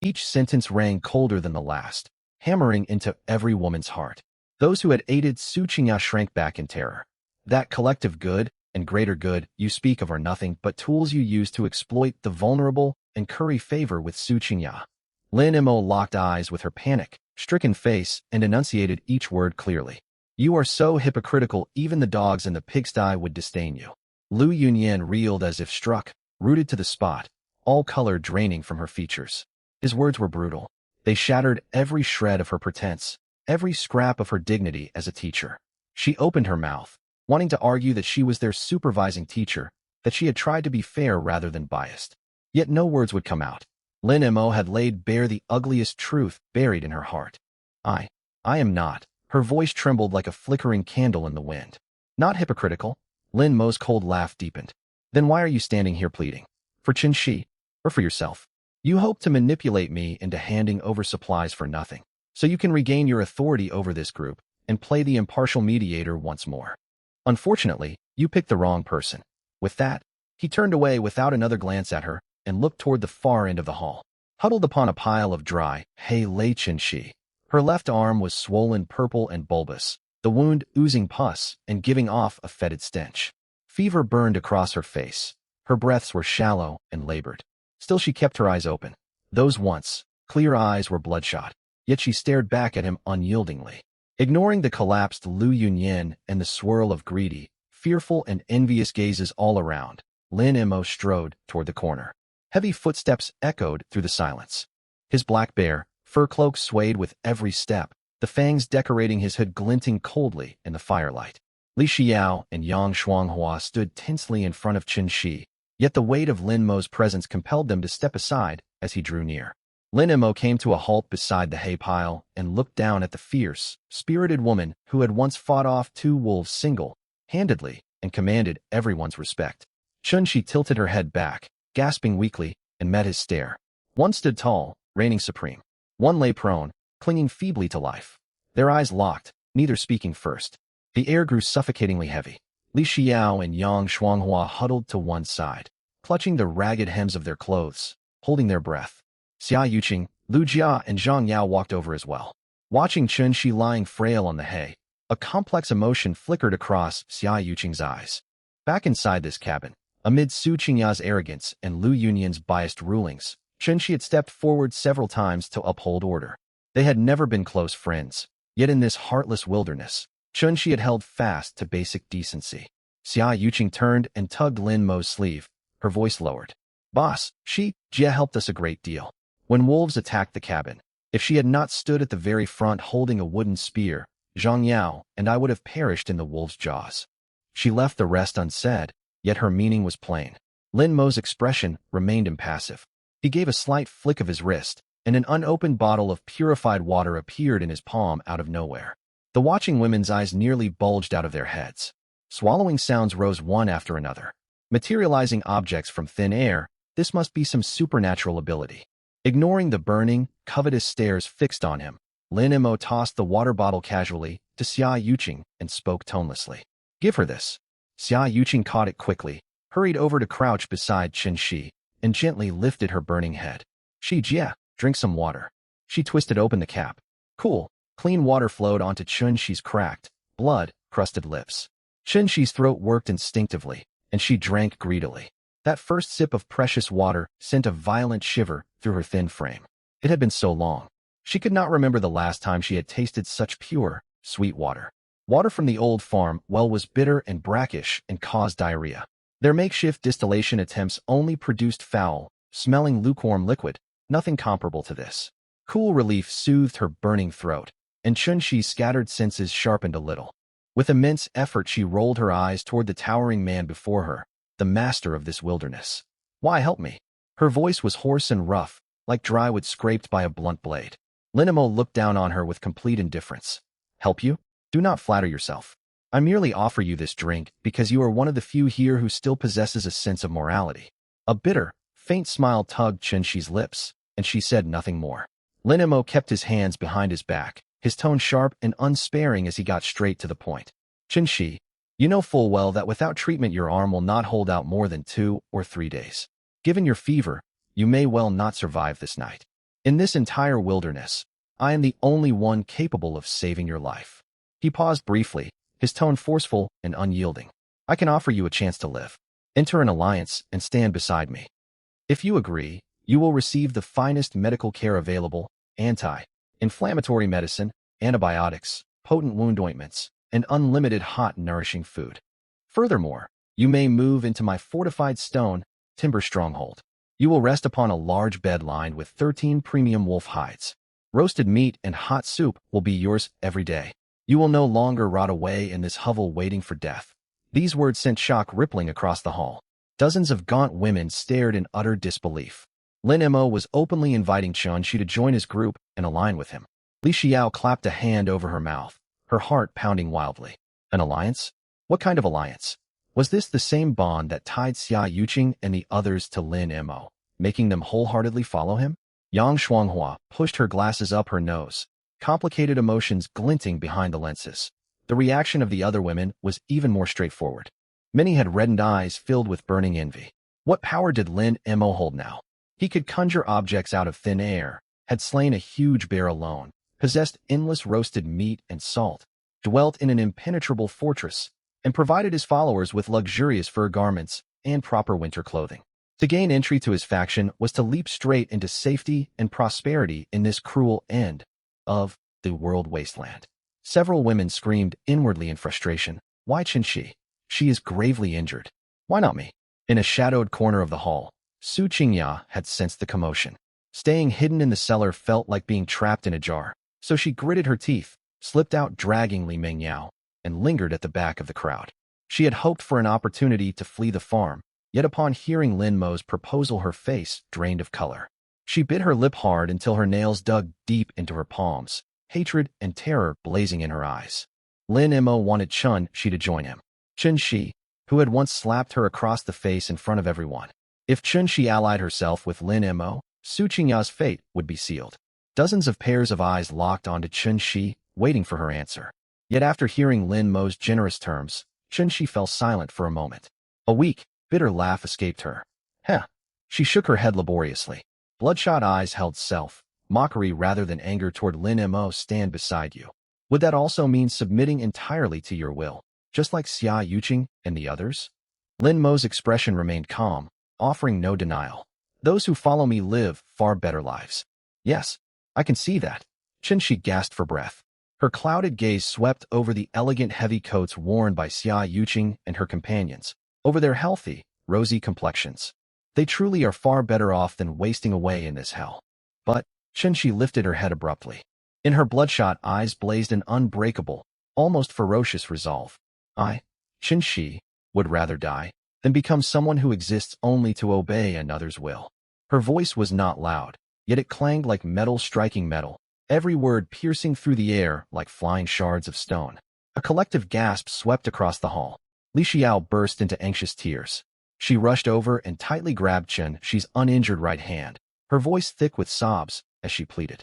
Each sentence rang colder than the last, hammering into every woman's heart. Those who had aided Su Qingyao shrank back in terror. That collective good and greater good you speak of are nothing but tools you use to exploit the vulnerable and curry favor with Su Qingyao. Lin Mo locked eyes with her panic-stricken face and enunciated each word clearly. You are so hypocritical even the dogs in the pigsty would disdain you. Lu Yunyan reeled as if struck, rooted to the spot, all color draining from her features. His words were brutal. They shattered every shred of her pretense, every scrap of her dignity as a teacher. She opened her mouth, wanting to argue that she was their supervising teacher, that she had tried to be fair rather than biased. Yet no words would come out. Lin Mo had laid bare the ugliest truth buried in her heart. I am not. Her voice trembled like a flickering candle in the wind. Not hypocritical. Lin Mo's cold laugh deepened. Then why are you standing here pleading? For Qin Shi? Or for yourself? You hope to manipulate me into handing over supplies for nothing, so you can regain your authority over this group and play the impartial mediator once more. Unfortunately, you picked the wrong person. With that, he turned away without another glance at her and looked toward the far end of the hall. Huddled upon a pile of dry hay lay Qin Shi. Her left arm was swollen purple and bulbous, the wound oozing pus and giving off a fetid stench. Fever burned across her face. Her breaths were shallow and labored. Still she kept her eyes open. Those once clear eyes were bloodshot, yet she stared back at him unyieldingly. Ignoring the collapsed Lu Yunyan and the swirl of greedy, fearful and envious gazes all around, Lin Mo strode toward the corner. Heavy footsteps echoed through the silence. His black bear, fur cloak swayed with every step, the fangs decorating his hood glinting coldly in the firelight. Li Xiao and Yang Shuanghua stood tensely in front of Qin Shi, yet the weight of Lin Mo's presence compelled them to step aside as he drew near. Lin Mo came to a halt beside the hay pile and looked down at the fierce, spirited woman who had once fought off 2 wolves single-handedly and commanded everyone's respect. Qin Shi tilted her head back, gasping weakly, and met his stare. One stood tall, reigning supreme. One lay prone, clinging feebly to life. Their eyes locked, neither speaking first. The air grew suffocatingly heavy. Li Xiao and Yang Shuanghua huddled to one side, clutching the ragged hems of their clothes, holding their breath. Xia Yuqing, Lu Jia, and Zhang Yao walked over as well. Watching Qin Shi lying frail on the hay, a complex emotion flickered across Xia Yuqing's eyes. Back inside this cabin, amid Su Qingya's arrogance and Lu Yunyan's biased rulings, Qin Shi had stepped forward several times to uphold order. They had never been close friends, yet in this heartless wilderness, Qin Shi had held fast to basic decency. Xia Yuqing turned and tugged Lin Mo's sleeve, her voice lowered. Boss, Jia helped us a great deal. When wolves attacked the cabin, if she had not stood at the very front holding a wooden spear, Zhang Yao and I would have perished in the wolves' jaws. She left the rest unsaid, yet her meaning was plain. Lin Mo's expression remained impassive. He gave a slight flick of his wrist, and an unopened bottle of purified water appeared in his palm out of nowhere. The watching women's eyes nearly bulged out of their heads. Swallowing sounds rose one after another. Materializing objects from thin air, this must be some supernatural ability. Ignoring the burning, covetous stares fixed on him, Lin Mo tossed the water bottle casually to Xia Yuqing and spoke tonelessly. Give her this. Xia Yuqing caught it quickly, hurried over to crouch beside Qin Shi, and gently lifted her burning head. Jia, drink some water. She twisted open the cap. Cool, clean water flowed onto Qin Shi's cracked, blood-crusted lips. Qin Shi's throat worked instinctively, and she drank greedily. That first sip of precious water sent a violent shiver through her thin frame. It had been so long. She could not remember the last time she had tasted such pure, sweet water. Water from the old farm well was bitter and brackish and caused diarrhea. Their makeshift distillation attempts only produced foul, smelling lukewarm liquid, nothing comparable to this. Cool relief soothed her burning throat, and Qin Shi's scattered senses sharpened a little. With immense effort she rolled her eyes toward the towering man before her, the master of this wilderness. Why help me? Her voice was hoarse and rough, like dry wood scraped by a blunt blade. Lin Mo looked down on her with complete indifference. Help you? Do not flatter yourself. I merely offer you this drink because you are one of the few here who still possesses a sense of morality. A bitter, faint smile tugged Qin Shi's lips, and she said nothing more. Lin Mo kept his hands behind his back, his tone sharp and unsparing as he got straight to the point. Qin Shi, you know full well that without treatment your arm will not hold out more than 2 or 3 days. Given your fever, you may well not survive this night. In this entire wilderness, I am the only one capable of saving your life. He paused briefly, his tone forceful and unyielding. I can offer you a chance to live. Enter an alliance and stand beside me. If you agree, you will receive the finest medical care available, anti-inflammatory medicine, antibiotics, potent wound ointments, and unlimited hot, nourishing food. Furthermore, you may move into my fortified stone, timber stronghold. You will rest upon a large bed lined with 13 premium wolf hides. Roasted meat and hot soup will be yours every day. You will no longer rot away in this hovel waiting for death. These words sent shock rippling across the hall. Dozens of gaunt women stared in utter disbelief. Lin Mo was openly inviting Qin Shi to join his group and align with him. Li Xiao clapped a hand over her mouth, her heart pounding wildly. An alliance? What kind of alliance? Was this the same bond that tied Xia Yuqing and the others to Lin Mo, making them wholeheartedly follow him? Yang Shuanghua pushed her glasses up her nose, complicated emotions glinting behind the lenses. The reaction of the other women was even more straightforward. Many had reddened eyes filled with burning envy. What power did Lin Mo hold now? He could conjure objects out of thin air, had slain a huge bear alone, possessed endless roasted meat and salt, dwelt in an impenetrable fortress, and provided his followers with luxurious fur garments and proper winter clothing. To gain entry to his faction was to leap straight into safety and prosperity in this cruel end of the world wasteland. Several women screamed inwardly in frustration. Why Qinshi? She is gravely injured. Why not me? In a shadowed corner of the hall, Su Qingya had sensed the commotion. Staying hidden in the cellar felt like being trapped in a jar, so she gritted her teeth, slipped out dragging Li Mengyao, and lingered at the back of the crowd. She had hoped for an opportunity to flee the farm, yet upon hearing Lin Mo's proposal her face drained of color. She bit her lip hard until her nails dug deep into her palms, hatred and terror blazing in her eyes. Lin Mo wanted Qinshi to join him. Qinshi, who had once slapped her across the face in front of everyone. If Qinshi allied herself with Lin Mo, Su Qingya's fate would be sealed. Dozens of pairs of eyes locked onto Qinshi, waiting for her answer. Yet after hearing Lin Mo's generous terms, Qinshi fell silent for a moment. A weak, bitter laugh escaped her. Heh. She shook her head laboriously. Bloodshot eyes held mockery rather than anger toward Lin Mo. Stand beside you. Would that also mean submitting entirely to your will, just like Xia Yuqing and the others? Lin Mo's expression remained calm, offering no denial. Those who follow me live far better lives. Yes, I can see that. Qinshi gasped for breath. Her clouded gaze swept over the elegant heavy coats worn by Xia Yuqing and her companions, over their healthy, rosy complexions. They truly are far better off than wasting away in this hell. But Qinshi lifted her head abruptly. In her bloodshot eyes blazed an unbreakable, almost ferocious resolve. I, Qinshi, would rather die than become someone who exists only to obey another's will. Her voice was not loud, yet it clanged like metal striking metal, every word piercing through the air like flying shards of stone. A collective gasp swept across the hall. Li Xiao burst into anxious tears. She rushed over and tightly grabbed Qinshi's uninjured right hand, her voice thick with sobs, as she pleaded.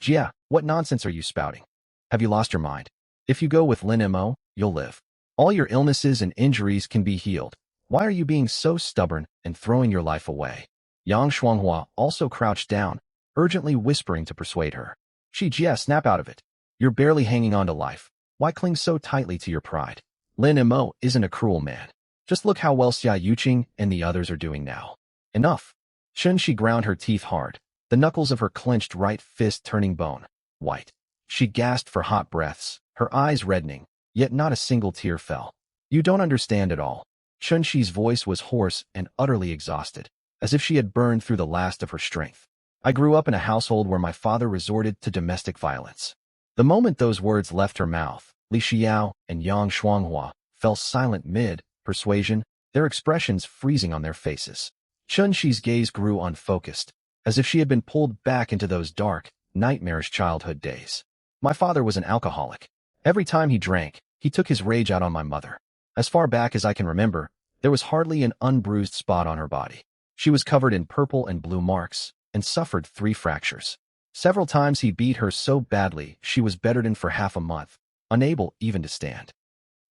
Jia, what nonsense are you spouting? Have you lost your mind? If you go with Lin Mo, you'll live. All your illnesses and injuries can be healed. Why are you being so stubborn and throwing your life away? Yang Shuanghua also crouched down, urgently whispering to persuade her. Jia, snap out of it. You're barely hanging on to life. Why cling so tightly to your pride? Lin Mo isn't a cruel man. Just look how well Xia Yuqing and the others are doing now. Enough. Qinshi ground her teeth hard, the knuckles of her clenched right fist turning bone white. She gasped for hot breaths, her eyes reddening, yet not a single tear fell. You don't understand at all. Qinshi's voice was hoarse and utterly exhausted, as if she had burned through the last of her strength. I grew up in a household where my father resorted to domestic violence. The moment those words left her mouth, Li Xiao and Yang Shuanghua fell silent mid-persuasion, their expressions freezing on their faces. Qinshi's gaze grew unfocused, as if she had been pulled back into those dark, nightmarish childhood days. My father was an alcoholic. Every time he drank, he took his rage out on my mother. As far back as I can remember, there was hardly an unbruised spot on her body. She was covered in purple and blue marks, and suffered 3 fractures. Several times he beat her so badly she was bedridden for half a month, unable even to stand.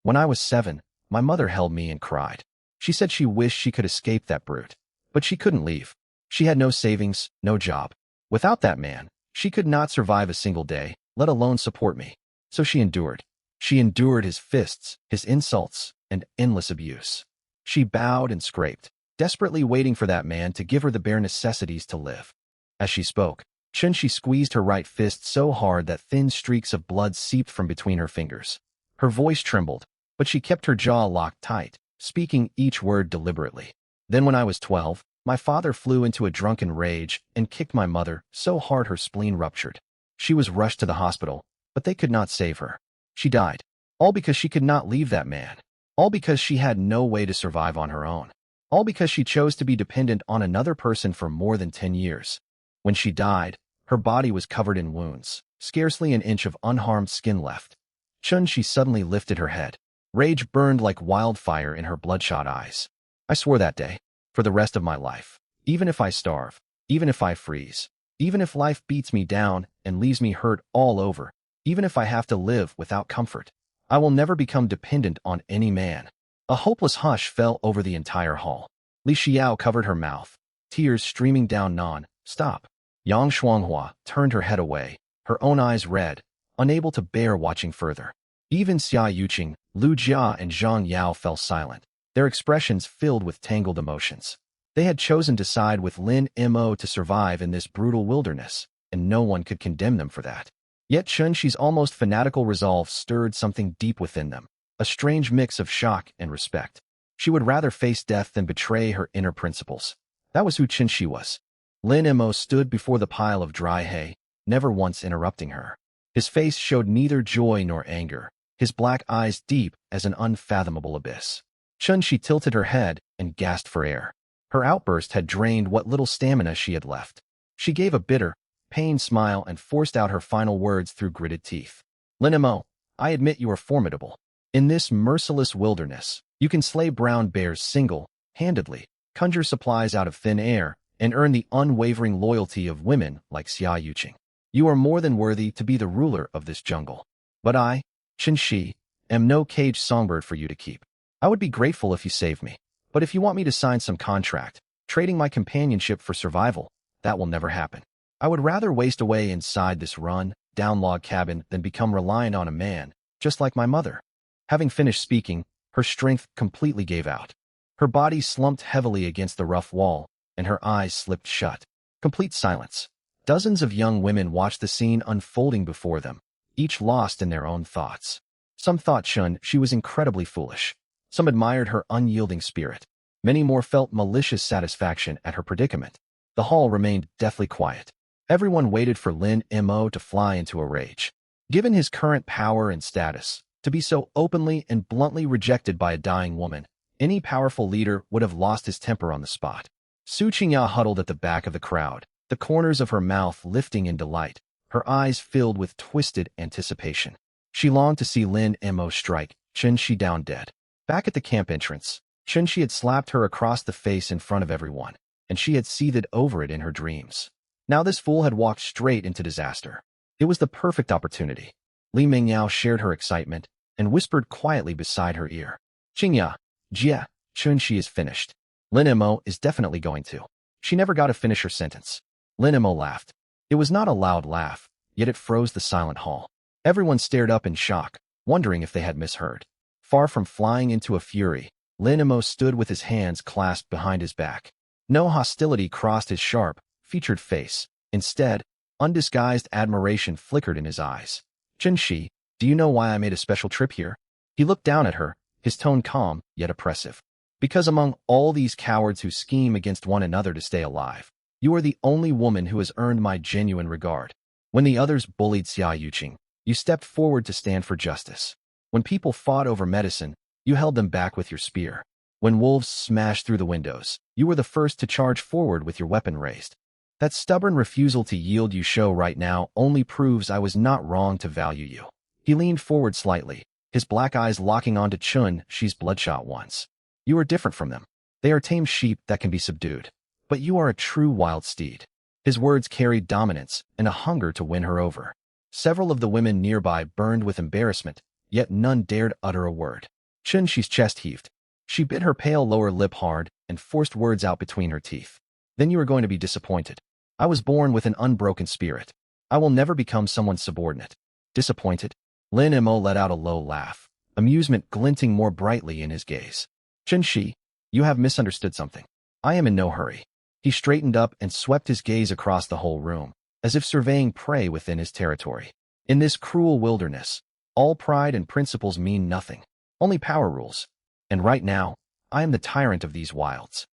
When I was 7, my mother held me and cried. She said she wished she could escape that brute, but she couldn't leave. She had no savings, no job. Without that man, she could not survive a single day, let alone support me. So she endured. She endured his fists, his insults, and endless abuse. She bowed and scraped, desperately waiting for that man to give her the bare necessities to live. As she spoke, Qinshi squeezed her right fist so hard that thin streaks of blood seeped from between her fingers. Her voice trembled, but she kept her jaw locked tight, speaking each word deliberately. Then when I was 12, my father flew into a drunken rage and kicked my mother so hard her spleen ruptured. She was rushed to the hospital, but they could not save her. She died, all because she could not leave that man, all because she had no way to survive on her own, all because she chose to be dependent on another person for more than 10 years. When she died, her body was covered in wounds, scarcely an inch of unharmed skin left. Chun-Shi suddenly lifted her head. Rage burned like wildfire in her bloodshot eyes. I swore that day, for the rest of my life, even if I starve, even if I freeze, even if life beats me down and leaves me hurt all over, even if I have to live without comfort, I will never become dependent on any man. A hopeless hush fell over the entire hall. Li Xiao covered her mouth, tears streaming down non-stop. Yang Shuanghua turned her head away, her own eyes red, unable to bear watching further. Even Xia Yuqing, Lu Jia, and Zhang Yao fell silent, their expressions filled with tangled emotions. They had chosen to side with Lin Mo to survive in this brutal wilderness, and no one could condemn them for that. Yet Chun-Shi's almost fanatical resolve stirred something deep within them, a strange mix of shock and respect. She would rather face death than betray her inner principles. That was who Chun-Shi was. Lin Mo stood before the pile of dry hay, never once interrupting her. His face showed neither joy nor anger, his black eyes deep as an unfathomable abyss. Chun-Shi tilted her head and gasped for air. Her outburst had drained what little stamina she had left. She gave a bitter, pained smile and forced out her final words through gritted teeth. Lin Mo, I admit you are formidable. In this merciless wilderness, you can slay brown bears single-handedly, conjure supplies out of thin air, and earn the unwavering loyalty of women like Xia Yuqing. You are more than worthy to be the ruler of this jungle. But I, Chun-Shi, am no caged songbird for you to keep. I would be grateful if you saved me. But if you want me to sign some contract, trading my companionship for survival, that will never happen. I would rather waste away inside this run-down log cabin than become reliant on a man, just like my mother. Having finished speaking, her strength completely gave out. Her body slumped heavily against the rough wall, and her eyes slipped shut. Complete silence. Dozens of young women watched the scene unfolding before them, each lost in their own thoughts. Some thought Chun-Shi was incredibly foolish. Some admired her unyielding spirit. Many more felt malicious satisfaction at her predicament. The hall remained deathly quiet. Everyone waited for Lin Mo to fly into a rage. Given his current power and status, to be so openly and bluntly rejected by a dying woman, any powerful leader would have lost his temper on the spot. Su Qingya huddled at the back of the crowd, the corners of her mouth lifting in delight, her eyes filled with twisted anticipation. She longed to see Lin Mo strike Chun-Shi down dead. Back at the camp entrance, Chun-Shi had slapped her across the face in front of everyone, and she had seethed over it in her dreams. Now this fool had walked straight into disaster. It was the perfect opportunity. Li Mingyao shared her excitement and whispered quietly beside her ear. Qingya, Jia, Chun-Shi is finished. Lin Mo is definitely going to. She never got to finish her sentence. Lin Mo laughed. It was not a loud laugh, yet it froze the silent hall. Everyone stared up in shock, wondering if they had misheard. Far from flying into a fury, Lin Mo stood with his hands clasped behind his back. No hostility crossed his sharp, featured face. Instead, undisguised admiration flickered in his eyes. Chun-Shi, do you know why I made a special trip here? He looked down at her, his tone calm, yet oppressive. Because among all these cowards who scheme against one another to stay alive, you are the only woman who has earned my genuine regard. When the others bullied Xia Yuqing, you stepped forward to stand for justice. When people fought over medicine, you held them back with your spear. When wolves smashed through the windows, you were the first to charge forward with your weapon raised. That stubborn refusal to yield you show right now only proves I was not wrong to value you. He leaned forward slightly, his black eyes locking onto Chun-Shi's bloodshot ones. You are different from them. They are tame sheep that can be subdued. But you are a true wild steed. His words carried dominance and a hunger to win her over. Several of the women nearby burned with embarrassment, yet none dared utter a word. Chun-Shi's chest heaved. She bit her pale lower lip hard and forced words out between her teeth. Then you are going to be disappointed. I was born with an unbroken spirit. I will never become someone's subordinate. Disappointed? Lin Mo let out a low laugh, amusement glinting more brightly in his gaze. Chun-Shi, you have misunderstood something. I am in no hurry. He straightened up and swept his gaze across the whole room, as if surveying prey within his territory. In this cruel wilderness, all pride and principles mean nothing. Only power rules. And right now, I am the tyrant of these wilds.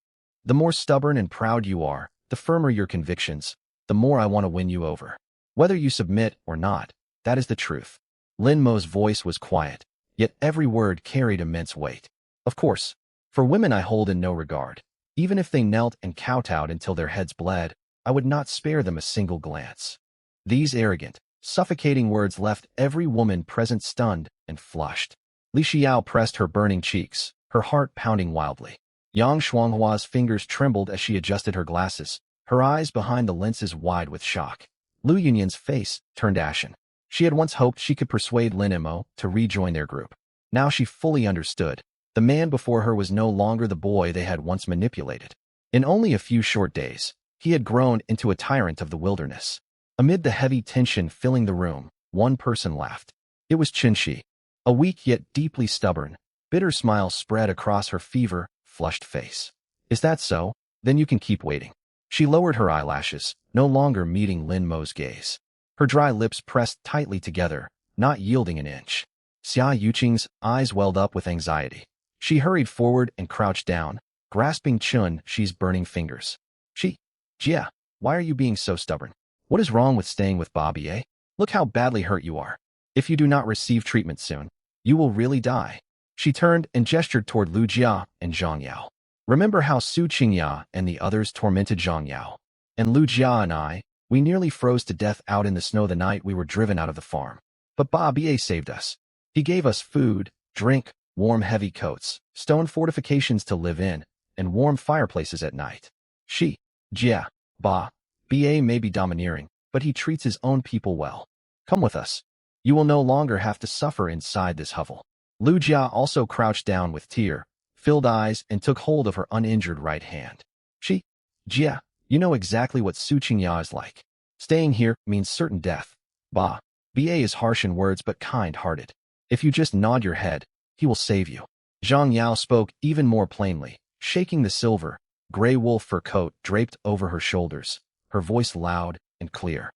The more stubborn and proud you are, the firmer your convictions, the more I want to win you over. Whether you submit or not, that is the truth. Lin Mo's voice was quiet, yet every word carried immense weight. Of course, for women I hold in no regard. Even if they knelt and kowtowed until their heads bled, I would not spare them a single glance. These arrogant, Suffocating words left every woman present stunned and flushed. Li Xiao pressed her burning cheeks, her heart pounding wildly. Yang Shuanghua's fingers trembled as she adjusted her glasses, her eyes behind the lenses wide with shock. Lu Yunyan's face turned ashen. She had once hoped she could persuade Lin Mo to rejoin their group. Now she fully understood. The man before her was no longer the boy they had once manipulated. In only a few short days, he had grown into a tyrant of the wilderness. Amid the heavy tension filling the room, one person laughed. It was Chen Shi. A weak yet deeply stubborn, bitter smile spread across her fever-flushed face. Is that so? Then you can keep waiting. She lowered her eyelashes, no longer meeting Lin Mo's gaze. Her dry lips pressed tightly together, not yielding an inch. Xia Yuqing's eyes welled up with anxiety. She hurried forward and crouched down, grasping Chen Shi's burning fingers. Jia, why are you being so stubborn? What is wrong with staying with Bobby, eh? Look how badly hurt you are. If you do not receive treatment soon, you will really die. She turned and gestured toward Lu Jia and Zhang Yao. Remember how Su Qingya and the others tormented Zhang Yao? And Lu Jia and I, we nearly froze to death out in the snow the night we were driven out of the farm. But Bobby saved us. He gave us food, drink, warm heavy coats, stone fortifications to live in, and warm fireplaces at night. Jia, Ba may be domineering, but he treats his own people well. Come with us. You will no longer have to suffer inside this hovel. Lu Jia also crouched down with tear-filled eyes and took hold of her uninjured right hand. Jia, you know exactly what Su Qingya is like. Staying here means certain death. Ba is harsh in words but kind-hearted. If you just nod your head, he will save you. Zhang Yao spoke even more plainly, shaking the silver, gray wool fur coat draped over her shoulders, her voice loud and clear.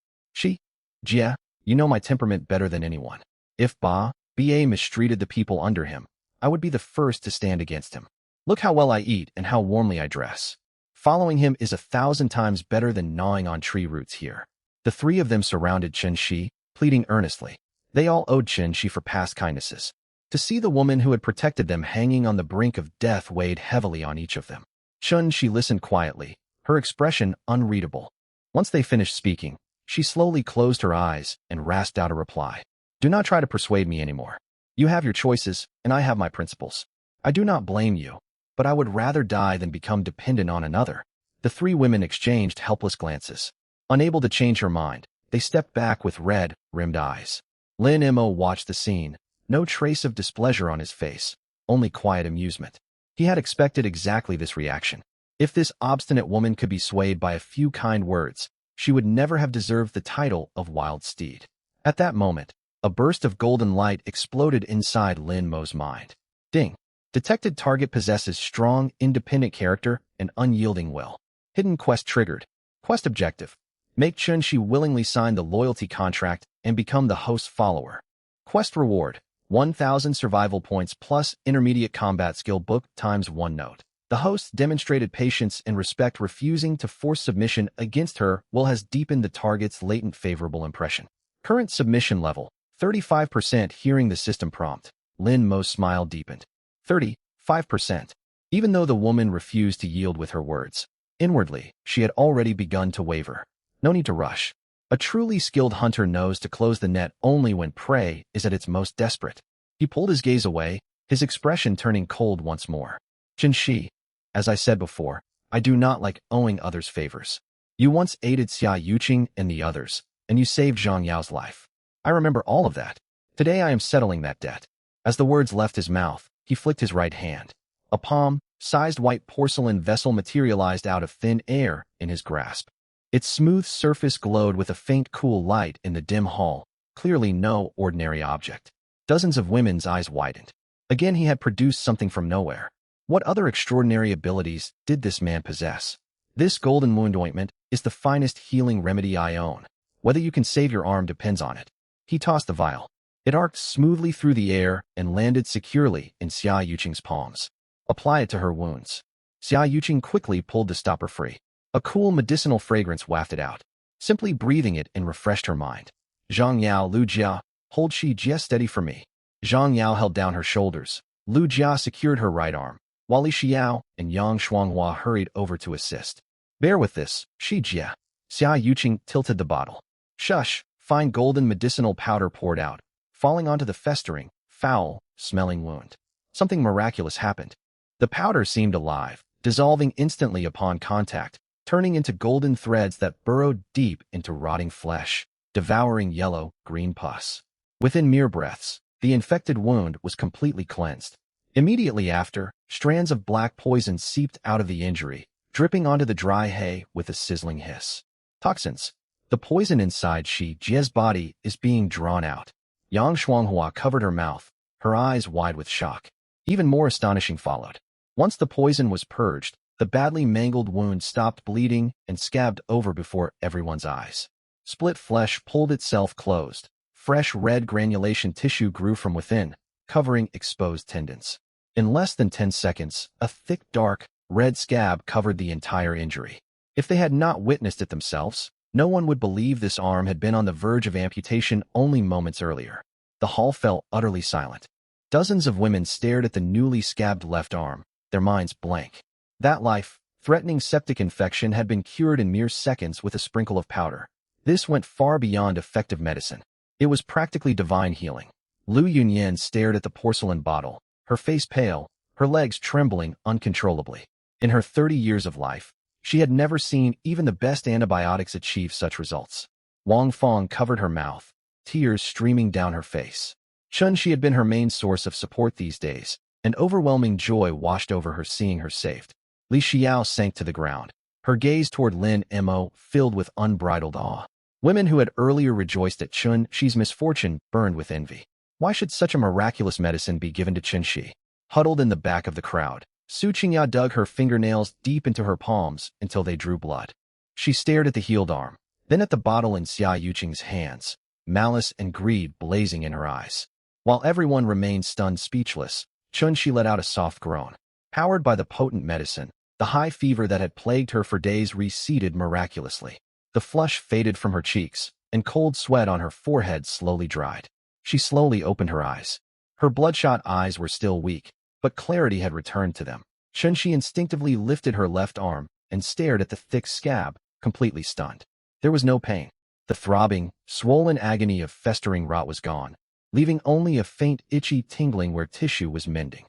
Jia, you know my temperament better than anyone. If Ba mistreated the people under him, I would be the first to stand against him. Look how well I eat and how warmly I dress. Following him is 1,000 times better than gnawing on tree roots here. The three of them surrounded Chen Shi, pleading earnestly. They all owed Chen Shi for past kindnesses. To see the woman who had protected them hanging on the brink of death weighed heavily on each of them. Chen Shi listened quietly, her expression unreadable. Once they finished speaking, she slowly closed her eyes and rasped out a reply. Do not try to persuade me anymore. You have your choices, and I have my principles. I do not blame you, but I would rather die than become dependent on another. The three women exchanged helpless glances. Unable to change her mind, they stepped back with red-rimmed eyes. Lin Mo watched the scene, no trace of displeasure on his face, only quiet amusement. He had expected exactly this reaction. If this obstinate woman could be swayed by a few kind words, she would never have deserved the title of Wild Steed. At that moment, a burst of golden light exploded inside Lin Mo's mind. Ding! Detected target possesses strong, independent character and unyielding will. Hidden quest triggered. Quest objective. Make Chen Shi willingly sign the loyalty contract and become the host's follower. Quest reward. 1,000 survival points plus intermediate combat skill book times 1 note. The host demonstrated patience and respect, refusing to force submission against her will has deepened the target's latent favorable impression. Current submission level, 35%. Hearing the system prompt, Lin Mo's smile deepened. 35%. Even though the woman refused to yield with her words, inwardly, she had already begun to waver. No need to rush. A truly skilled hunter knows to close the net only when prey is at its most desperate. He pulled his gaze away, his expression turning cold once more. Chen Shi, as I said before, I do not like owing others favors. You once aided Xia Yuqing and the others, and you saved Zhang Yao's life. I remember all of that. Today I am settling that debt. As the words left his mouth, he flicked his right hand. A palm-sized white porcelain vessel materialized out of thin air in his grasp. Its smooth surface glowed with a faint cool light in the dim hall, clearly no ordinary object. Dozens of women's eyes widened. Again he had produced something from nowhere. What other extraordinary abilities did this man possess? This golden wound ointment is the finest healing remedy I own. Whether you can save your arm depends on it. He tossed the vial. It arced smoothly through the air and landed securely in Xia Yuqing's palms. Apply it to her wounds. Xia Yuqing quickly pulled the stopper free. A cool medicinal fragrance wafted out. Simply breathing it and refreshed her mind. Zhang Yao, Lu Jia, hold Jia steady for me. Zhang Yao held down her shoulders. Lu Jia secured her right arm, while Li Xiao and Yang Shuanghua hurried over to assist. Bear with this, Jia. Xia Yuqing tilted the bottle. Shush, Fine golden medicinal powder poured out, falling onto the festering, foul-smelling wound. Something miraculous happened. The powder seemed alive, dissolving instantly upon contact, turning into golden threads that burrowed deep into rotting flesh, devouring yellow-green pus. Within mere breaths, the infected wound was completely cleansed. Immediately after, strands of black poison seeped out of the injury, dripping onto the dry hay with a sizzling hiss. Toxins. The poison inside Shi Jie's body is being drawn out. Yang Shuanghua covered her mouth, her eyes wide with shock. Even more astonishing followed. Once the poison was purged, the badly mangled wound stopped bleeding and scabbed over before everyone's eyes. Split flesh pulled itself closed. Fresh red granulation tissue grew from within, covering exposed tendons. In less than 10 seconds, a thick, dark, red scab covered the entire injury. If they had not witnessed it themselves, no one would believe this arm had been on the verge of amputation only moments earlier. The hall fell utterly silent. Dozens of women stared at the newly scabbed left arm, their minds blank. That life-threatening septic infection had been cured in mere seconds with a sprinkle of powder. This went far beyond effective medicine. It was practically divine healing. Lu Yunyan stared at the porcelain bottle, her face pale, her legs trembling uncontrollably. In her 30 years of life, she had never seen even the best antibiotics achieve such results. Wang Fong covered her mouth, tears streaming down her face. Chun Shi had been her main source of support these days, and overwhelming joy washed over her seeing her saved. Li Xiao sank to the ground, her gaze toward Lin Mo filled with unbridled awe. Women who had earlier rejoiced at Chun Shi's misfortune burned with envy. Why should such a miraculous medicine be given to Chun Shi? Huddled in the back of the crowd, Su Qingya dug her fingernails deep into her palms until they drew blood. She stared at the healed arm, then at the bottle in Xia Yuqing's hands, malice and greed blazing in her eyes. While everyone remained stunned speechless, Chun Shi let out a soft groan. Powered by the potent medicine, the high fever that had plagued her for days receded miraculously. The flush faded from her cheeks, and cold sweat on her forehead slowly dried. She slowly opened her eyes. Her bloodshot eyes were still weak, but clarity had returned to them. Chun Shi instinctively lifted her left arm and stared at the thick scab, completely stunned. There was no pain. The throbbing, swollen agony of festering rot was gone, leaving only a faint itchy tingling where tissue was mending.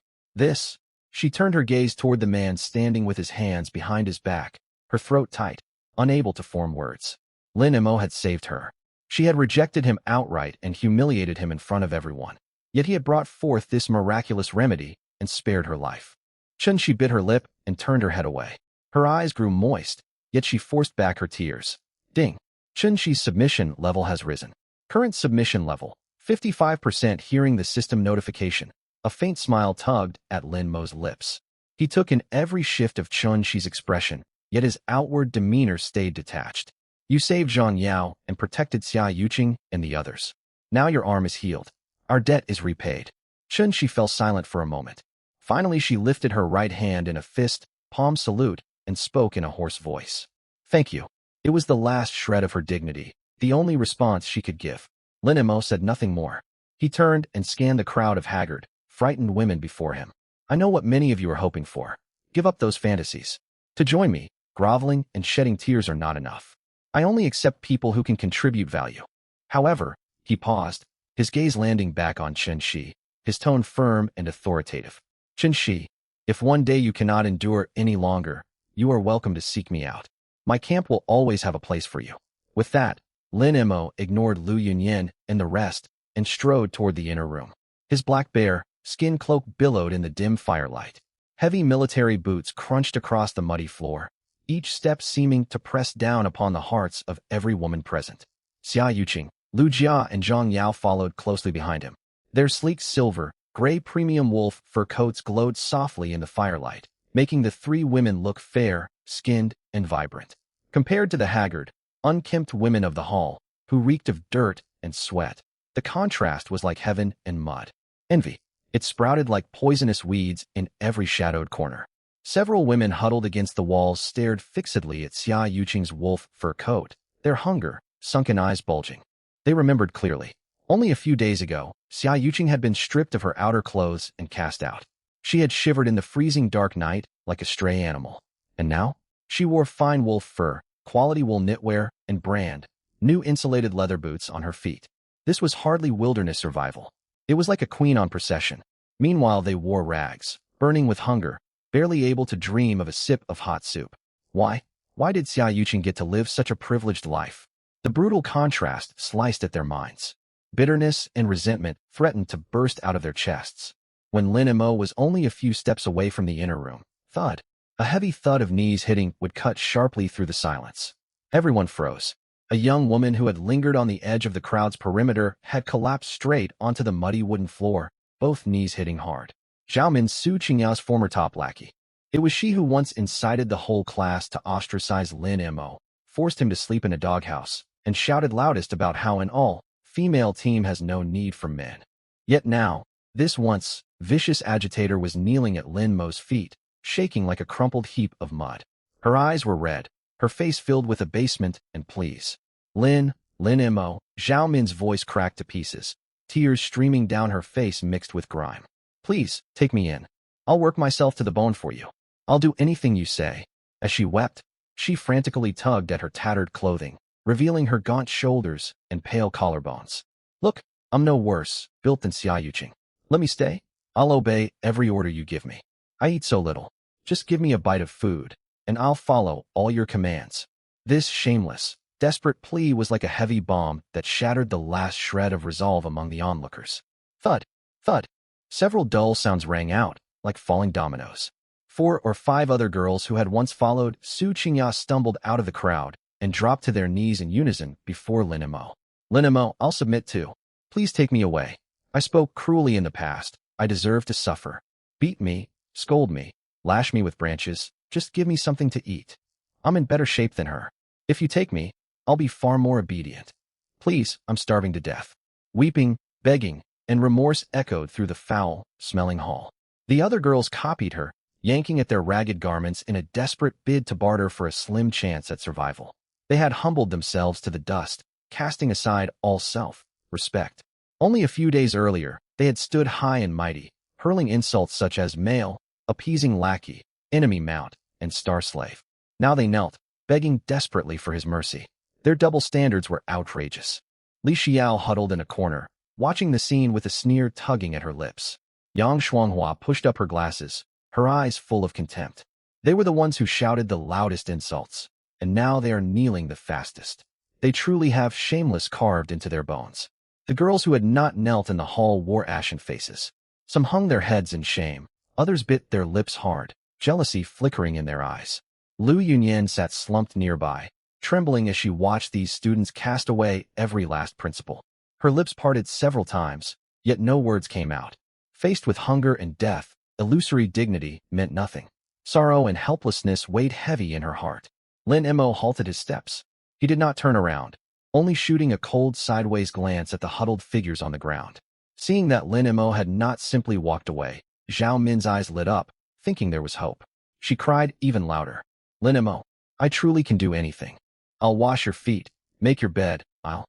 She turned her gaze toward the man standing with his hands behind his back, her throat tight, unable to form words. Lin Mo had saved her. She had rejected him outright and humiliated him in front of everyone. Yet he had brought forth this miraculous remedy and spared her life. Chun Shi bit her lip and turned her head away. Her eyes grew moist, yet she forced back her tears. Ding! Chun Shi's submission level has risen. Current submission level, 55%. Hearing the system notification, a faint smile tugged at Lin Mo's lips. He took in every shift of Chun Shi's expression, yet his outward demeanor stayed detached. You saved Zhang Yao and protected Xia Yuqing and the others. Now your arm is healed. Our debt is repaid. Chun Shi fell silent for a moment. Finally, she lifted her right hand in a fist, palm salute, and spoke in a hoarse voice. Thank you. It was the last shred of her dignity, the only response she could give. Lin Mo said nothing more. He turned and scanned the crowd of haggard, frightened women before him. I know what many of you are hoping for. Give up those fantasies. To join me, groveling and shedding tears are not enough. I only accept people who can contribute value. However, he paused, his gaze landing back on Chun Shi, his tone firm and authoritative. Chun Shi, if one day you cannot endure any longer, you are welcome to seek me out. My camp will always have a place for you. With that, Lin Mo ignored Lu Yunyan and the rest and strode toward the inner room. His black bear skin cloak billowed in the dim firelight. Heavy military boots crunched across the muddy floor, each step seeming to press down upon the hearts of every woman present. Xia Yuqing, Lu Jia and Zhang Yao followed closely behind him. Their sleek silver, gray premium wolf fur coats glowed softly in the firelight, making the three women look fair, skinned, and vibrant. Compared to the haggard, unkempt women of the hall, who reeked of dirt and sweat, the contrast was like heaven and mud. Envy. It sprouted like poisonous weeds in every shadowed corner. Several women huddled against the walls stared fixedly at Xia Yuqing's wolf fur coat, their hunger, sunken eyes bulging. They remembered clearly. Only a few days ago, Xia Yuqing had been stripped of her outer clothes and cast out. She had shivered in the freezing dark night like a stray animal. And now, she wore fine wolf fur, quality wool knitwear, and brand new insulated leather boots on her feet. This was hardly wilderness survival. It was like a queen on procession. Meanwhile, they wore rags, burning with hunger, barely able to dream of a sip of hot soup. Why? Why did Xia Yuqing get to live such a privileged life? The brutal contrast sliced at their minds. Bitterness and resentment threatened to burst out of their chests. When Lin Mo was only a few steps away from the inner room, thud. A heavy thud of knees hitting would cut sharply through the silence. Everyone froze. A young woman who had lingered on the edge of the crowd's perimeter had collapsed straight onto the muddy wooden floor, both knees hitting hard. Zhao Min, Su Qingyao's former top lackey. It was she who once incited the whole class to ostracize Lin Mo, forced him to sleep in a doghouse, and shouted loudest about how an all-female team has no need for men. Yet now, this once vicious agitator was kneeling at Lin Mo's feet, shaking like a crumpled heap of mud. Her eyes were red, her face filled with abasement and pleas. Lin Mo, Zhao Min's voice cracked to pieces, tears streaming down her face mixed with grime. Please, take me in. I'll work myself to the bone for you. I'll do anything you say. As she wept, she frantically tugged at her tattered clothing, revealing her gaunt shoulders and pale collarbones. Look, I'm no worse built than Xia Yuqing. Let me stay. I'll obey every order you give me. I eat so little. Just give me a bite of food, and I'll follow all your commands. This shameless, desperate plea was like a heavy bomb that shattered the last shred of resolve among the onlookers. Thud, thud. Several dull sounds rang out, like falling dominoes. 4 or 5 other girls who had once followed Su Qingyao stumbled out of the crowd and dropped to their knees in unison before Lin Mo. Lin Mo, I'll submit too. Please take me away. I spoke cruelly in the past. I deserve to suffer. Beat me, scold me, lash me with branches, just give me something to eat. I'm in better shape than her. If you take me, I'll be far more obedient. Please, I'm starving to death. Weeping, begging, and remorse echoed through the foul-smelling hall. The other girls copied her, yanking at their ragged garments in a desperate bid to barter for a slim chance at survival. They had humbled themselves to the dust, casting aside all self-respect. Only a few days earlier, they had stood high and mighty, hurling insults such as male, appeasing lackey, enemy mount, and star slave. Now they knelt, begging desperately for his mercy. Their double standards were outrageous. Li Xiao huddled in a corner, watching the scene with a sneer tugging at her lips. Yang Shuanghua pushed up her glasses, her eyes full of contempt. They were the ones who shouted the loudest insults, and now they are kneeling the fastest. They truly have shameless carved into their bones. The girls who had not knelt in the hall wore ashen faces. Some hung their heads in shame, others bit their lips hard, jealousy flickering in their eyes. Lu Yunyan sat slumped nearby, trembling as she watched these students cast away every last principle. Her lips parted several times, yet no words came out. Faced with hunger and death, illusory dignity meant nothing. Sorrow and helplessness weighed heavy in her heart. Lin Mo halted his steps. He did not turn around, only shooting a cold sideways glance at the huddled figures on the ground. Seeing that Lin Mo had not simply walked away, Zhao Min's eyes lit up, thinking there was hope. She cried even louder. Lin Mo, I truly can do anything. I'll wash your feet, make your bed, I'll...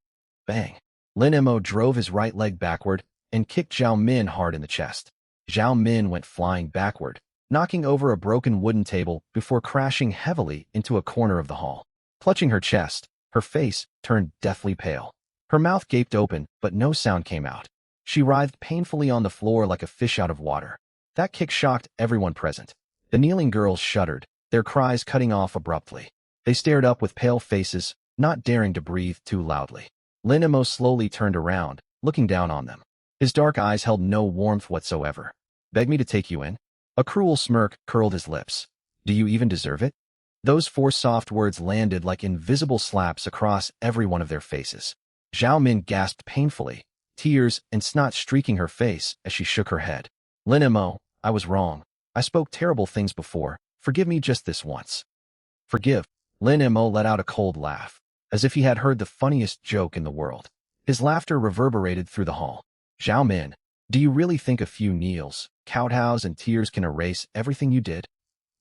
Bang. Lin Mo drove his right leg backward and kicked Zhao Min hard in the chest. Zhao Min went flying backward, knocking over a broken wooden table before crashing heavily into a corner of the hall. Clutching her chest, her face turned deathly pale. Her mouth gaped open, but no sound came out. She writhed painfully on the floor like a fish out of water. That kick shocked everyone present. The kneeling girls shuddered, their cries cutting off abruptly. They stared up with pale faces, not daring to breathe too loudly. Lin Mo slowly turned around, looking down on them. His dark eyes held no warmth whatsoever. Beg me to take you in? A cruel smirk curled his lips. Do you even deserve it? Those 4 soft words landed like invisible slaps across every one of their faces. Zhao Min gasped painfully, tears and snot streaking her face as she shook her head. Lin Mo, I was wrong. I spoke terrible things before. Forgive me just this once. Forgive. Lin Mo let out a cold laugh, as if he had heard the funniest joke in the world. His laughter reverberated through the hall. Zhao Min, do you really think a few kneels, kowtows, and tears can erase everything you did?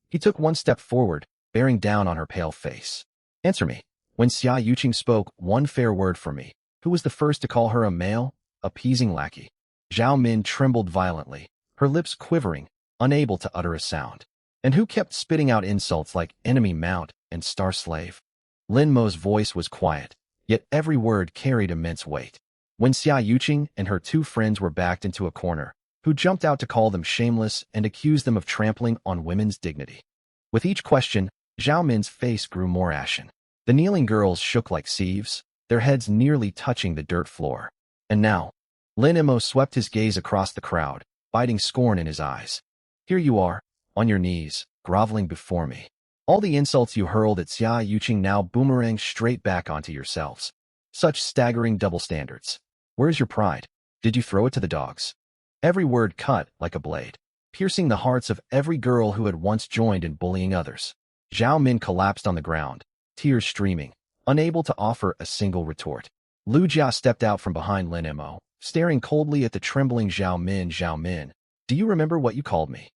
He took one step forward, bearing down on her pale face. Answer me. When Xia Yuqing spoke one fair word for me, who was the first to call her a male, appeasing lackey? Zhao Min trembled violently, her lips quivering, unable to utter a sound. And who kept spitting out insults like enemy mount and star slave? Lin Mo's voice was quiet, yet every word carried immense weight. When Xia Yuqing and her two friends were backed into a corner, who jumped out to call them shameless and accused them of trampling on women's dignity. With each question, Zhao Min's face grew more ashen. The kneeling girls shook like sieves, their heads nearly touching the dirt floor. And now, Lin Emo swept his gaze across the crowd, biting scorn in his eyes. Here you are, on your knees, groveling before me. All the insults you hurled at Xia Yuqing now boomerang straight back onto yourselves. Such staggering double standards. Where's your pride? Did you throw it to the dogs? Every word cut like a blade, piercing the hearts of every girl who had once joined in bullying others. Zhao Min collapsed on the ground, tears streaming, unable to offer a single retort. Lu Jia stepped out from behind Lin Emo, staring coldly at the trembling Zhao Min. Zhao Min, do you remember what you called me?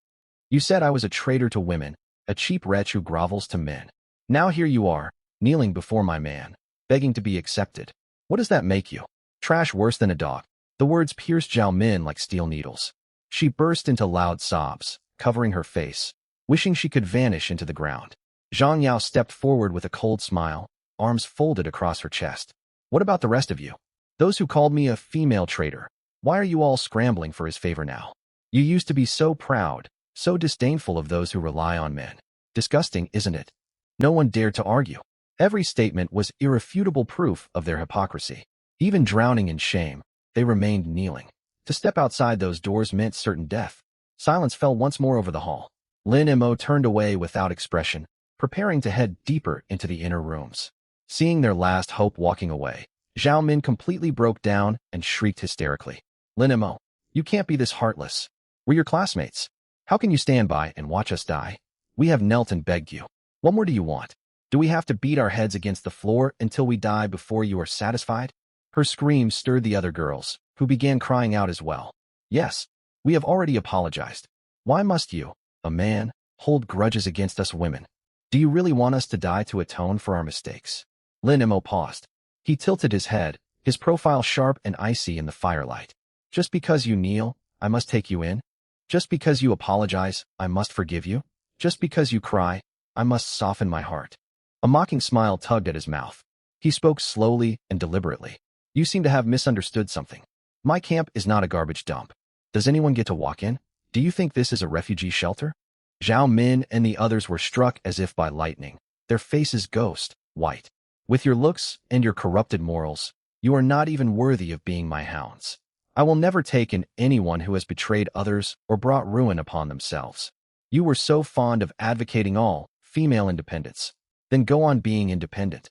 You said I was a traitor to women, a cheap wretch who grovels to men. Now here you are, kneeling before my man, begging to be accepted. What does that make you? Trash worse than a dog. The words pierced Zhao Min like steel needles. She burst into loud sobs, covering her face, wishing she could vanish into the ground. Zhang Yao stepped forward with a cold smile, arms folded across her chest. What about the rest of you? Those who called me a female traitor. Why are you all scrambling for his favor now? You used to be so proud, so disdainful of those who rely on men. Disgusting, isn't it? No one dared to argue. Every statement was irrefutable proof of their hypocrisy. Even drowning in shame, they remained kneeling. To step outside those doors meant certain death. Silence fell once more over the hall. Lin Emo turned away without expression, preparing to head deeper into the inner rooms. Seeing their last hope walking away, Zhao Min completely broke down and shrieked hysterically. Lin Emo, you can't be this heartless. We're your classmates. How can you stand by and watch us die? We have knelt and begged you. What more do you want? Do we have to beat our heads against the floor until we die before you are satisfied? Her screams stirred the other girls, who began crying out as well. Yes, we have already apologized. Why must you, a man, hold grudges against us women? Do you really want us to die to atone for our mistakes? Lin Emo paused. He tilted his head, his profile sharp and icy in the firelight. Just because you kneel, I must take you in? Just because you apologize, I must forgive you? Just because you cry, I must soften my heart. A mocking smile tugged at his mouth. He spoke slowly and deliberately. You seem to have misunderstood something. My camp is not a garbage dump. Does anyone get to walk in? Do you think this is a refugee shelter? Zhao Min and the others were struck as if by lightning, their faces ghost white. With your looks and your corrupted morals, you are not even worthy of being my hounds. I will never take in anyone who has betrayed others or brought ruin upon themselves. You were so fond of advocating all female independence. Then go on being independent.